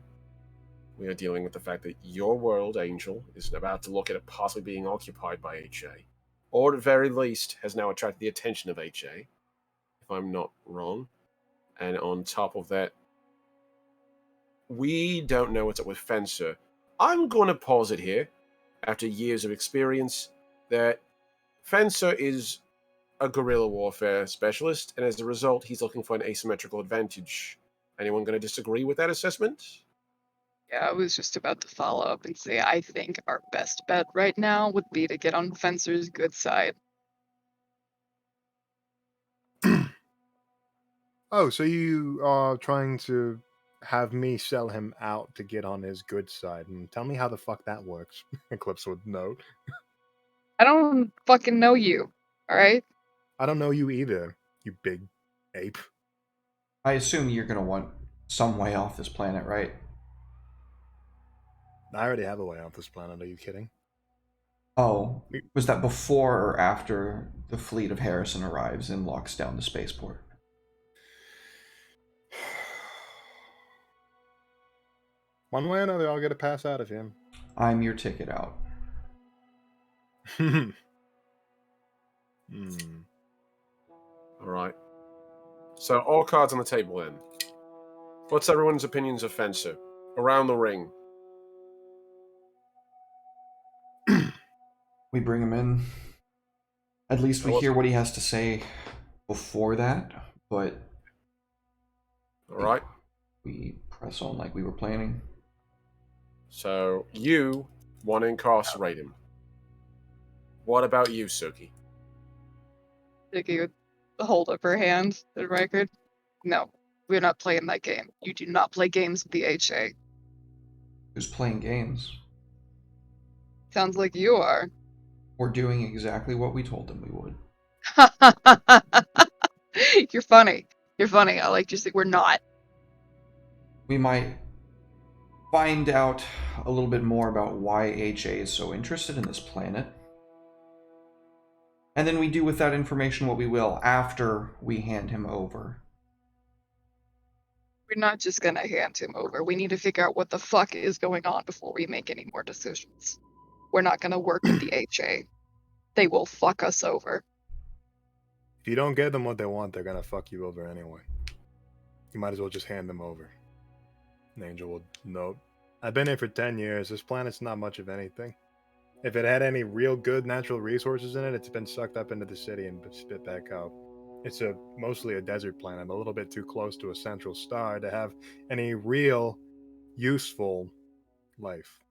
we are dealing with the fact that your world, Angel, is about to look at it possibly being occupied by HA, or at the very least has now attracted the attention of HA, if I'm not wrong. And on top of that, we don't know what's up with Fencer. I'm going to posit here, after years of experience, that Fencer is a guerrilla warfare specialist, and as a result, he's looking for an asymmetrical advantage. Anyone going to disagree with that assessment? Yeah, I was just about to follow up and say I think our best bet right now would be to get on Fencer's good side. Oh, so you are trying to have me sell him out to get on his good side, and tell me how the fuck that works. Eclipse would note. I don't fucking know you, alright? I don't know you either, you big ape. I assume you're gonna want some way off this planet, right? I already have a way off this planet, are you kidding? Oh, was that before or after the fleet of Harrison arrives and locks down the spaceport? One way or another, I'll get a pass out of him. I'm your ticket out. All right. So all cards on the table then. What's everyone's opinions of Fencer? Around the ring. We bring him in. At least we Well, hear what he has to say before that, but All right. We press on like we were planning. So you want to incarcerate him. What about you, Suki? Vicky would hold up her hand to the record. No, we're not playing that game. You do not play games with the HA. Who's playing games? Sounds like you are. We're doing exactly what we told them we would. You're funny. You're funny. I like to say we're not. We might find out a little bit more about why HA is so interested in this planet. And then we do with that information what we will after we hand him over. We're not just gonna hand him over. We need to figure out what the fuck is going on before we make any more decisions. We're not gonna work with the HA. They will fuck us over. If you don't get them what they want, they're gonna fuck you over anyway. You might as well just hand them over. And Angel will note. I've been here for 10 years. This planet's not much of anything. If it had any real good natural resources in it, it's been sucked up into the city and spit back out. It's mostly a desert planet, a little bit too close to a central star to have any real useful life.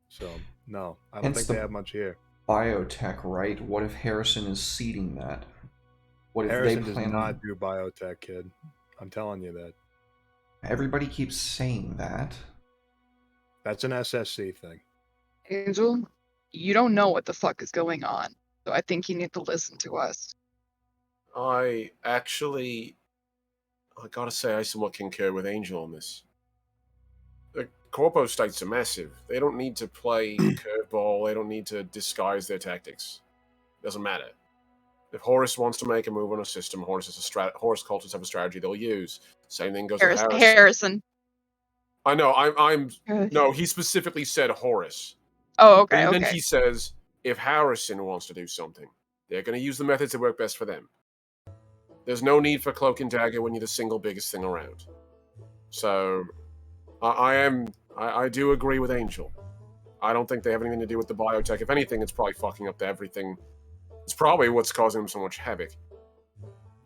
So, no, I don't think they have much here. Biotech, right? What if Harrison is seeding that? What if Harrison they does not do biotech, kid. I'm telling you that. Everybody keeps saying that. That's an SSC thing. Angel, you don't know what the fuck is going on. So I think you need to listen to us. I gotta say, I somewhat concur with Angel on this. The corpo states are massive. They don't need to play curveball. They don't need to disguise their tactics. Doesn't matter. If Horus wants to make a move on a system, Horus cultures have a strategy they'll use. Same thing goes with Harrison. Harrison. I know. No. He specifically said Horus. Oh, okay. And then he says, if Harrison wants to do something, they're going to use the methods that work best for them. There's no need for cloak and dagger when you're the single biggest thing around. So, I do agree with Angel. I don't think they have anything to do with the biotech. If anything, it's probably fucking up everything. It's probably what's causing them so much havoc.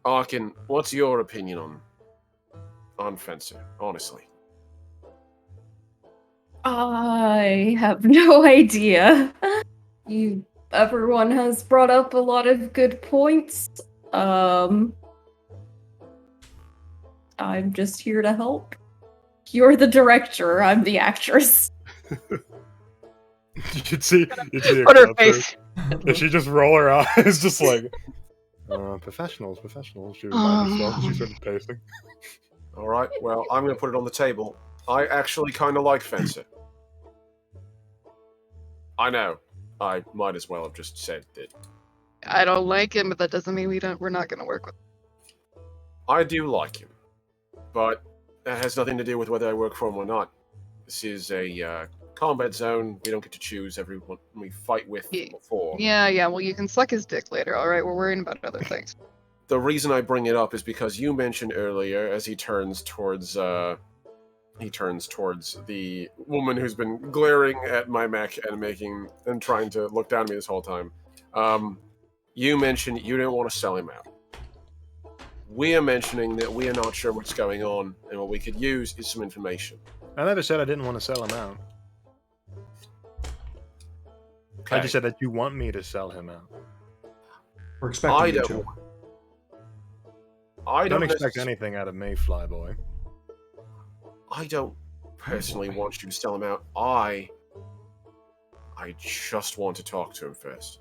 Arkin, what's your opinion on Fencer, honestly? I have no idea. Everyone has brought up a lot of good points. I'm just here to help. You're the director, I'm the actress. You should see Put her face. If she just roll her eyes, just like, professionals. She reminded herself. She started pacing. All right, well, I'm going to put it on the table. I actually kind of like Fencer. I know. I might as well have just said that. I don't like him, but that doesn't mean we're not going to work with him. I do like him, but that has nothing to do with whether I work for him or not. This is a combat zone. We don't get to choose everyone we fight with before. Yeah, well, you can suck his dick later, alright? We're worrying about other things. The reason I bring it up is because you mentioned earlier, as he turns towards the woman who's been glaring at my mech and trying to look down at me this whole time. You mentioned you didn't want to sell him out. We are mentioning that we are not sure what's going on, and what we could use is some information. I never said I didn't want to sell him out. Okay. I just said that you want me to sell him out. We're expecting you to. I don't expect anything out of me, Flyboy. I don't personally want you to sell him out. I just want to talk to him first.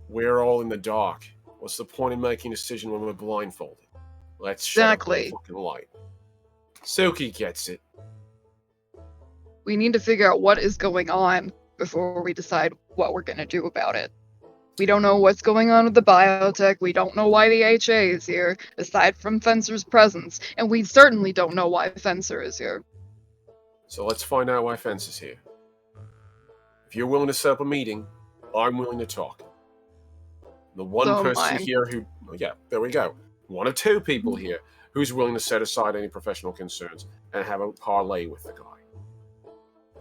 We're all in the dark. What's the point in making a decision when we're blindfolded? Let's shine the fucking light. Suki gets it. We need to figure out what is going on before we decide what we're going to do about it. We don't know what's going on with the biotech. We don't know why the HA is here, aside from Fencer's presence. And we certainly don't know why Fencer is here. So let's find out why Fencer's here. If you're willing to set up a meeting, I'm willing to talk. The one person here who... Yeah, there we go. One of two people here who's willing to set aside any professional concerns and have a parlay with the guy.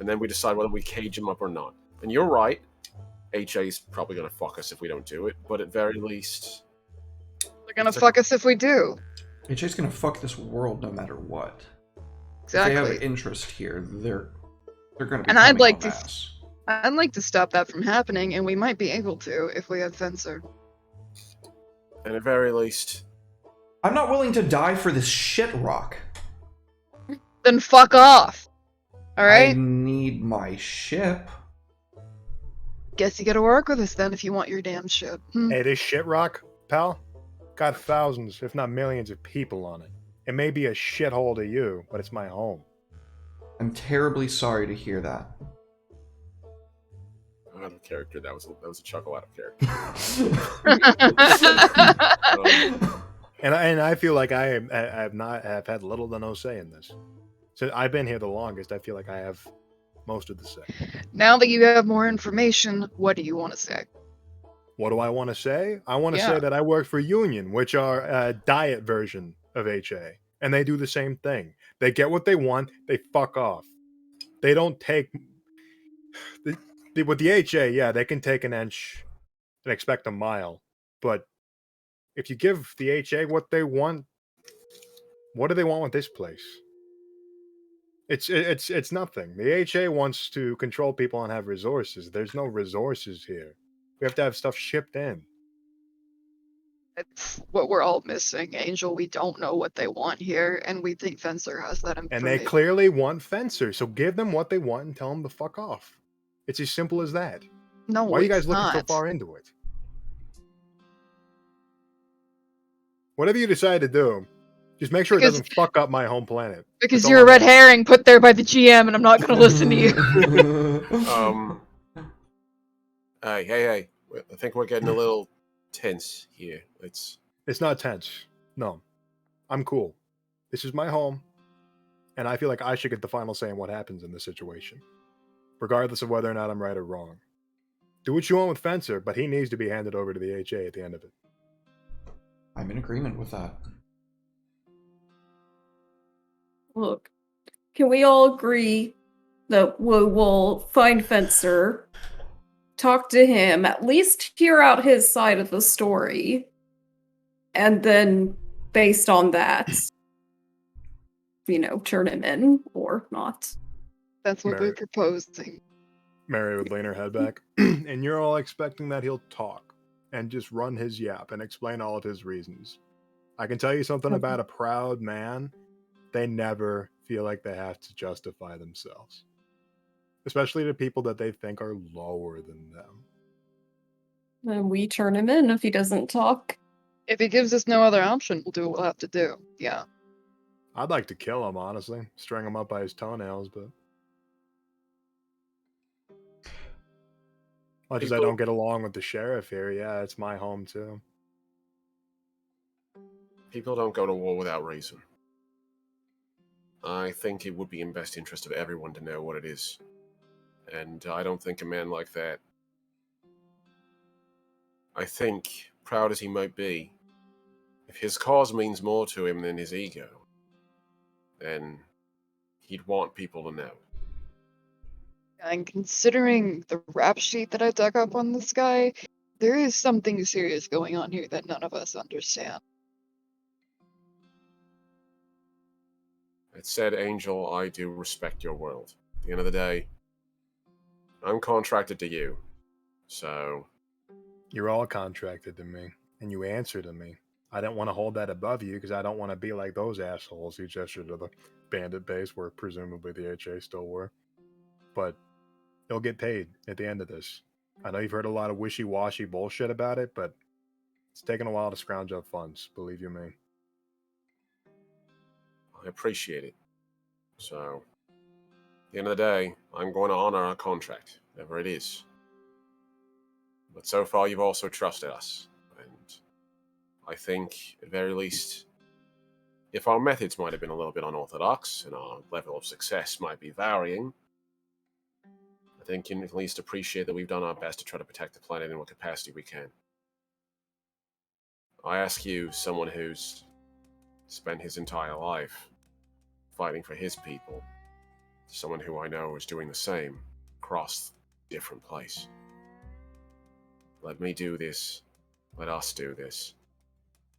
And then we decide whether we cage him up or not. And you're right. HA's probably going to fuck us if we don't do it, but at very least... They're going to fuck us if we do. HA's gonna fuck this world no matter what. If they have an Exactly. interest here, they're gonna be And I'd coming like en to masse. I'd like to stop that from happening, and we might be able to if we have Fencer. And at the very least, I'm not willing to die for this shit rock. Then fuck off. I Alright? need my ship. Guess you gotta work with us then if you want your damn ship. Hey, this shit rock, pal, got thousands, if not millions of people on it. It may be a shithole to you, but it's my home. I'm terribly sorry to hear that. out of character. That was a chuckle out of character. And I feel like I have had little to no say in this. So I've been here the longest. I feel like I have most of the say. Now that you have more information, what do you want to say? What do I want to say? I want to Yeah. say that I work for Union, which are a diet version of HA, and they do the same thing. They get what they want. They fuck off. They don't take. With the HA, yeah, they can take an inch and expect a mile, but if you give the HA what they want, what do they want with this place? It's nothing. The HA wants to control people and have resources. There's no resources here. We have to have stuff shipped in. It's what we're all missing, Angel. We don't know what they want here, and we think Fencer has that information. And they clearly want Fencer, so give them what they want and tell them to fuck off. It's as simple as that. No, Why are you guys it's looking so not. far into it? Whatever you decide to do, just make sure it doesn't fuck up my home planet. Because That's all you're a I'm red asking. herring put there by the GM, and I'm not going to listen to you. Hey. I think we're getting a little tense here. It's not tense. No. I'm cool. This is my home, and I feel like I should get the final say in what happens in this situation, regardless of whether or not I'm right or wrong. Do what you want with Fencer, but he needs to be handed over to the HA at the end of it. I'm in agreement with that. Look, can we all agree that we will find Fencer, talk to him, at least hear out his side of the story, and then, based on that, turn him in or not? That's what we're proposing. Mary would lean her head back, and you're all expecting that he'll talk and just run his yap and explain all of his reasons. I can tell you something about a proud man. They never feel like they have to justify themselves, especially to people that they think are lower than them. Then we turn him in if he doesn't talk. If he gives us no other option, we'll do what we'll have to do. Yeah. I'd like to kill him, honestly. String him up by his toenails, but much as I don't get along with the sheriff here, yeah, it's my home too. People don't go to war without reason. I think it would be in best interest of everyone to know what it is. And I don't think a man like that... I think, proud as he might be, if his cause means more to him than his ego, then he'd want people to know. And considering the rap sheet that I dug up on this guy, there is something serious going on here that none of us understand. That said, Angel, I do respect your world. At the end of the day, I'm contracted to you, so... You're all contracted to me, and you answer to me. I don't want to hold that above you, because I don't want to be like those assholes who gestured to the bandit base where presumably the HA still were. But you'll get paid at the end of this. I know you've heard a lot of wishy-washy bullshit about it, but it's taken a while to scrounge up funds, believe you me. I appreciate it. So, at the end of the day, I'm going to honor our contract, whatever it is. But so far, you've also trusted us. And I think, at very least, if our methods might have been a little bit unorthodox and our level of success might be varying, I think you can at least appreciate that we've done our best to try to protect the planet in what capacity we can. I ask you, someone who's spent his entire life fighting for his people, someone who I know is doing the same across a different place. Let me do this. Let us do this.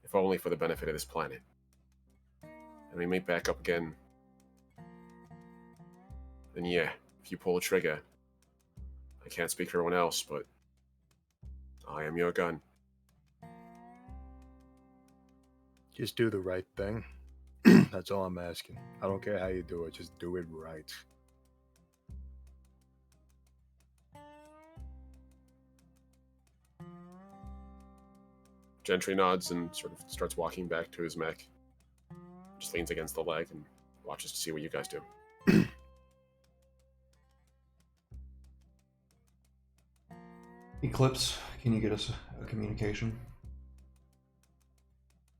If only for the benefit of this planet. and we meet back up again, then yeah, if you pull the trigger, I can't speak for everyone else, but I am your gun. Just do the right thing. That's all I'm asking. I don't care how you do it, just do it right. Gentry nods and sort of starts walking back to his mech. Just leans against the leg and watches to see what you guys do. Eclipse, can you get us a communication?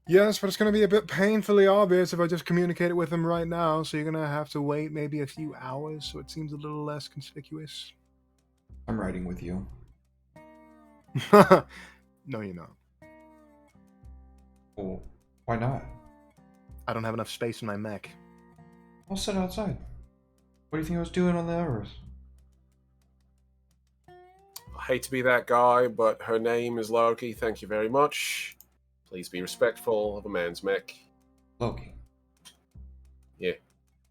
Yes, but it's going to be a bit painfully obvious if I just communicate it with him right now, so you're going to have to wait maybe a few hours so it seems a little less conspicuous. I'm riding with you. No, you're not. Well, why not? I don't have enough space in my mech. I'll sit outside. What do you think I was doing on the Everest? I hate to be that guy, but her name is Loki. Thank you very much. Please be respectful of a man's mech. Loki. Yeah.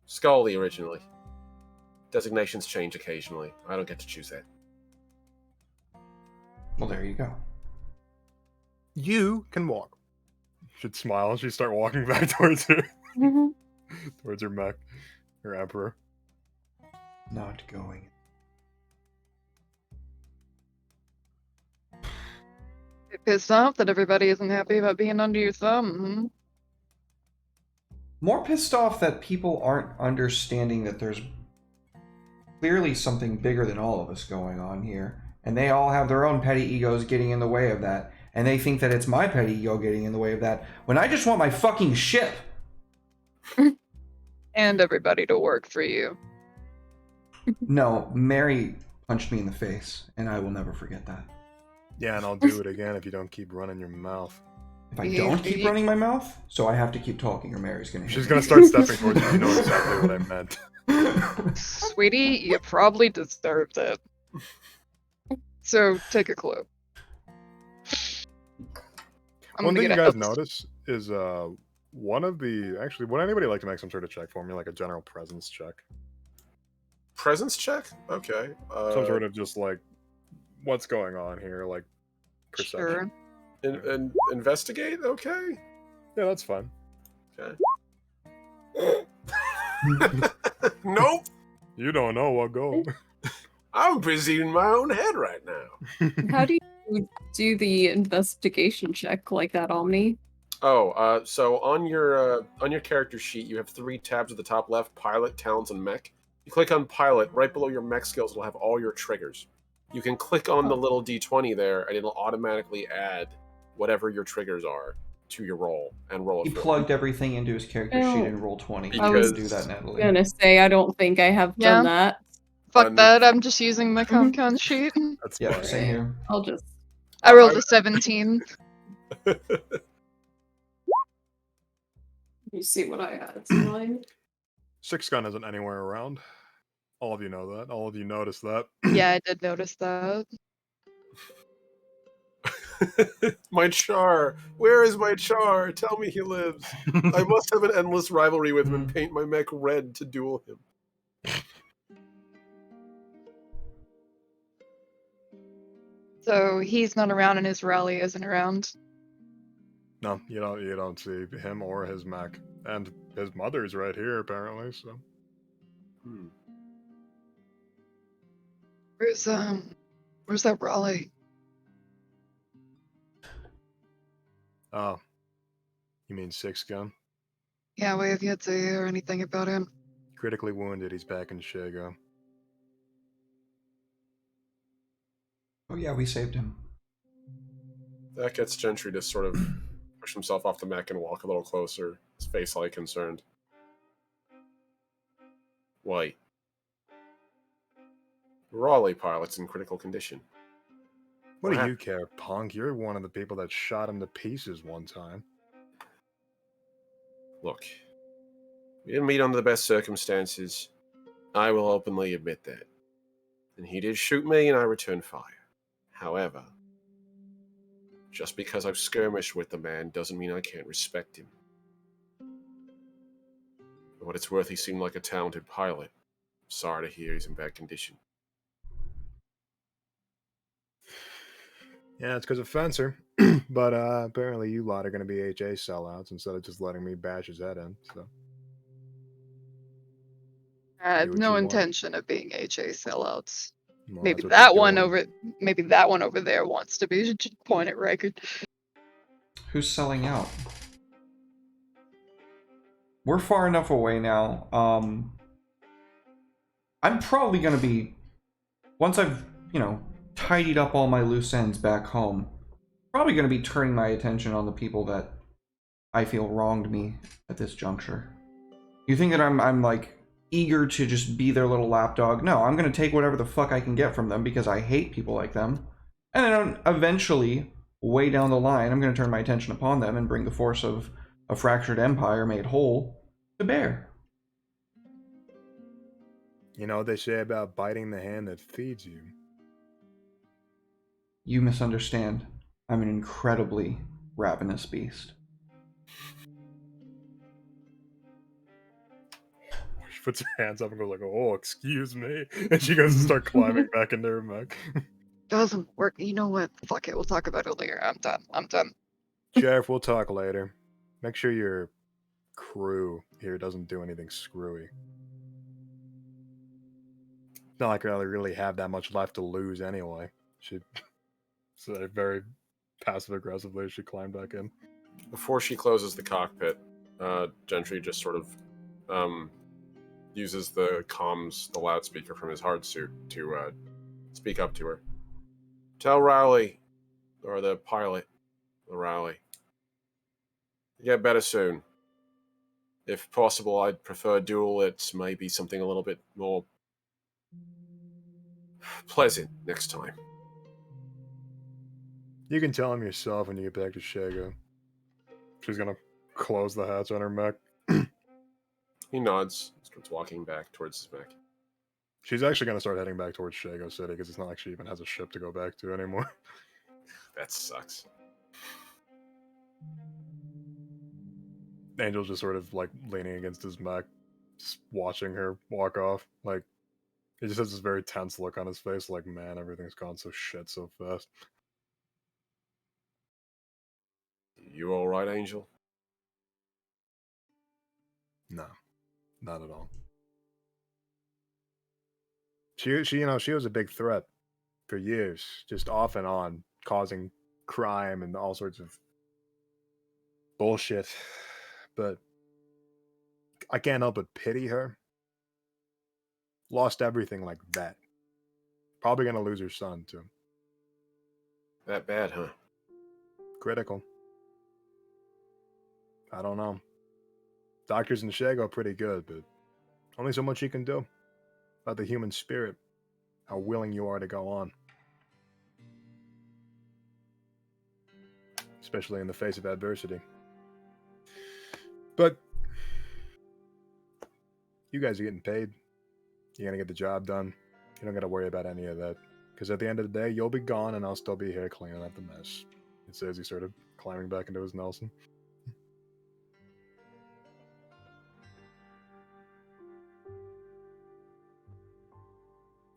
Scully originally. Designations change occasionally. I don't get to choose that. Well, there you go. You can walk. She'd smile. She'd start walking back towards her. Towards her mech. Her emperor. Not going. You're pissed off that everybody isn't happy about being under your thumb. Hmm? More pissed off that people aren't understanding that there's clearly something bigger than all of us going on here. And they all have their own petty egos getting in the way of that. And they think that it's my petty ego getting in the way of that. When I just want my fucking ship. And everybody to work for you. No, Mary punched me in the face. And I will never forget that. Yeah, and I'll do it again if you don't keep running your mouth. If I don't keep running my mouth, so I have to keep talking or Mary's going to She's going to start stepping towards you. You know exactly what I meant. Sweetie, you probably deserved it. So take a clue. One thing you guys notice is one of the... Actually, would anybody like to make some sort of check for me? Like a general presence check? Presence check? Okay. Some sort of just like, what's going on here? Like, perception. Sure. Investigate? Okay. Yeah, that's fine. Okay. Nope. You don't know, I'll go. I'm busy in my own head right now. How do you do the investigation check like that, Omni? Oh, so on your character sheet, you have 3 tabs at the top left: pilot, talents, and mech. You click on pilot, right below your mech skills, it'll have all your triggers. You can click on the little d20 there, and it'll automatically add whatever your triggers are to your roll and roll it. He plugged everything into his character sheet and rolled 20. I was do that, Natalie. gonna say, I don't think I have done that. Fuck that, I'm just using my Comcon sheet. That's Yeah, fine. same here. I'll just... I rolled a 17. Let me see what I had. It's mine. 6 gun isn't anywhere around. All of you know that. All of you noticed that. Yeah, I did notice that. My Char. Where is my Char? Tell me he lives. I must have an endless rivalry with him and paint my mech red to duel him. So he's not around and his rally isn't around. No, you don't see him or his mech. And his mother's right here, apparently, so. Where's that Raleigh? Oh. You mean 6 gun? Yeah, we have yet to hear anything about him. Critically wounded, he's back in Shago. Oh yeah, we saved him. That gets Gentry to sort of push himself off the mech and walk a little closer, his face slightly concerned. Why? Raleigh pilot's in critical condition. What do you care, punk? You're one of the people that shot him to pieces one time. Look, we didn't meet under the best circumstances. I will openly admit that. And he did shoot me and I returned fire. However, just because I've skirmished with the man doesn't mean I can't respect him. For what it's worth, he seemed like a talented pilot. Sorry to hear he's in bad condition. Yeah, it's because of Fencer. But apparently you lot are going to be HA sellouts instead of just letting me bash his head in. So I do have what no you want. intention of being HA sellouts. Well, Maybe that's what you're that one doing. maybe that one over there wants to be. Just point at record. Who's selling out? We're far enough away now. I'm probably gonna be, once I've, tidied up all my loose ends back home, probably gonna be turning my attention on the people that I feel wronged me at this juncture. You think that I'm like eager to just be their little lapdog? No, I'm gonna take whatever the fuck I can get from them because I hate people like them. And then eventually, way down the line, I'm gonna turn my attention upon them and bring the force of a fractured empire made whole to bear. You know what they say about biting the hand that feeds you? You misunderstand. I'm an incredibly ravenous beast. She puts her hands up and goes like, "Oh, excuse me," and she goes to start climbing back into her mech. Doesn't work. You know what? Fuck it. We'll talk about it later. I'm done. I'm done. Sheriff, we'll talk later. Make sure your crew here doesn't do anything screwy. It's not like I really have that much left to lose anyway. She said very passive aggressively as she climbed back in. Before she closes the cockpit, Gentry just sort of uses the comms, the loudspeaker from his hard suit to speak up to her. Tell Rowley, or the pilot, Rowley, get better soon. If possible, I'd prefer dual. It's maybe something a little bit more pleasant next time. You can tell him yourself when you get back to Shago. She's gonna close the hatch on her mech. He nods, starts walking back towards his mech. She's actually gonna start heading back towards Shago City because it's not like she even has a ship to go back to anymore. That sucks. Angel's just sort of like leaning against his mech, just watching her walk off. Like, he just has this very tense look on his face, like, man, everything's gone so shit so fast. You all right, Angel? No, not at all. She was a big threat for years, just off and on, causing crime and all sorts of bullshit. But I can't help but pity her. Lost everything like that. Probably gonna lose her son too. That bad, huh? Critical. I don't know. Doctors in Shago are pretty good, but only so much you can do about the human spirit. How willing you are to go on. Especially in the face of adversity. But you guys are getting paid. You're gonna get the job done. You don't gotta worry about any of that. Because at the end of the day, you'll be gone and I'll still be here cleaning up the mess. It says he's sort of climbing back into his Nelson.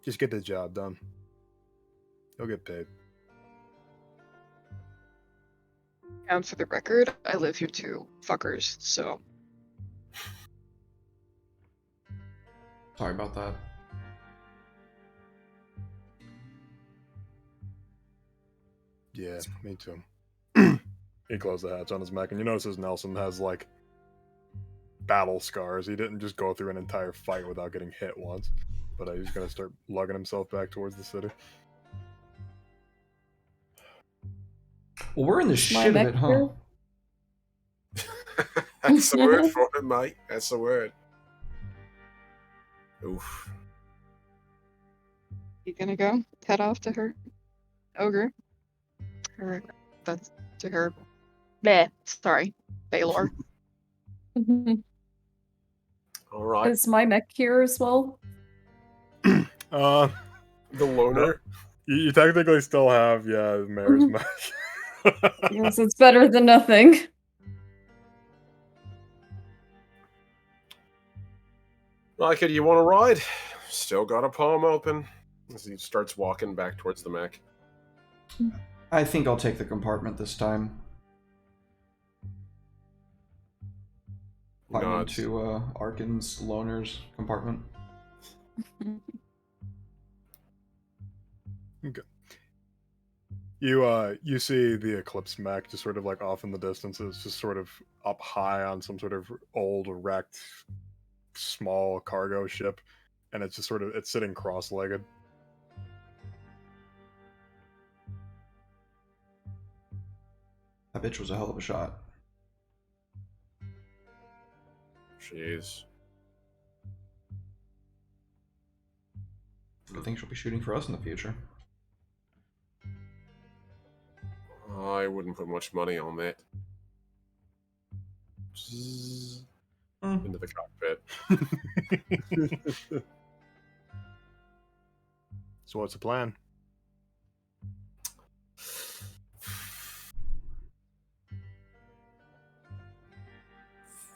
Just get the job done. You'll get paid. And for the record, I live here too, fuckers. So Sorry about that. Yeah, me too. He closed the hatch on his mech, and you notice his Nelson has, like, battle scars. He didn't just go through an entire fight without getting hit once. But he's gonna start lugging himself back towards the city. Well, we're in the My shit of mech it, huh? here? That's the word for it, mate. That's the word. Oof. you gonna go head off to her ogre? Or that's to her. Bleh. Sorry, Baylor. All right. Is my mech here as well? The loner. You technically still have, the mayor's mech. Yes, it's better than nothing. Like it, you want to ride? Still got a palm open. As he starts walking back towards the mech. I think I'll take the compartment this time. Climb Nods. into Arkin's loner's compartment. Okay. You see the Eclipse mech just sort of like off in the distance. It's just sort of up high on some sort of old wrecked small cargo ship, and it's just sort of it's sitting cross-legged. That bitch was a hell of a shot. Jeez. I think she'll be shooting for us in the future. I wouldn't put much money on that. Zzz. Into the cockpit. So what's the plan?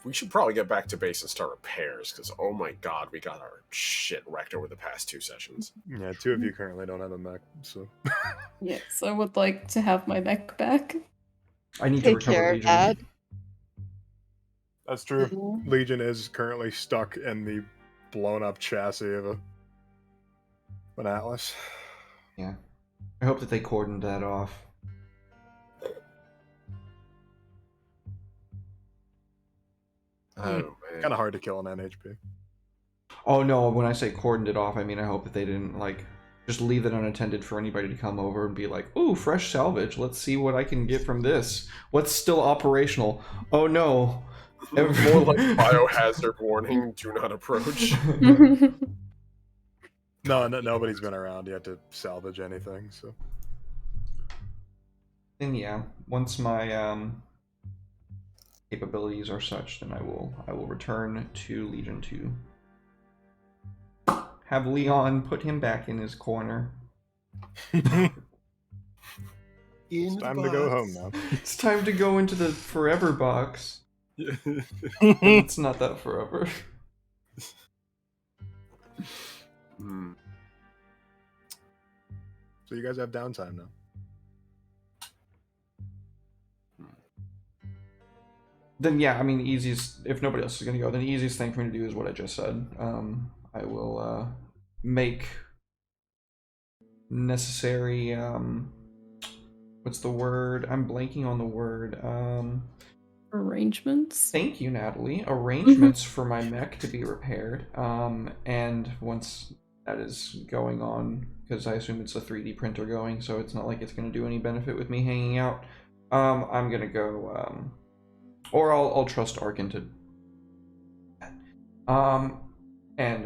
We should probably get back to base and start repairs, because oh my god, we got our shit wrecked over the past 2 sessions. Yeah, 2 of you currently don't have a mech, so Yes, I would like to have my mech back. I need to Take recover care of Legion. that. that's true. Legion is currently stuck in the blown-up chassis of an Atlas. Yeah. I hope that they cordoned that off. Oh man. Kind of hard to kill an NHP. Oh no, when I say cordoned it off, I mean I hope that they didn't like just leave it unattended for anybody to come over and be like, "Ooh, fresh salvage. Let's see what I can get from this. What's still operational?" Oh no. More like biohazard warning, do not approach. No, nobody's been around yet to salvage anything, so. And yeah, once my capabilities are such, then I will return to Legion 2. Have Leon put him back in his corner. It's time to go home now. It's time to go into the forever box. It's not that forever. So you guys have downtime now. Then yeah, I mean, the easiest, if nobody else is going to go, then the easiest thing for me to do is what I just said. I will make necessary, what's the word? I'm blanking on the word. Arrangements? Thank you, Natalie. Arrangements for my mech to be repaired. And once that is going on, because I assume it's a 3D printer going, so it's not like it's going to do any benefit with me hanging out. I'm going to go, or I'll trust Arkin to, and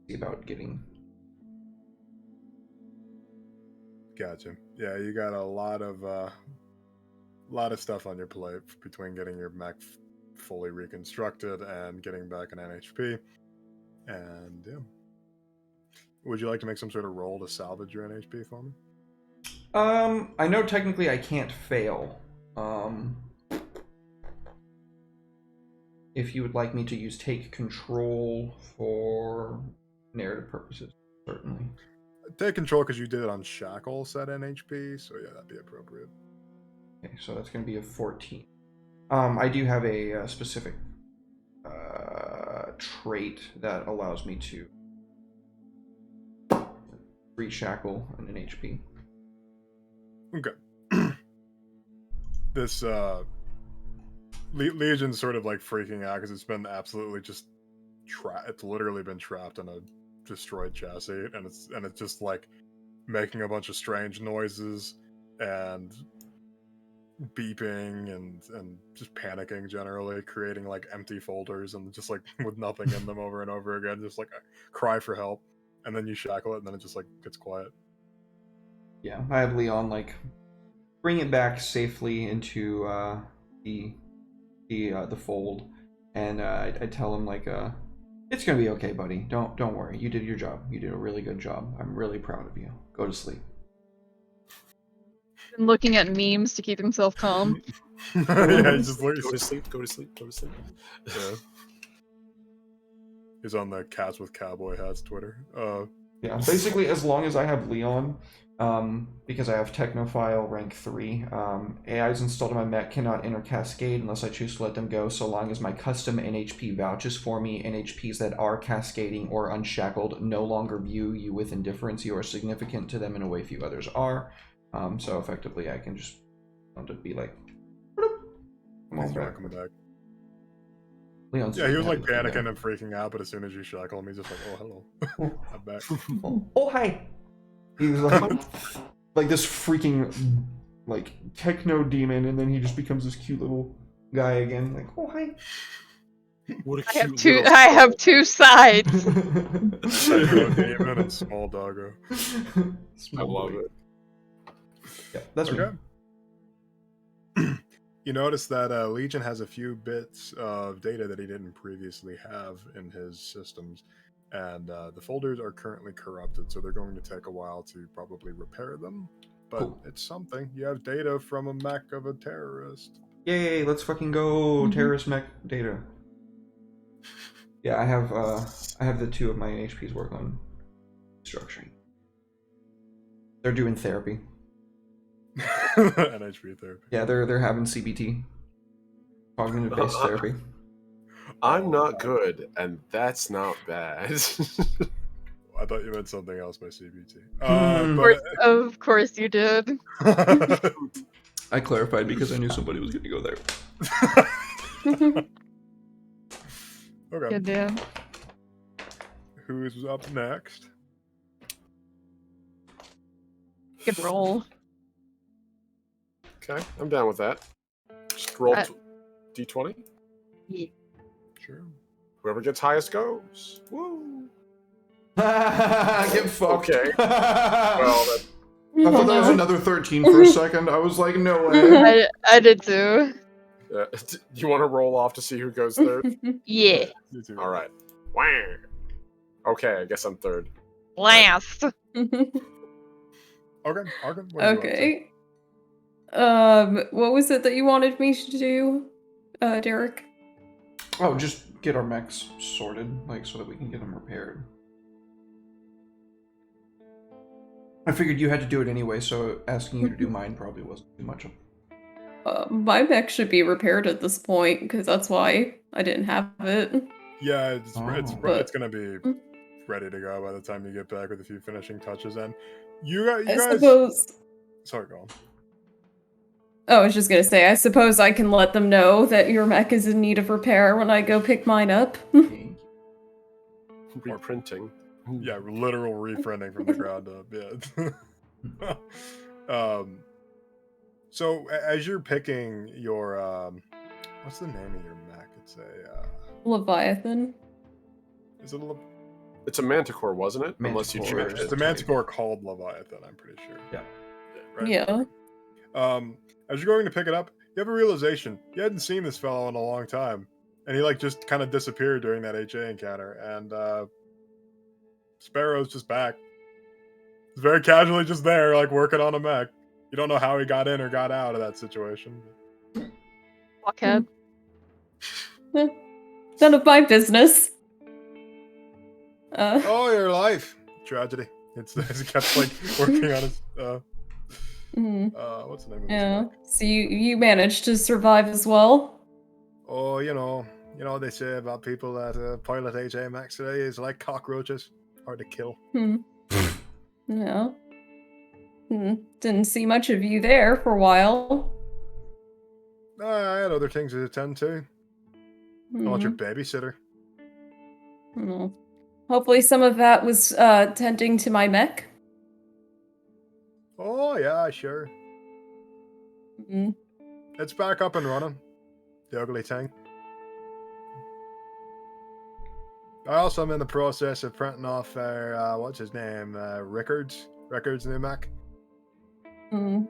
see about getting. Gotcha. Yeah, you got a lot of stuff on your plate between getting your mech fully reconstructed and getting back an NHP. And yeah, would you like to make some sort of roll to salvage your NHP for me? I know technically I can't fail. If you would like me to use take control for narrative purposes, certainly. Take control because you did it on Shackle set NHP, so yeah, that'd be appropriate. Okay, so that's going to be a 14. I do have a specific trait that allows me to reshackle an HP. Okay. This Legion's sort of like freaking out because it's been absolutely just it's literally been trapped in a destroyed chassis, and it's just like making a bunch of strange noises and beeping and just panicking generally, creating like empty folders and just like with nothing in them over and over again, just like a cry for help, and then you shackle it and then it just like gets quiet. Yeah, I have Leon like bring it back safely into the fold, and I tell him like it's gonna be okay, buddy. Don't worry. You did your job. You did a really good job. I'm really proud of you. Go to sleep. And looking at memes to keep himself calm. Yeah, just go to sleep. Go to sleep. Go to sleep. Yeah. He's on the Cats with Cowboy Hats Twitter. Yeah, basically, as long as I have Leon, because I have Technophile rank 3, AIs installed in my mech cannot enter Cascade unless I choose to let them go, so long as my custom NHP vouches for me. NHPs that are cascading or unshackled no longer view you with indifference. You are significant to them in a way few others are. So effectively, I can just want to be like, come on He's back. coming back. Leon's Yeah, he was happy like to be panicking there. and freaking out, but as soon as you shackle him, he's just like, "Oh, hello, I'm back." Oh, hi. He was like this freaking like techno demon, and then he just becomes this cute little guy again. Like, oh hi. What a I have cute two. little I have soul. two sides. Techno Demon and Small Doggo. I love it. Yeah, that's me. Okay. You notice that Legion has a few bits of data that he didn't previously have in his systems, and the folders are currently corrupted, so they're going to take a while to probably repair them. But Cool. it's something. You have data from a mech of a terrorist. Yay, let's fucking go. Terrorist mech data. Yeah, I have the 2 of my NHPs work on structuring. They're doing therapy. NHP therapy. Yeah, they're having CBT. Cognitive based therapy. I'm not good, and that's not bad. I thought you meant something else by CBT. Of course you did. I clarified because I knew somebody was gonna go there. Okay. Good damn. Who's up next? Good roll. Okay, I'm down with that. Just roll d20. Yeah. Sure. Whoever gets highest goes. Woo! Get fucked. Okay. Well, that, I thought that was another 13 for a second. I was like, no way. I did too. do you want to roll off to see who goes third? Yeah. You too. All right. Wow. Okay, I guess I'm third. Last. Okay, Arkham, what are you up to? Okay. What was it that you wanted me to do, Derek? Oh, just get our mechs sorted, like, so that we can get them repaired. I figured you had to do it anyway, so asking you to do mine probably wasn't too much of. My mech should be repaired at this point, because that's why I didn't have it. Yeah, Oh. it's gonna be ready to go by the time you get back with a few finishing touches. And you I guys, suppose... sorry, go on. Oh, I was just gonna say, I suppose I can let them know that your mech is in need of repair when I go pick mine up. Reprinting. Yeah, literal reprinting from the ground up. Yeah. So as you're picking your what's the name of your mech? It's a Leviathan. is it a It's a Manticore, wasn't it? Unless you Manticore. changed it's it. a Manticore called Leviathan, I'm pretty sure. Yeah. Right. Yeah. As you're going to pick it up, you have a realization you hadn't seen this fellow in a long time, and he like just kind of disappeared during that HA encounter, and Sparrow's just back. He's very casually just there, like working on a mech. You don't know how he got in or got out of that situation. Blockhead. None of my business. Oh, your life tragedy. It's he kept like working on his what's the name of this Yeah. mech? So you managed to survive as well? Oh, you know what they say about people that pilot HA mechs today is like cockroaches, hard to kill. Yeah. Didn't see much of you there for a while. I had other things to attend to. I want your babysitter. Hopefully some of that was tending to my mech. Oh yeah, sure. It's back up and running. The ugly thing. I also am in the process of printing off what's his name? Rickard's new Mac.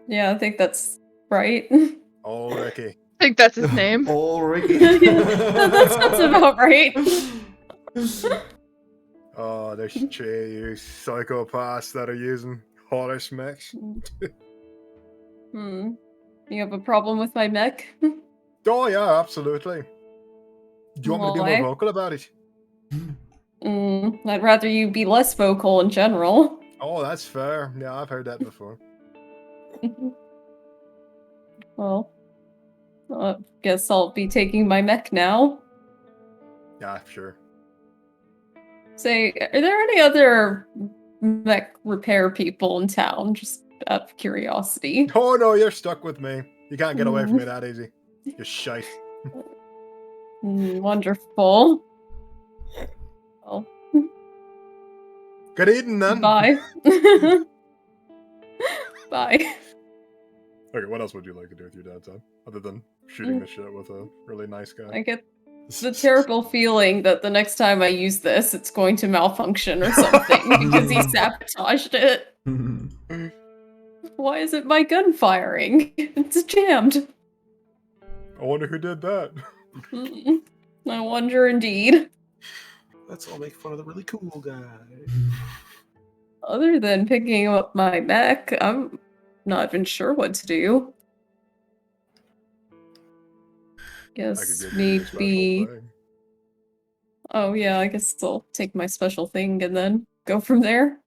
Yeah, I think that's right. Oh, Ricky. I think that's his name. Oh, Ricky. That sounds about right. Oh, there's you psychopaths that are using horse mechs. You have a problem with my mech? Oh yeah, absolutely. Do you want me to be Why? more vocal about it? I'd rather you be less vocal in general. Oh, that's fair. Yeah, I've heard that before. Well, I guess I'll be taking my mech now. Yeah, sure. Say, are there any other mech repair people in town? Just out of curiosity. Oh no, you're stuck with me. You can't get away from me that easy. You're shite. Wonderful. Well, Good evening, then. bye. Bye. Okay, what else would you like to do with your dad time? Other than shooting the shit with a really nice guy. I get the terrible feeling that the next time I use this, it's going to malfunction or something because he sabotaged it. Why is it my gun firing? It's jammed. I wonder who did that. I wonder indeed. Let's all make fun of the really cool guy. Other than picking up my mech, I'm not even sure what to do. I could Guess give you a special maybe. thing. Oh yeah, I guess I'll take my special thing and then go from there.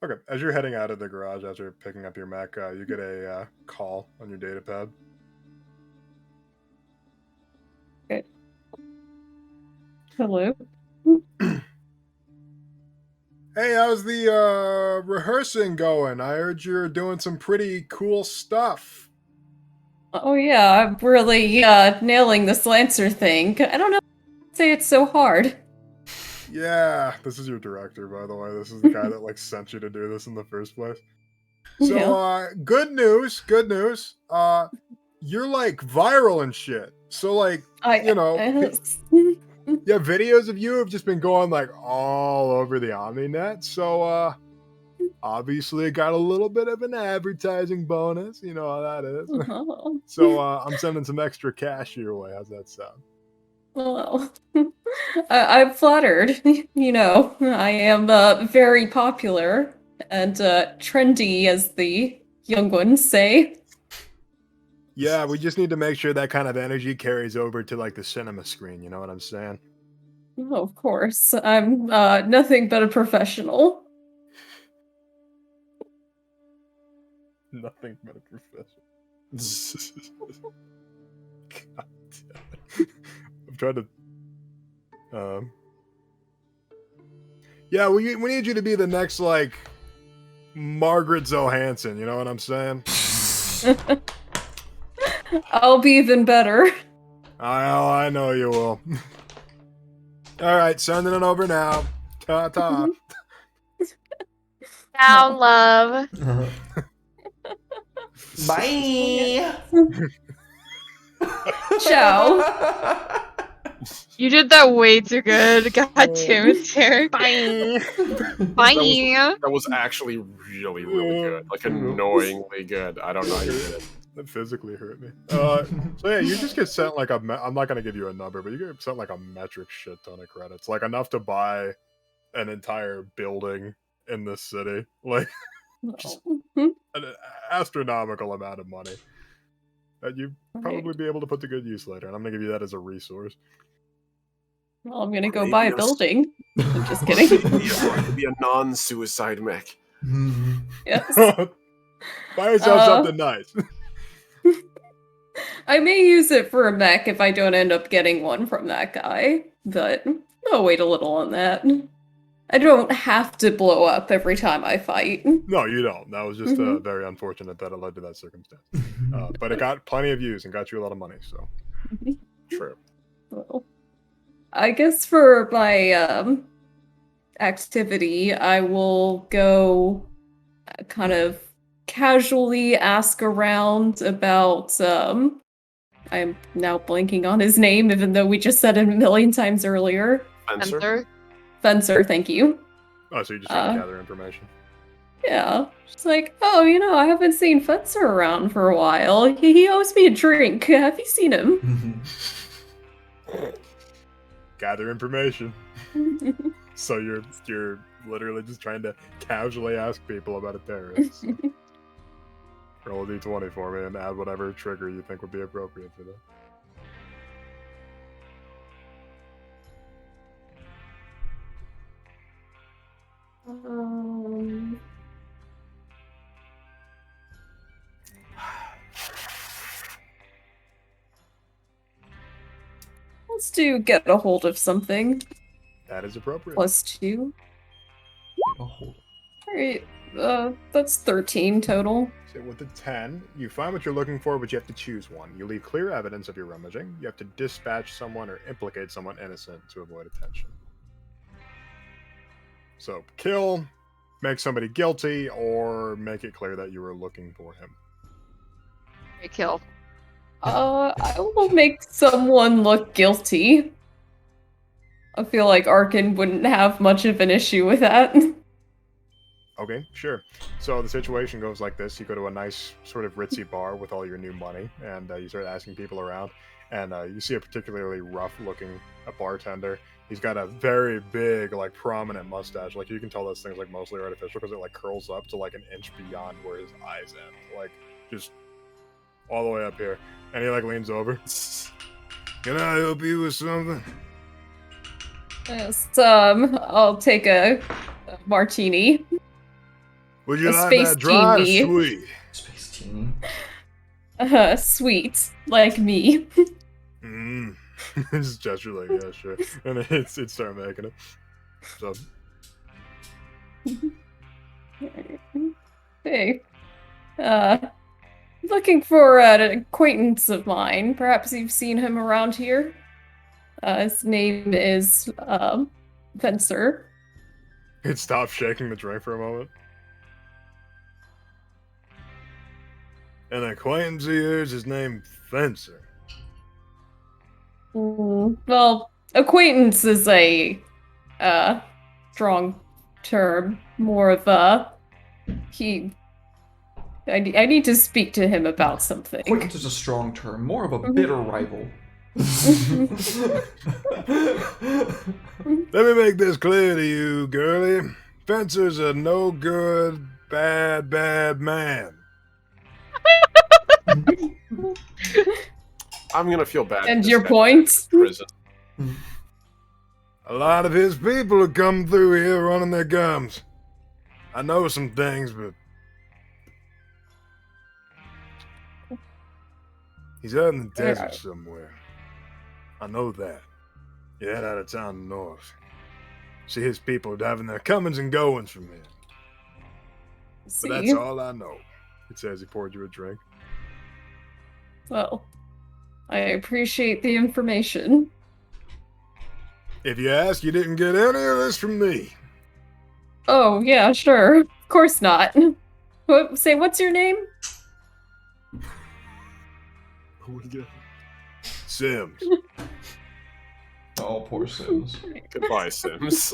Okay, as you're heading out of the garage after picking up your mech, you get a call on your data pad. Okay. Hello. Hey, how's the rehearsing going? I heard you're doing some pretty cool stuff. Oh yeah, I'm really nailing this Lancer thing. I don't know why say it's so hard. Yeah, this is your director, by the way. This is the guy that like sent you to do this in the first place. So, Yeah. good news. You're like viral and shit. So like, yeah, videos of you have just been going like all over the OmniNet. So, obviously got a little bit of an advertising bonus. You know how that is. So, I'm sending some extra cash your way. How's that sound? Well, I'm flattered. You know, I am very popular and trendy, as the young ones say. Yeah, we just need to make sure that kind of energy carries over to like the cinema screen. You know what I'm saying? Oh, of course, I'm nothing but a professional. Nothing but a professional. God damn it. I'm trying to. Yeah, we need you to be the next like Margaret Johansson. You know what I'm saying? I'll be even better. I know you will. All right, sending it over now. Ta ta. Now, love. Bye. Ciao. You did that way too good. God damn it, Derek. Bye. Bye. That was actually really, really good. Like annoyingly good. I don't know how you did it. That physically hurt me. So yeah, you just get sent like I'm not gonna give you a number, but you get sent like a metric shit ton of credits, like enough to buy an entire building in this city, like just an astronomical amount of money that you probably be able to put to good use later. And I'm gonna give you that as a resource. Well, I'm gonna go Maybe buy a a- building. I'm just kidding. It'd be a non-suicide mech. Yes. Buy yourself something nice. I may use it for a mech if I don't end up getting one from that guy, but I'll wait a little on that. I don't have to blow up every time I fight. No, you don't. That was just very unfortunate that it led to that circumstance. But it got plenty of views and got you a lot of money, so. True. Well, I guess for my activity, I will go kind of casually ask around about I'm now blanking on his name, even though we just said it a million times earlier. Fencer? Fencer, thank you. Oh, so you just trying to gather information. Yeah. Just like, oh, you know, I haven't seen Fencer around for a while. He owes me a drink. Have you seen him? Gather information. So you're literally just trying to casually ask people about a terrorist. So. Roll a d20 for me and add whatever trigger you think would be appropriate for that. Um, let's do get a hold of something. That is appropriate. +2. Oh, hold Alright, that's 13 total. So with the 10, you find what you're looking for, but you have to choose one. You leave clear evidence of your rummaging. You have to dispatch someone or implicate someone innocent to avoid attention. So kill, make somebody guilty, or make it clear that you were looking for him. Kill. I will make someone look guilty. I feel like Arkin wouldn't have much of an issue with that. Okay, sure. So the situation goes like this. You go to a nice sort of ritzy bar with all your new money, and you start asking people around, and you see a particularly rough-looking bartender. He's got a very big, like, prominent mustache. Like, you can tell this thing's, like, mostly artificial because it, like, curls up to, like, an inch beyond where his eyes end. Like, just all the way up here. And he, like, leans over. Can I help you with something? Yes, I'll take a martini. Would you A like space that dry or teeny. sweet? Space teeny. Sweet, like me. Mm. Just gesture like, yeah, sure. And it's start making it. So, Hey, looking for an acquaintance of mine. Perhaps you've seen him around here. His name is, Fencer. it stops shaking the drink for a moment. An acquaintance of yours is named Fencer. Well, acquaintance is a, strong term. More of a, I need to speak to him about something. Acquaintance is a strong term. More of a bitter rival. Let me make this clear to you, girlie. Fencer's a no good, bad man. I'm gonna feel bad. And for this your guy point? in prison. A lot of his people have come through here running their gums. I know some things, but he's out in the desert somewhere. I know that. He head out of town north. See his people having their comings and goings from here. But that's all I know. It says he poured you a drink. Well, I appreciate the information. If you ask, you didn't get any of this from me. Oh, yeah, sure. Of course not. What's your name? Sims. Oh, poor Sims. Goodbye, Sims.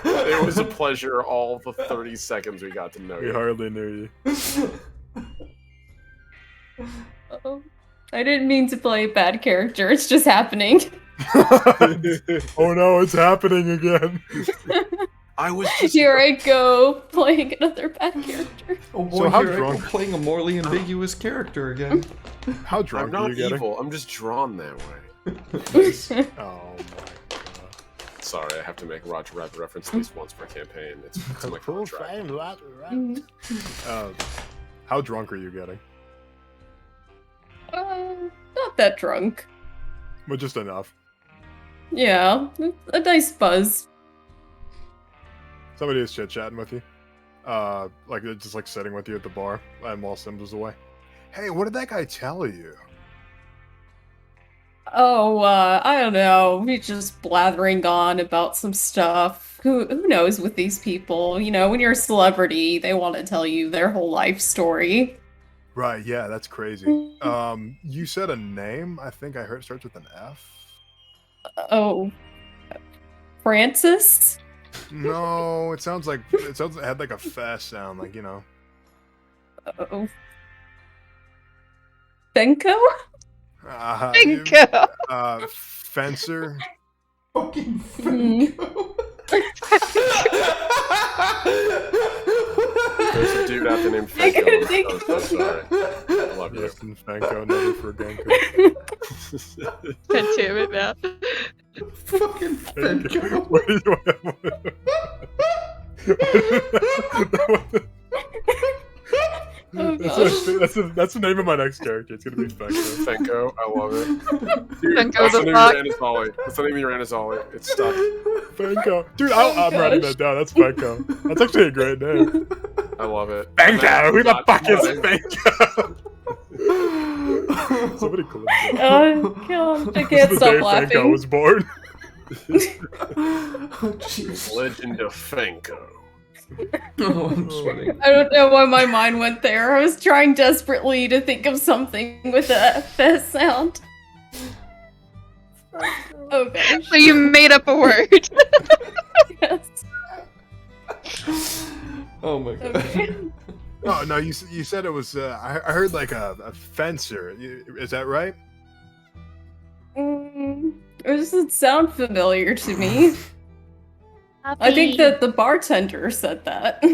It was a pleasure all the 30 seconds we got to know We you. hardly knew you. Oh, I didn't mean to play a bad character. It's just happening. Oh no, it's happening again. I was just Here I go, playing another bad character. Oh boy, So how here I go drunk- playing a morally ambiguous character again. How I'm drunk are not you getting? evil. I'm just drawn that way. Oh my god. Sorry, I have to make Roger Rabbit reference at least once per campaign. It's my contract. How drunk are you getting? Not that drunk. But just enough. Yeah, a nice buzz. Somebody is chit-chatting with you. Like, they're just like sitting with you at the bar, and while Sims was away. Hey, what did that guy tell you? Oh, I don't know. He's just blathering on about some stuff. Who knows with these people? You know, when you're a celebrity, they want to tell you their whole life story. Right, yeah, that's crazy. You said a name, I think I heard it starts with an F? Oh, Francis? No, it sounds like it had like a fast sound, like, you know. Oh, Benko? Bingo! Fencer. Fucking Mhm. There's a dude out there named I couldn't Fenko. think I'm so sorry. I love you. Rest in Fanko, never for Genko. God damn it now. Fucking Fenko. What do you want? Oh gosh. That's the name of my next character. It's gonna be Fenko. Fenko, I love it. Dude, Fenko that's the the name fuck. of your Anazali. That's the name of your Anazali. It's stuck. Fenko. Dude, Oh, I'm writing gosh. that down. That's Fenko. That's actually a great name. I love it. Fenko! Who the Not- fuck is Fenko? Somebody clip it. Oh gosh, I This can't is the day stop Fenko laughing. was born. Oh, jeez. Legend of Fenko. Oh, I'm sweating. I don't know why my mind went there. I was trying desperately to think of something with a fast sound. Oh gosh. So you made up a word. Yes. Oh my god. Okay. Oh no, you said it was. I heard like a fencer. Is that right? This doesn't sound familiar to me. I think that the bartender said that.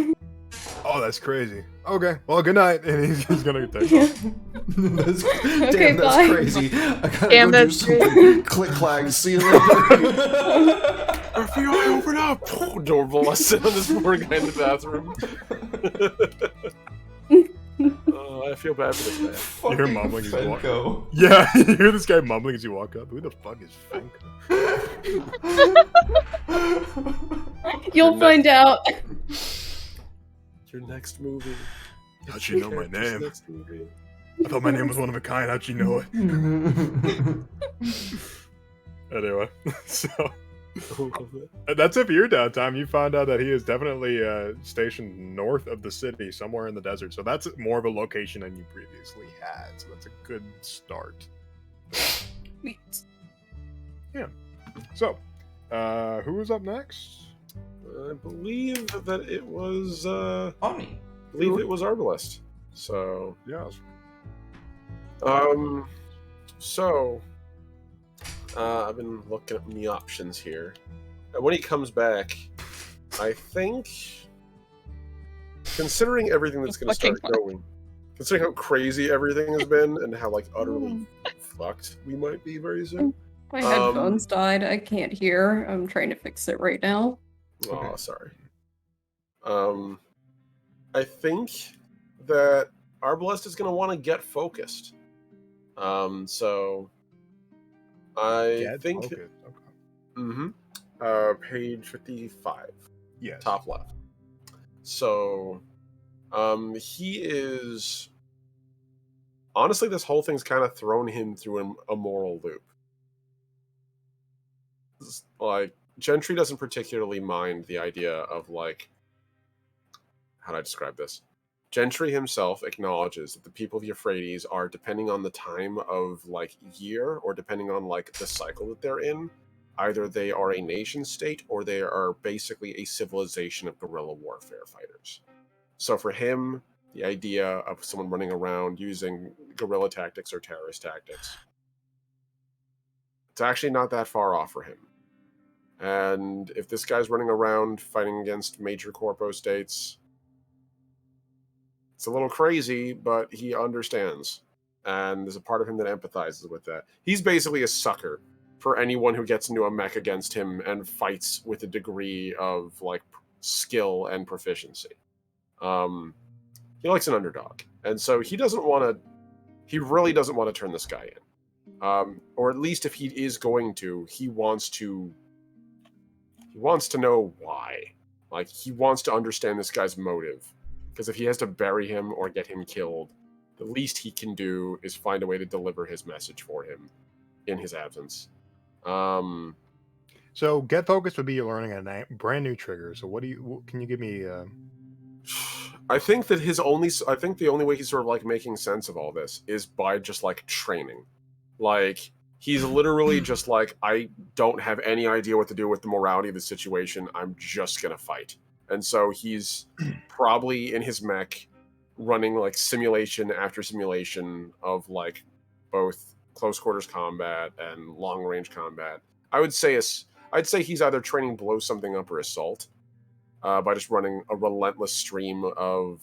Oh, that's crazy. Okay, well, good night. And he's gonna take off. That's, Okay, damn, that's bye. crazy. I gotta Damn, go do that's some click clack. See you later. FBI, open up! Door busted on this poor guy in the bathroom. I feel bad for this man. Fucking You're mumbling as well. Fenko. Yeah, you hear this guy mumbling as you walk up. Who the fuck is Fenko? You'll find out. Your next movie. How'd you know my Character's name? Next movie. I thought my name was one of a kind. How'd you know it? Anyway, so that's it for your downtime. You found out that he is definitely stationed north of the city, somewhere in the desert. So that's more of a location than you previously had. So that's a good start. Sweet. So, who was up next? I believe that it was. Omni. I believe it was Arbalest. So. Yeah. So. I've been looking at the options here. And when he comes back, I think, considering everything that's going to start Fucking going, considering how crazy everything has been and how like utterly fucked we might be very soon. My headphones died. I can't hear. I'm trying to fix it right now. Oh, sorry. I think that Arbalest is going to want to get focused. So I think. Okay. Mm-hmm. Page 55, Yes. top left. So, he is. Honestly, this whole thing's kind of thrown him through a moral loop. Like, Gentry doesn't particularly mind the idea of, like, how do I describe this? Gentry himself acknowledges that the people of Euphrates are, depending on the time of, like, year, or depending on, like, the cycle that they're in, either they are a nation state or they are basically a civilization of guerrilla warfare fighters. So for him, the idea of someone running around using guerrilla tactics or terrorist tactics, it's actually not that far off for him. And if this guy's running around fighting against major corpo states, it's a little crazy, but he understands. And there's a part of him that empathizes with that. He's basically a sucker for anyone who gets into a mech against him and fights with a degree of like skill and proficiency. He likes an underdog, and so he doesn't want to. He really doesn't want to turn this guy in, or at least if he is going to, he wants to. He wants to know why. Like he wants to understand this guy's motive, because if he has to bury him or get him killed, the least he can do is find a way to deliver his message for him in his absence. So get focused would be you learning a brand new trigger. So what do you? Can you give me? I think that I think the only way he's sort of like making sense of all this is by just like training. Like he's literally just like, I don't have any idea what to do with the morality of the situation. I'm just gonna fight. And so he's probably in his mech running like simulation after simulation of like both close quarters combat and long range combat. I'd say he's either training blow something up or assault, by just running a relentless stream of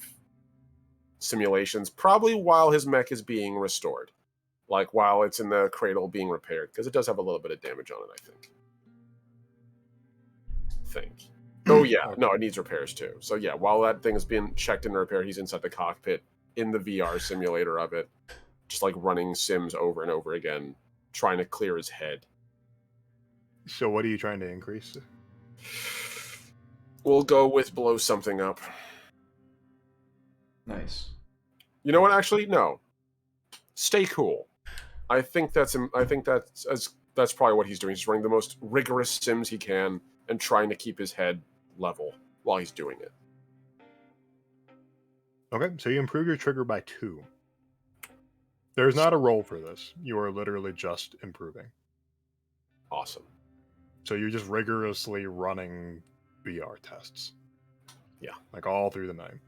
simulations, probably while his mech is being restored, like while it's in the cradle being repaired, because it does have a little bit of damage on it, I think. Oh yeah, no, it needs repairs too. So yeah, while that thing is being checked and repaired, he's inside the cockpit in the VR simulator of it, just like running sims over and over again, trying to clear his head. So what are you trying to increase? We'll go with blow something up. Nice. You know what? Actually, no. Stay cool. I think that's probably what he's doing. He's running the most rigorous sims he can and trying to keep his head level while he's doing it. Okay, so you improve your trigger by 2. There's not a roll for this. You are literally just improving. Awesome. So you're just rigorously running VR tests. Yeah. Like all through the night.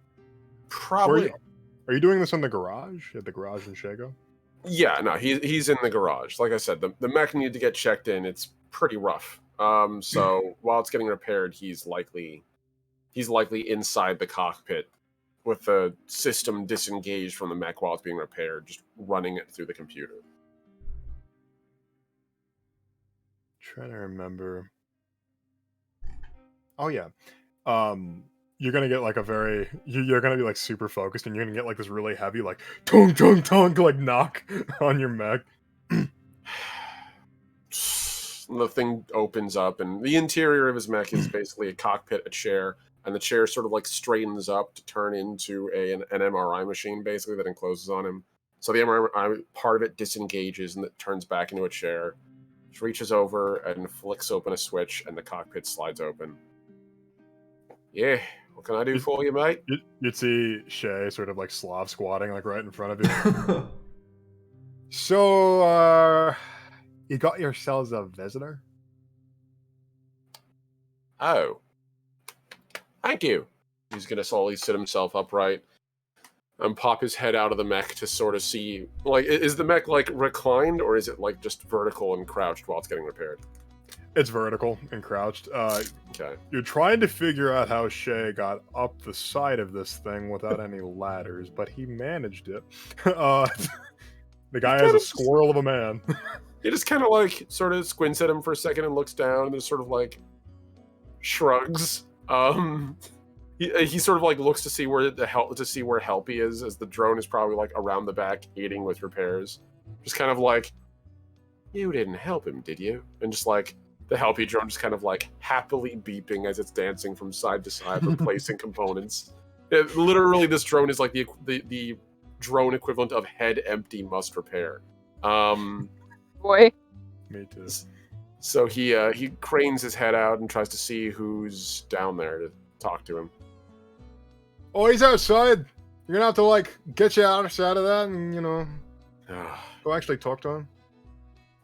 Probably. Are you doing this in the garage? At the garage in Shago? Yeah, no, he's in the garage. Like I said, the mech needed to get checked in. It's pretty rough. So while it's getting repaired, he's likely inside the cockpit with the system disengaged from the mech while it's being repaired, just running it through the computer. Trying to remember. Oh yeah. You're gonna get like you're gonna be like super focused, and you're gonna get like this really heavy like tonk tonk tonk like knock on your mech. The thing opens up, and the interior of his mech is basically a cockpit, a chair, and the chair sort of like straightens up to turn into an MRI machine, basically, that encloses on him. So the MRI part of it disengages, and it turns back into a chair. She reaches over and flicks open a switch, and the cockpit slides open. Yeah, what can I do for you, mate? You'd see Shay sort of like Slav squatting like right in front of you. So, you got yourselves a visitor? Oh. Thank you. He's going to slowly sit himself upright and pop his head out of the mech to sort of see, like, is the mech, like, reclined, or is it, like, just vertical and crouched while it's getting repaired? It's vertical and crouched. Okay. You're trying to figure out how Shay got up the side of this thing without any ladders, but he managed it. The guy is a squirrel of a man. He just kind of, like, sort of squints at him for a second and looks down and just sort of, like, shrugs. He sort of, like, looks to see where Helpy is, as the drone is probably, like, around the back, aiding with repairs. Just kind of like, you didn't help him, did you? And just, like, the Helpy drone just kind of, like, happily beeping as it's dancing from side to side, replacing components. Literally, this drone is, like, the drone equivalent of head empty must repair. Boy. Me too. So he cranes his head out and tries to see who's down there to talk to him. Oh, he's outside. You're gonna have to like get you outside of that, and go actually talk to him.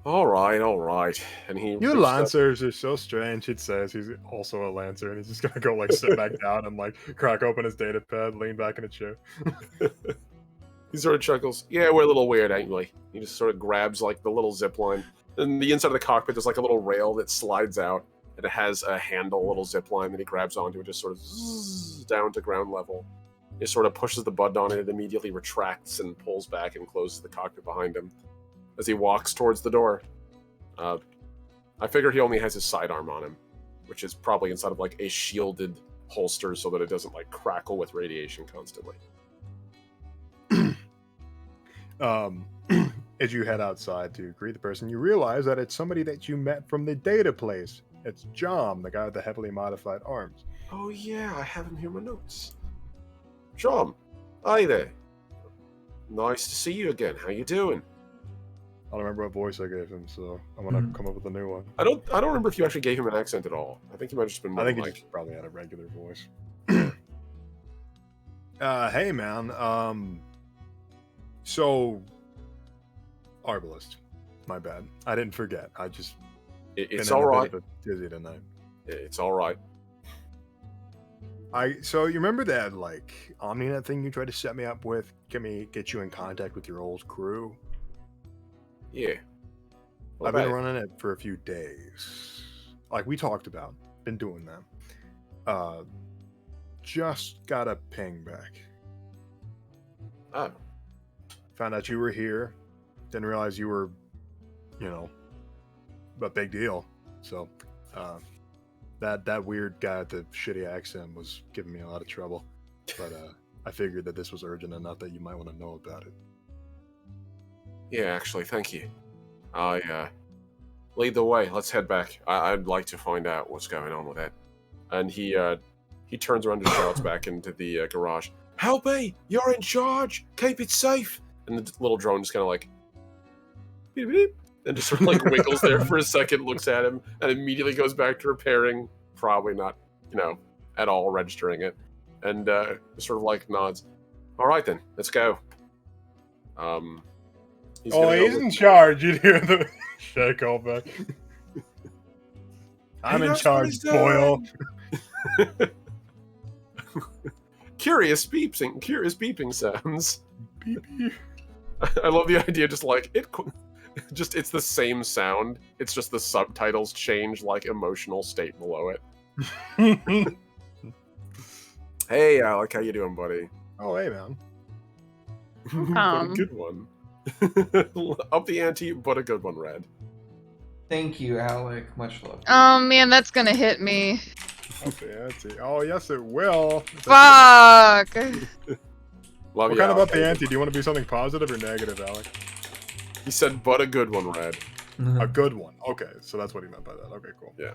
All right. And he. You Lancers are so strange. He says he's also a Lancer, and he's just gonna go like sit back down and like crack open his data pad, lean back in a chair. He sort of chuckles. Yeah, we're a little weird, ain't we? He just sort of grabs like the little zip line. And the inside of the cockpit, there's like a little rail that slides out, and it has a handle, a little zip line that he grabs onto, and just sort of zzz down to ground level. He sort of pushes the button on it, it immediately retracts and pulls back and closes the cockpit behind him as he walks towards the door. I figure he only has his sidearm on him, which is probably inside of like a shielded holster so that it doesn't like crackle with radiation constantly. As you head outside to greet the person, you realize that it's somebody that you met from the data place. It's Jom, the guy with the heavily modified arms. Oh yeah, I have him here in my notes. Jom, hi there. Nice to see you again. How you doing? I don't remember what voice I gave him, so I'm gonna come up with a new one. I don't remember if you actually gave him an accent at all. I think he might have just been more I think he like... just probably had a regular voice. Hey man, so Arbalist. My bad. I didn't forget. I just It's all right. Dizzy tonight. It's all right. So you remember that like OmniNet thing you tried to set me up with? Get you in contact with your old crew? Yeah. I've been running it for a few days. Like we talked about. Been doing that. Just got a ping back. Oh. Found out you were here. Didn't realize you were, a big deal. So, That weird guy with the shitty accent was giving me a lot of trouble, but I figured that this was urgent enough that you might want to know about it. Yeah, actually, thank you. I lead the way. Let's head back. I'd like to find out what's going on with that. And he turns around and shouts back into the garage. Help me! You're in charge! Keep it safe! And the little drone just kind of like, beep, beep, and just sort of like wiggles there for a second, looks at him, and immediately goes back to repairing, probably not, at all registering it, and sort of like nods. All right then, let's go. He's in charge. You hear the shake all back. I'm in knows what charge, he's Boyle. doing. Curious beeping sounds. Beep, beep. I love the idea, just like it's the same sound. It's just the subtitles change like emotional state below it. Hey, Alec, how you doing, buddy? Oh, hey, man. What a good one. Up the ante, but a good one, Red. Thank you, Alec. Much love. Oh man, that's gonna hit me. Up the ante. Oh, yes, it will. Fuck. Love What you, kind of Alec. up the ante? Do you want to be something positive or negative, Alec? He said, but a good one, Red. A good one. Okay, so that's what he meant by that. Okay, cool. Yeah.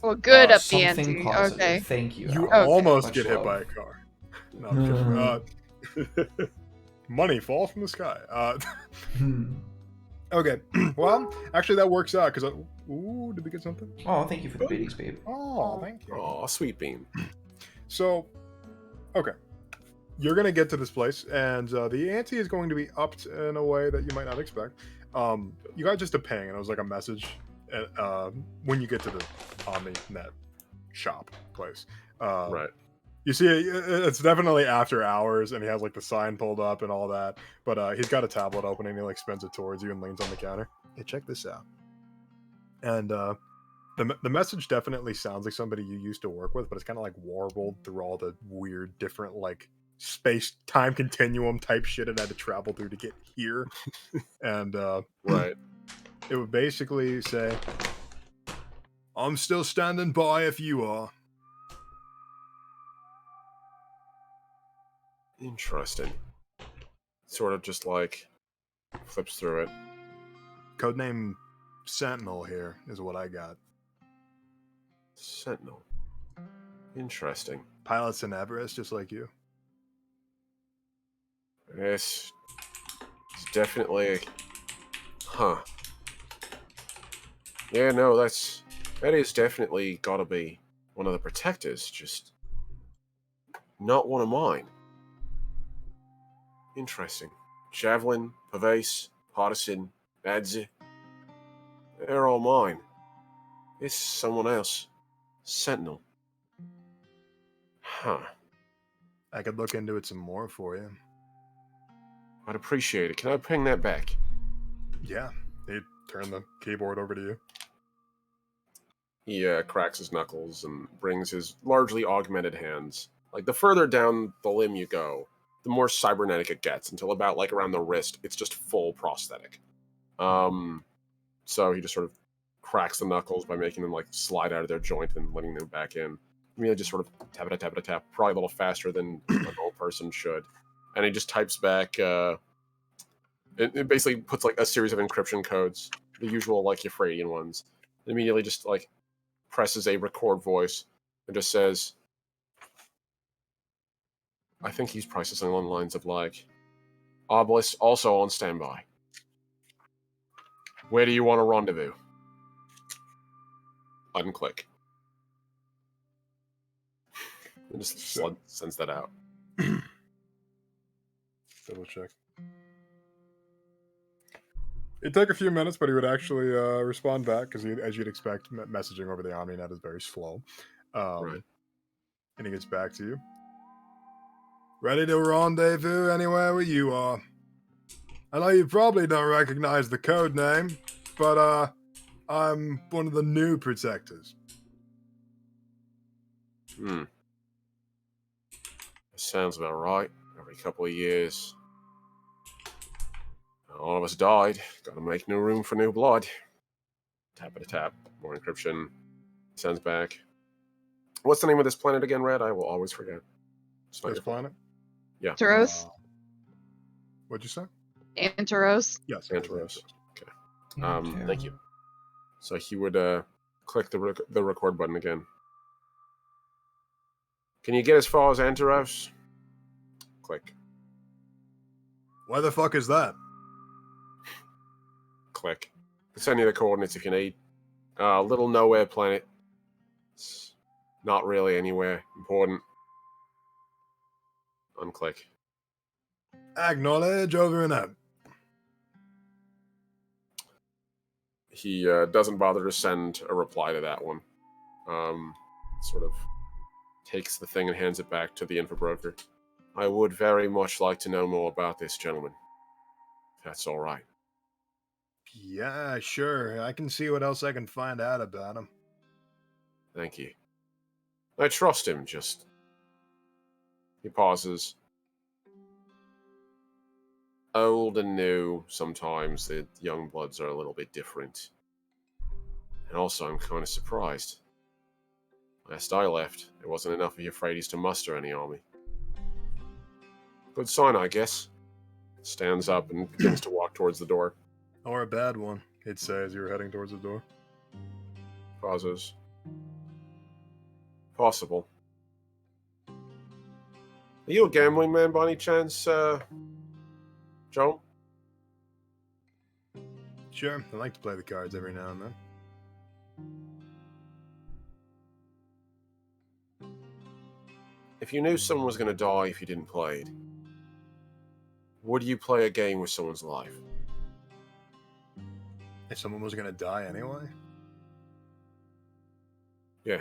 Well, good up the Something ante. positive. Okay. Thank you. You Alec. almost Much get hit love. by a car. No, I'm kidding. Money falls from the sky. Okay, well, actually that works out because ooh, did we get something? Oh, thank you for the biddies, babe. Oh, thank you. Aw, sweet bean. So, okay, you're gonna get to this place, and the ante is going to be upped in a way that you might not expect. You got just a ping, and it was like a message when you get to the OmniNet shop place. Right. You see, it's definitely after hours, and he has like the sign pulled up and all that. But he's got a tablet open, and he like spins it towards you and leans on the counter. Hey, check this out. And the message definitely sounds like somebody you used to work with, but it's kind of like warbled through all the weird, different like space time continuum type shit it had to travel through to get here. And Right. it would basically say, "I'm still standing by if you are." Interesting. Sort of just like flips through it. Codename Sentinel here is what I got. Sentinel. Interesting. Pilots in Everest, just like you. Yes. It's definitely. Huh. Yeah, no, that is definitely gotta be one of the protectors, just not one of mine. Interesting. Javelin, Pervase, Partisan, Adze. They're all mine. It's someone else. Sentinel. Huh. I could look into it some more for you. I'd appreciate it. Can I ping that back? Yeah, he turned the keyboard over to you. He cracks his knuckles and brings his largely augmented hands. Like, the further down the limb you go, the more cybernetic it gets, until about, like, around the wrist, it's just full prosthetic. So he just sort of cracks the knuckles by making them, like, slide out of their joint and letting them back in. I mean, just sort of tap, probably a little faster than an old person should. And he just types back, it basically puts, like, a series of encryption codes, the usual, like, Euphratean ones. And immediately just, like, presses a record voice and just says, I think he's processing along the lines of like, Obelisk also on standby. Where do you want to rendezvous? Unclick. And just sends that out. Double check. It'd take a few minutes, but he would actually respond back because, as you'd expect, messaging over the OmniNet is very slow. Right. And he gets back to you. Ready to rendezvous anywhere where you are. I know you probably don't recognize the code name, but I'm one of the new protectors. That sounds about right. Every couple of years, all of us died. Gotta make new room for new blood. Tap. More encryption. Sends back. What's the name of this planet again, Red? I will always forget. It's not This your fault. planet? Yeah. Anteros? What'd you say? Anteros? Yes. Anteros. Okay. Yeah. Thank you. So he would click the record button again. Can you get as far as Anteros? Click. Why the fuck is that? Click. Send you the coordinates if you need. Little nowhere planet. It's not really anywhere important. Unclick. Acknowledge, over and out. He doesn't bother to send a reply to that one. Sort of takes the thing and hands it back to the info broker. I would very much like to know more about this gentleman. If that's all right. Yeah, sure. I can see what else I can find out about him. Thank you. I trust him, just... He pauses. Old and new, sometimes the young bloods are a little bit different. And also, I'm kind of surprised. Last I left, there wasn't enough of you Fradies to muster any army. Good sign, I guess. Stands up and begins to walk towards the door. Or a bad one, he'd say as you were heading towards the door. Pauses. Possible. Are you a gambling man by any chance, Joe? Sure, I like to play the cards every now and then. If you knew someone was going to die if you didn't play it, would you play a game with someone's life? If someone was gonna die anyway? Yeah.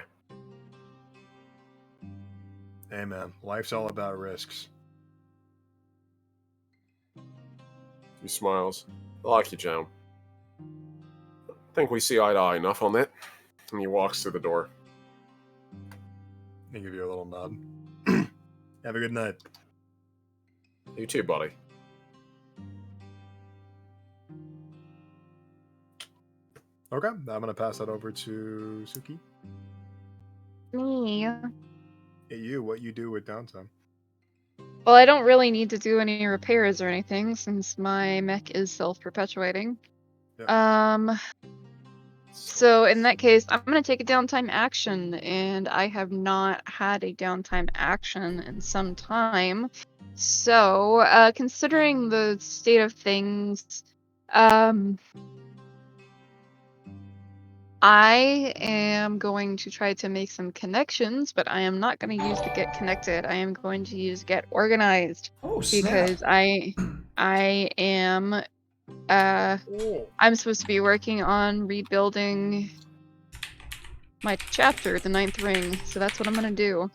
Hey man, life's all about risks. He smiles. I like you, Joan. I think we see eye to eye enough on that. And he walks through the door. I give you a little nod. Have a good night. You too, buddy. Okay, I'm gonna pass that over to Suki. Me. Hey, you, what you do with downtime? Well, I don't really need to do any repairs or anything since my mech is self-perpetuating. So in that case, I'm gonna take a downtime action, and I have not had a downtime action in some time. So, considering the state of things, I am going to try to make some connections, but I am not going to use the get connected. I am going to use get organized Oh, snap. because I am I'm supposed to be working on rebuilding my chapter, the 9th ring. So that's what I'm going to do.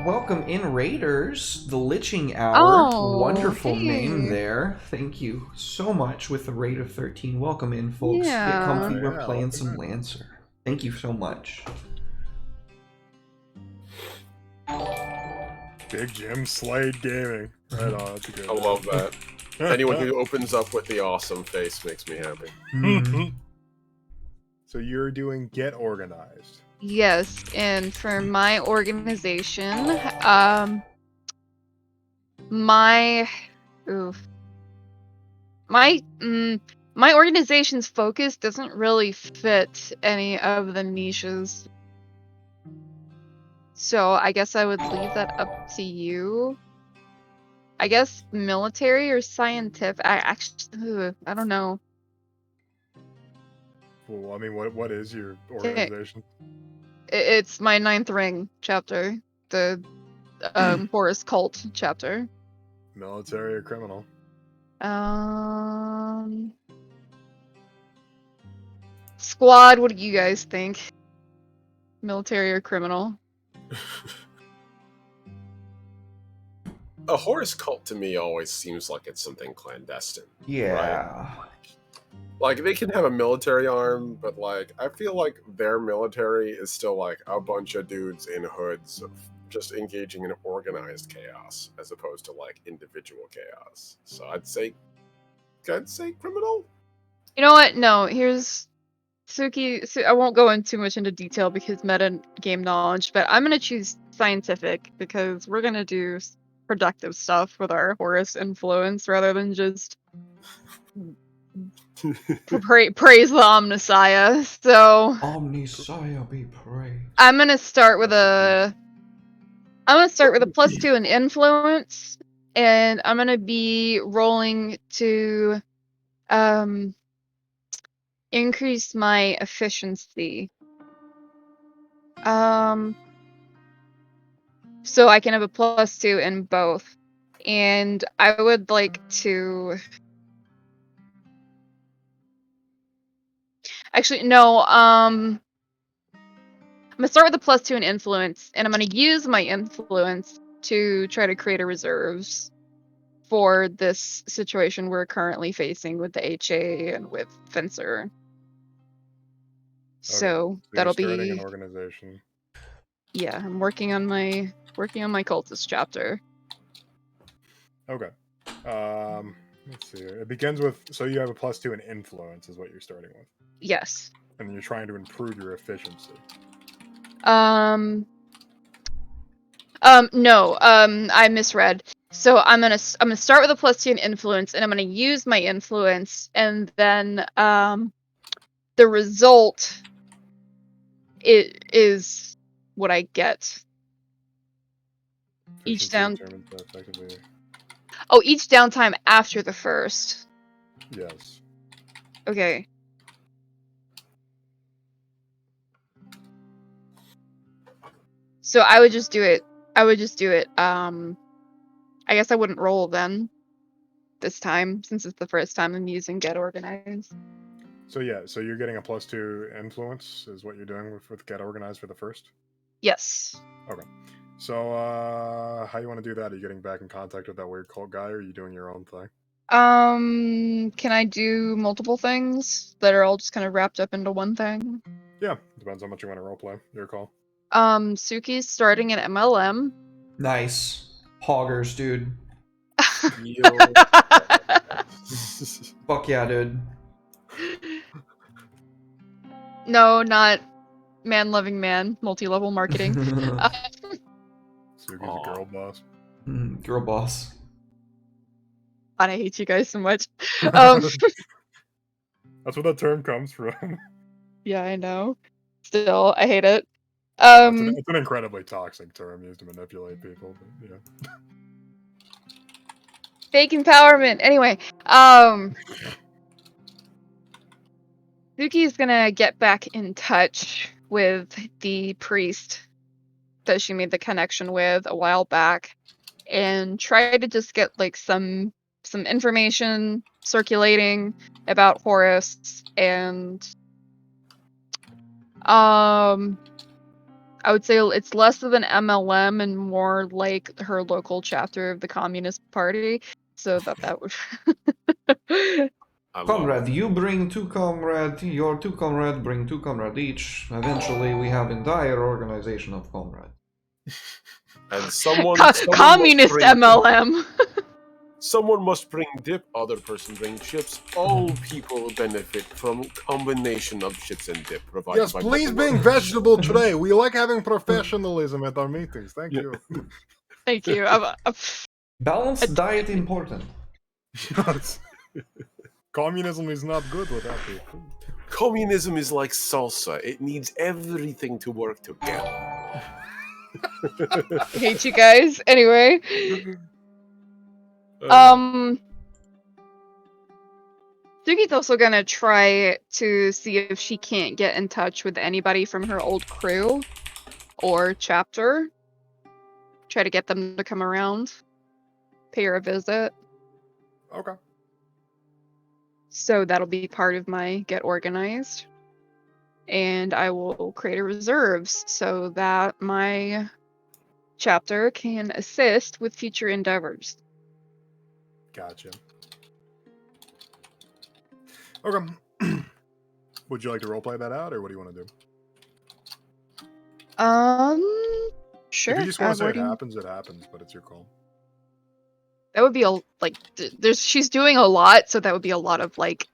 Welcome in, Raiders. The Liching Hour. Oh, Wonderful name hey. there. Thank you so much with the rate of 13. Welcome in, folks. Get Yeah. comfy. We're Yeah, playing welcome some in. Lancer. Thank you so much. Big Jim Slade Gaming. Right on, that's a good I name. love that. Anyone who opens up with the awesome face makes me happy. So you're doing get organized. Yes, and for my organization, my my organization's focus doesn't really fit any of the niches. So I guess I would leave that up to you. I guess military or scientific. I don't know. Well, I mean, what is your organization? It's my 9th ring chapter, the Horus cult chapter. Military or criminal? Squad, what do you guys think? Military or criminal? A Horus cult to me always seems like it's something clandestine. Yeah. Like, they can have a military arm, but, like, I feel like their military is still, like, a bunch of dudes in hoods just engaging in organized chaos, as opposed to, like, individual chaos. So I'd say criminal? You know what? No, here's Suki, I won't go into too much into detail because meta game knowledge, but I'm gonna choose scientific because we're gonna do productive stuff with our Horus influence rather than just praise the Omnissiah. So Omnissiah be praised. I'm gonna start with a +2 in influence, and I'm gonna be rolling to increase my efficiency. So I can have a +2 in both. And I would like to actually no, I'm gonna start with a +2 in influence, and I'm gonna use my influence to try to create a reserves for this situation we're currently facing with the HA and with Fencer. So So that'll you're starting an be organization. yeah, I'm working on my cultist chapter. Okay. Let's see. It begins with, so you have a +2 in influence is what you're starting with, Yes. and you're trying to improve your efficiency. No, I misread. So I'm gonna start with a +2 in influence, and I'm gonna use my influence, and then the result is what I get. Each Efficiency down. determines how effectively. Oh, each downtime after the first. Yes. Okay. So I would just do it. I guess I wouldn't roll then. This time, since it's the first time I'm using Get Organized. So yeah, so you're getting a +2 influence is what you're doing with Get Organized for the first? Yes. Okay. So how you want to do that? Are you getting back in contact with that weird cult guy, or are you doing your own thing? Can I do multiple things that are all just kind of wrapped up into one thing? Yeah, depends how much you want to roleplay. Your call. Suki's starting an MLM. Nice. Hoggers, dude. Yo. Fuck yeah, dude. No, not man-loving man, multi-level marketing. Suki's a girl boss. Girl boss. God, I hate you guys so much. That's where that term comes from. Yeah, I know. Still, I hate it. It's an incredibly toxic term used to manipulate people. But yeah. Fake empowerment. Anyway, Suki is gonna get back in touch with the priest that she made the connection with a while back, and try to just get like some information circulating about Horus, and I would say it's less of an MLM and more like her local chapter of the Communist Party, so that would I love Comrade, it. you bring 2 comrade, your 2 comrade bring 2 comrade each. Eventually we have entire organization of comrade. And someone Communist MLM. Someone must bring dip, other person bring chips. All people benefit from combination of chips and dip provided Yes, by please Bubble bring World. vegetable tray. We like having professionalism at our meetings. Thank Yeah. you. Thank you. Balanced diet important. Communism is not good without it. Communism is like salsa. It needs everything to work together. Hate you guys. Anyway. Suki's also gonna try to see if she can't get in touch with anybody from her old crew or chapter. Try to get them to come around, pay her a visit. Okay. So that'll be part of my Get Organized. And I will create a reserves so that my chapter can assist with future endeavors. Gotcha. Okay. Would you like to roleplay that out, or what do you want to do? Sure. If you just want to say it happens, but it's your call. That would be she's doing a lot, so that would be a lot of like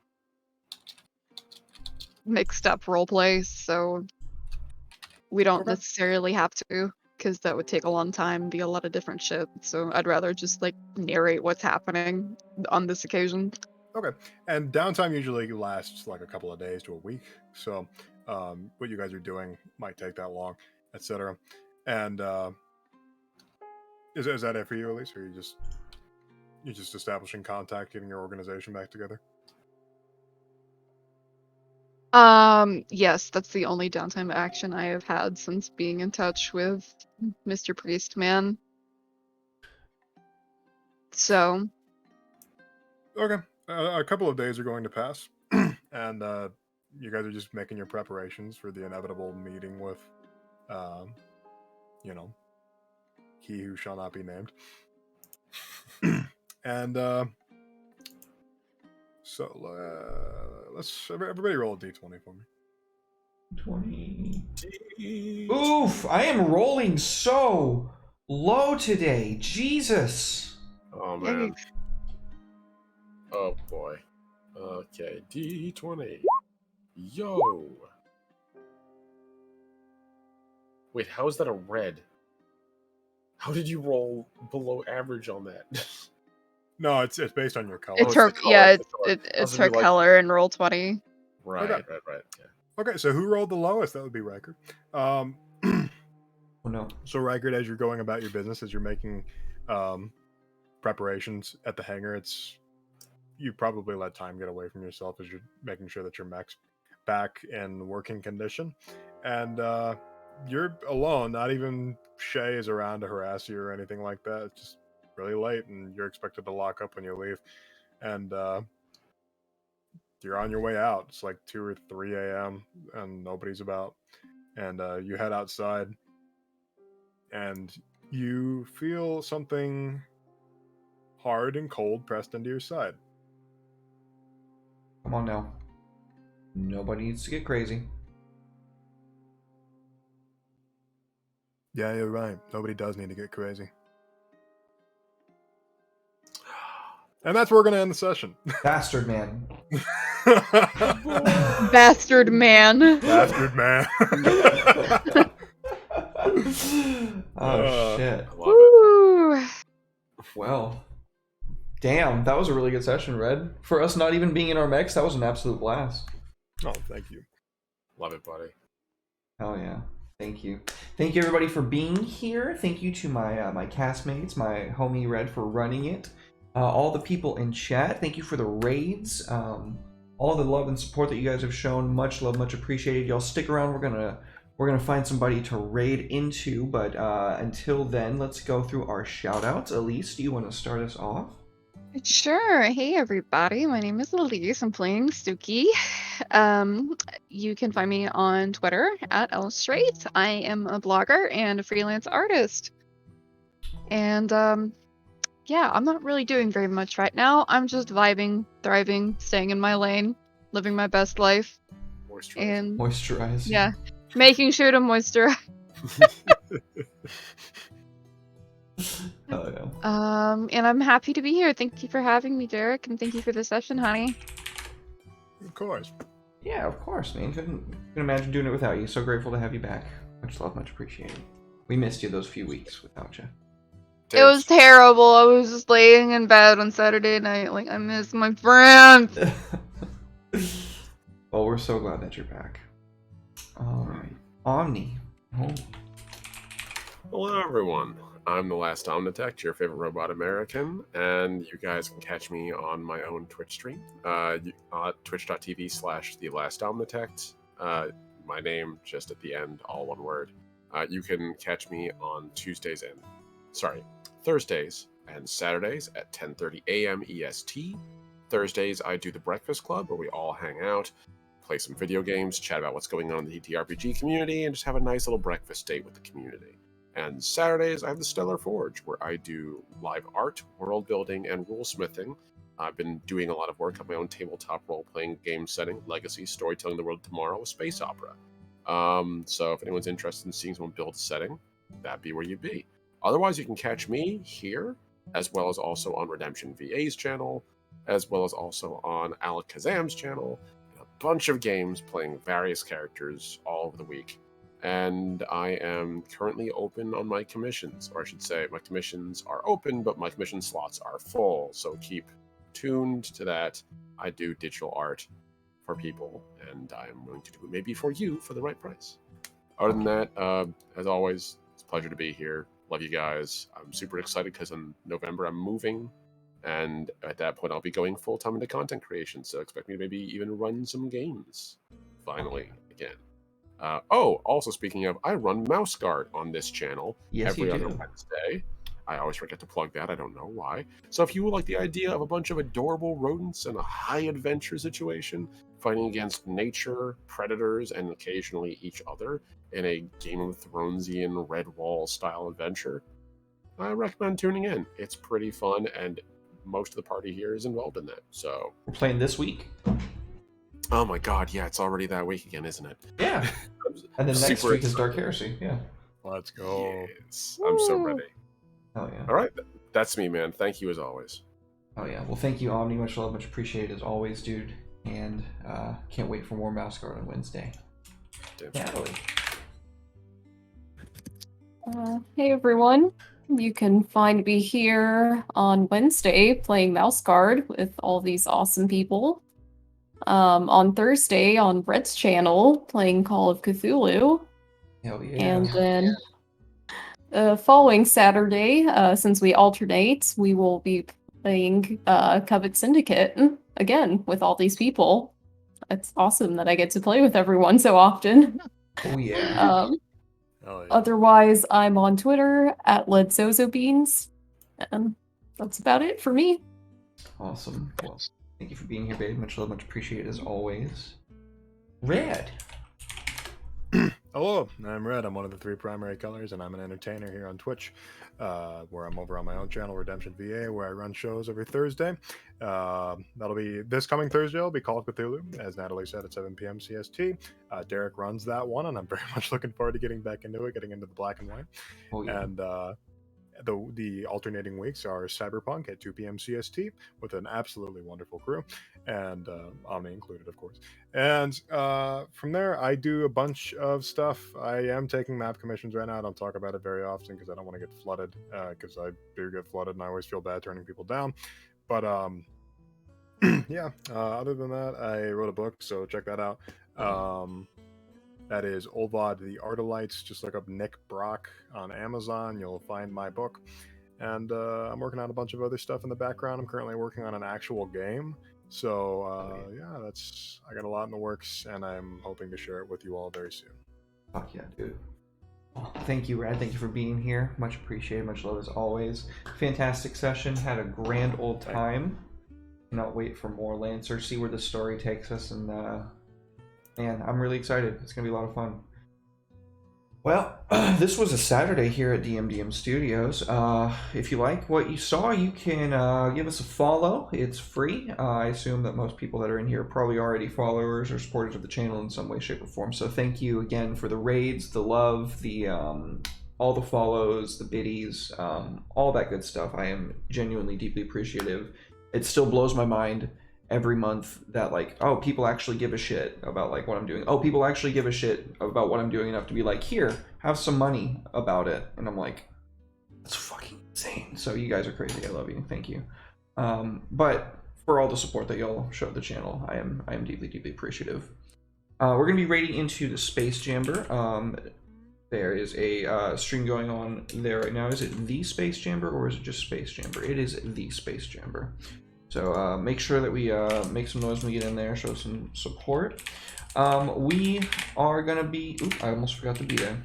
mixed up roleplay, so we don't Okay. necessarily have to, because that would take a long time and be a lot of different shit. So I'd rather just like narrate what's happening on this occasion. Okay. And downtime usually lasts like a couple of days to a week. So what you guys are doing might take that long, etc. And is that it for you, Elise, or you just establishing contact, getting your organization back together? Yes, that's the only downtime action I have had since being in touch with Mr. Priestman. So, Okay. A couple of days are going to pass, and you guys are just making your preparations for the inevitable meeting with, you know, he who shall not be named. And so let's everybody roll a d20 for me. 20. Oof! I am rolling so low today. Jesus. Oh yeah, man. Oh boy. Okay, D20. Yo. Wait, how is that a red? How did you roll below average on that? No, it's based on your color. it's it's her. the color, Yeah, it's the color. I was it's gonna her be like- color in roll 20. Right. Okay. Yeah. Okay, so who rolled the lowest? That would be Riker. Oh no. So Riker, as you're going about your business, as you're making preparations at the hangar, you probably let time get away from yourself as you're making sure that your mech's back in working condition, and you're alone. Not even Shay is around to harass you or anything like that. It's just really late, and you're expected to lock up when you leave, and you're on your way out. It's like 2 or 3 a.m. and nobody's about, and you head outside, and you feel something hard and cold pressed into your side. Come on now. Nobody needs to get crazy. Yeah, you're right. Nobody does need to get crazy. And that's where we're going to end the session. Bastard man. Bastard man. Bastard man. Oh shit. I love it. Woo. Well. Damn, that was a really good session, Red. For us not even being in our mechs, that was an absolute blast. Oh, thank you. Love it, buddy. Hell yeah. Thank you. Thank you everybody for being here. Thank you to my my castmates, my homie Red for running it. All the people in chat, thank you for the raids. All the love and support that you guys have shown. Much love, much appreciated. Y'all stick around. We're gonna find somebody to raid into, but until then, let's go through our shout outs. Elise, do you want to start us off? Sure. Hey everybody, my name is Elise. I'm playing Stooky. You can find me on Twitter at Elstraight. I am a blogger and a freelance artist. And yeah, I'm not really doing very much right now. I'm just vibing, thriving, staying in my lane, living my best life, Moisturizer. and Moisturize. yeah, making sure to moisturize. Oh yeah. And I'm happy to be here. Thank you for having me, Derek, and thank you for the session, honey. Of course. Yeah, of course, man. Couldn't imagine doing it without you. So grateful to have you back. Much love, much appreciated. We missed you those few weeks without you. It was terrible. I was just laying in bed on Saturday night, like I miss my friends. Well, we're so glad that you're back. All right, Omni. Oh. Hello, everyone. I'm the Last Omnitect, your favorite robot American, and you guys can catch me on my own Twitch stream, twitch.tv/thelast-omnitect. My name just at the end, all one word. You can catch me on Thursdays and Saturdays at 10:30 a.m. EST. Thursdays, I do the Breakfast Club, where we all hang out, play some video games, chat about what's going on in the TTRPG community, and just have a nice little breakfast date with the community. And Saturdays, I have the Stellar Forge, where I do live art, world building, and rule smithing. I've been doing a lot of work on my own tabletop role-playing game setting, Legacy, Storytelling the World Tomorrow, a space opera. So if anyone's interested in seeing someone build a setting, that'd be where you'd be. Otherwise, you can catch me here, as well as also on Redemption VA's channel, as well as also on Alec Kazam's channel, bunch of games, playing various characters all over the week. And I am currently open on my commissions, or I should say, my commissions are open, but my commission slots are full. So keep tuned to that. I do digital art for people, and I'm willing to do it maybe for you for the right price. Other than that, as always, it's a pleasure to be here. Love you guys. I'm super excited because in November I'm moving, and at that point I'll be going full-time into content creation, so expect me to maybe even run some games. Finally, again. Also speaking of, I run Mouse Guard on this channel every other Wednesday. I always forget to plug that, I don't know why. So if you would like the idea of a bunch of adorable rodents in a high-adventure situation, fighting against nature, predators, and occasionally each other in a Game of Thronesian Redwall-style adventure, I recommend tuning in. It's pretty fun, and most of the party here is involved in that, so... We're playing this week. Oh my god, yeah, it's already that week again, isn't it? Yeah. And then next week is Dark Heresy, yeah. Let's go. Yes, I'm so ready. Oh yeah. All right, that's me, man. Thank you as always. Oh yeah. Well, thank you, Omni. Much love, much appreciated as always, dude. And can't wait for more Mouse Guard on Wednesday. Natalie. Hey everyone. You can find me here on Wednesday playing Mouse Guard with all these awesome people. On Thursday on Red's channel playing Call of Cthulhu. Hell yeah. And then following Saturday, since we alternate, we will be playing Covet Syndicate again with all these people. It's awesome that I get to play with everyone so often. Oh yeah. Otherwise, I'm on Twitter at LedZozoBeans. And that's about it for me. Awesome. Well, thank you for being here, babe. Much love, much appreciated as always. Red. Hello, I'm Red. I'm one of the 3 primary colors, and I'm an entertainer here on Twitch, where I'm over on my own channel, Redemption VA, where I run shows every Thursday. That'll be this coming Thursday. It'll be Call of Cthulhu, as Natalie said, at 7 p.m. CST. Derek runs that one, and I'm very much looking forward to getting back into it, getting into the black and white. Oh, yeah. And the alternating weeks are Cyberpunk at 2 p.m. CST with an absolutely wonderful crew, and Omni included, of course. And from there, I do a bunch of stuff. I am taking map commissions right now. I don't talk about it very often because I don't want to get flooded, because I do get flooded, and I always feel bad turning people down. But yeah, other than that, I wrote a book, so check that out. That is Olvad the Ardalites. Just look up Nick Brock on Amazon. You'll find my book. And I'm working on a bunch of other stuff in the background. I'm currently working on an actual game. So yeah, I got a lot in the works, and I'm hoping to share it with you all very soon. Fuck yeah, dude. Well, thank you, Red. Thank you for being here. Much appreciated. Much love as always. Fantastic session. Had a grand old time. Cannot wait for more Lancer. See where the story takes us, and man, I'm really excited. It's going to be a lot of fun. Well, this was a Saturday here at DMDM Studios. If you like what you saw, you can give us a follow. It's free. I assume that most people that are in here are probably already followers or supporters of the channel in some way, shape, or form. So thank you again for the raids, the love, the all the follows, the biddies, all that good stuff. I am genuinely deeply appreciative. It still blows my mind every month that, like, oh, people actually give a shit about, like, what I'm doing. Oh, people actually give a shit about what I'm doing enough to be like, here, have some money about it. And I'm like, that's fucking insane. So you guys are crazy. I love you. Thank you. But for all the support that y'all showed the channel, I am deeply, deeply appreciative. We're going to be raiding into the Space Jamber. There is a stream going on there right now. Is it the Space Jamber or is it just Space Jamber? It is the Space Jamber. So make sure that we make some noise when we get in there, show some support. We are going to be... Oop, I almost forgot to be there.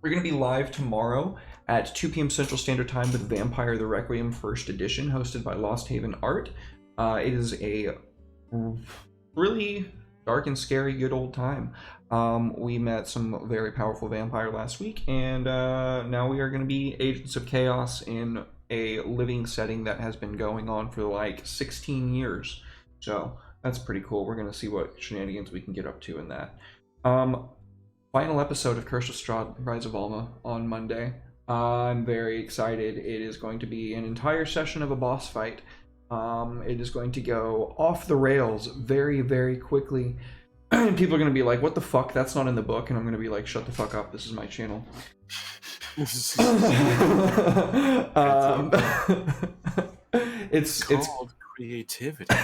We're going to be live tomorrow at 2 p.m. Central Standard Time with Vampire the Requiem First Edition, hosted by Lost Haven Art. It is a really dark and scary good old time. We met some very powerful vampire last week, and now we are going to be agents of chaos in a living setting that has been going on for like 16 years. So that's pretty cool. We're going to see what shenanigans we can get up to in that. Final episode of Curse of Strahd, Rise of Alma on Monday. I'm very excited. It is going to be an entire session of a boss fight. It is going to go off the rails very, very quickly. And people are going to be like, what the fuck? That's not in the book. And I'm going to be like, shut the fuck up. This is my channel. It's called creativity.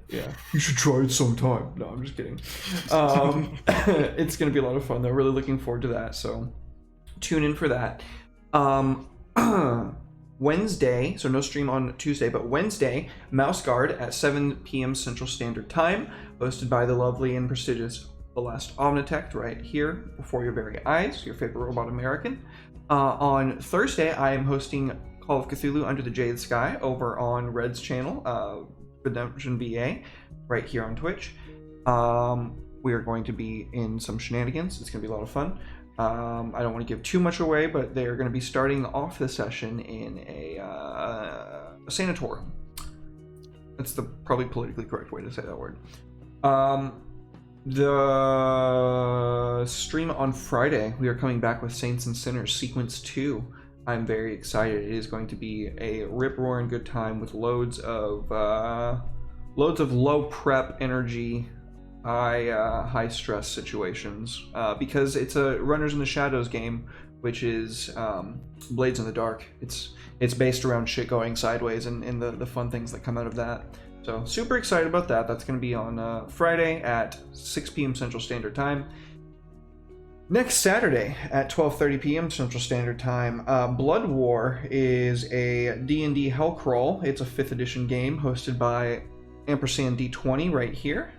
Yeah, you should try it sometime. No, I'm just kidding. It's going to be a lot of fun, though. Really looking forward to that. So tune in for that. Wednesday, so no stream on Tuesday, but Wednesday, Mouse Guard at 7 p.m. Central Standard Time, hosted by the lovely and prestigious The Last Omnitect, right here before your very eyes, your favorite robot American. On Thursday, I am hosting Call of Cthulhu Under the Jade Sky over on Red's channel, Redemption VA, right here on Twitch. We are going to be in some shenanigans. It's going to be a lot of fun. I don't want to give too much away, but they're going to be starting off the session in a sanatorium. That's the probably politically correct way to say that word. The stream on Friday, we are coming back with Saints and Sinners Sequence 2. I'm very excited. It is going to be a rip-roaring good time with loads of low prep energy, high stress situations, because it's a Runners in the Shadows game, which is Blades in the Dark. It's based around shit going sideways and the fun things that come out of that. So super excited about that. That's going to be on Friday at 6 p.m. Central Standard Time. Next Saturday at 12:30 p.m. Central Standard Time, Blood War is a D&D hell crawl. It's a 5th edition game hosted by ampersand D20 right here.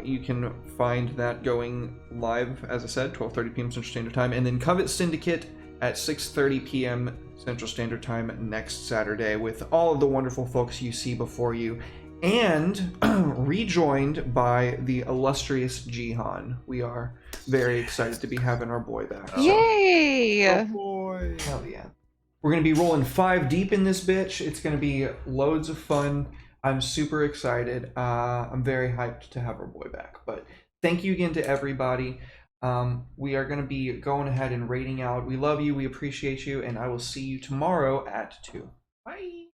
You can find that going live, as I said, 12:30 p.m. Central Standard Time, and then Covet Syndicate at 6:30 p.m. Central Standard Time next Saturday with all of the wonderful folks you see before you, and rejoined by the illustrious Jihan. We are very excited to be having our boy back. Yay! Oh boy. Hell yeah. We're going to be rolling 5 deep in this bitch. It's going to be loads of fun. I'm super excited. I'm very hyped to have our boy back. But thank you again to everybody. We are going to be going ahead and rating out. We love you. We appreciate you. And I will see you tomorrow at 2. Bye.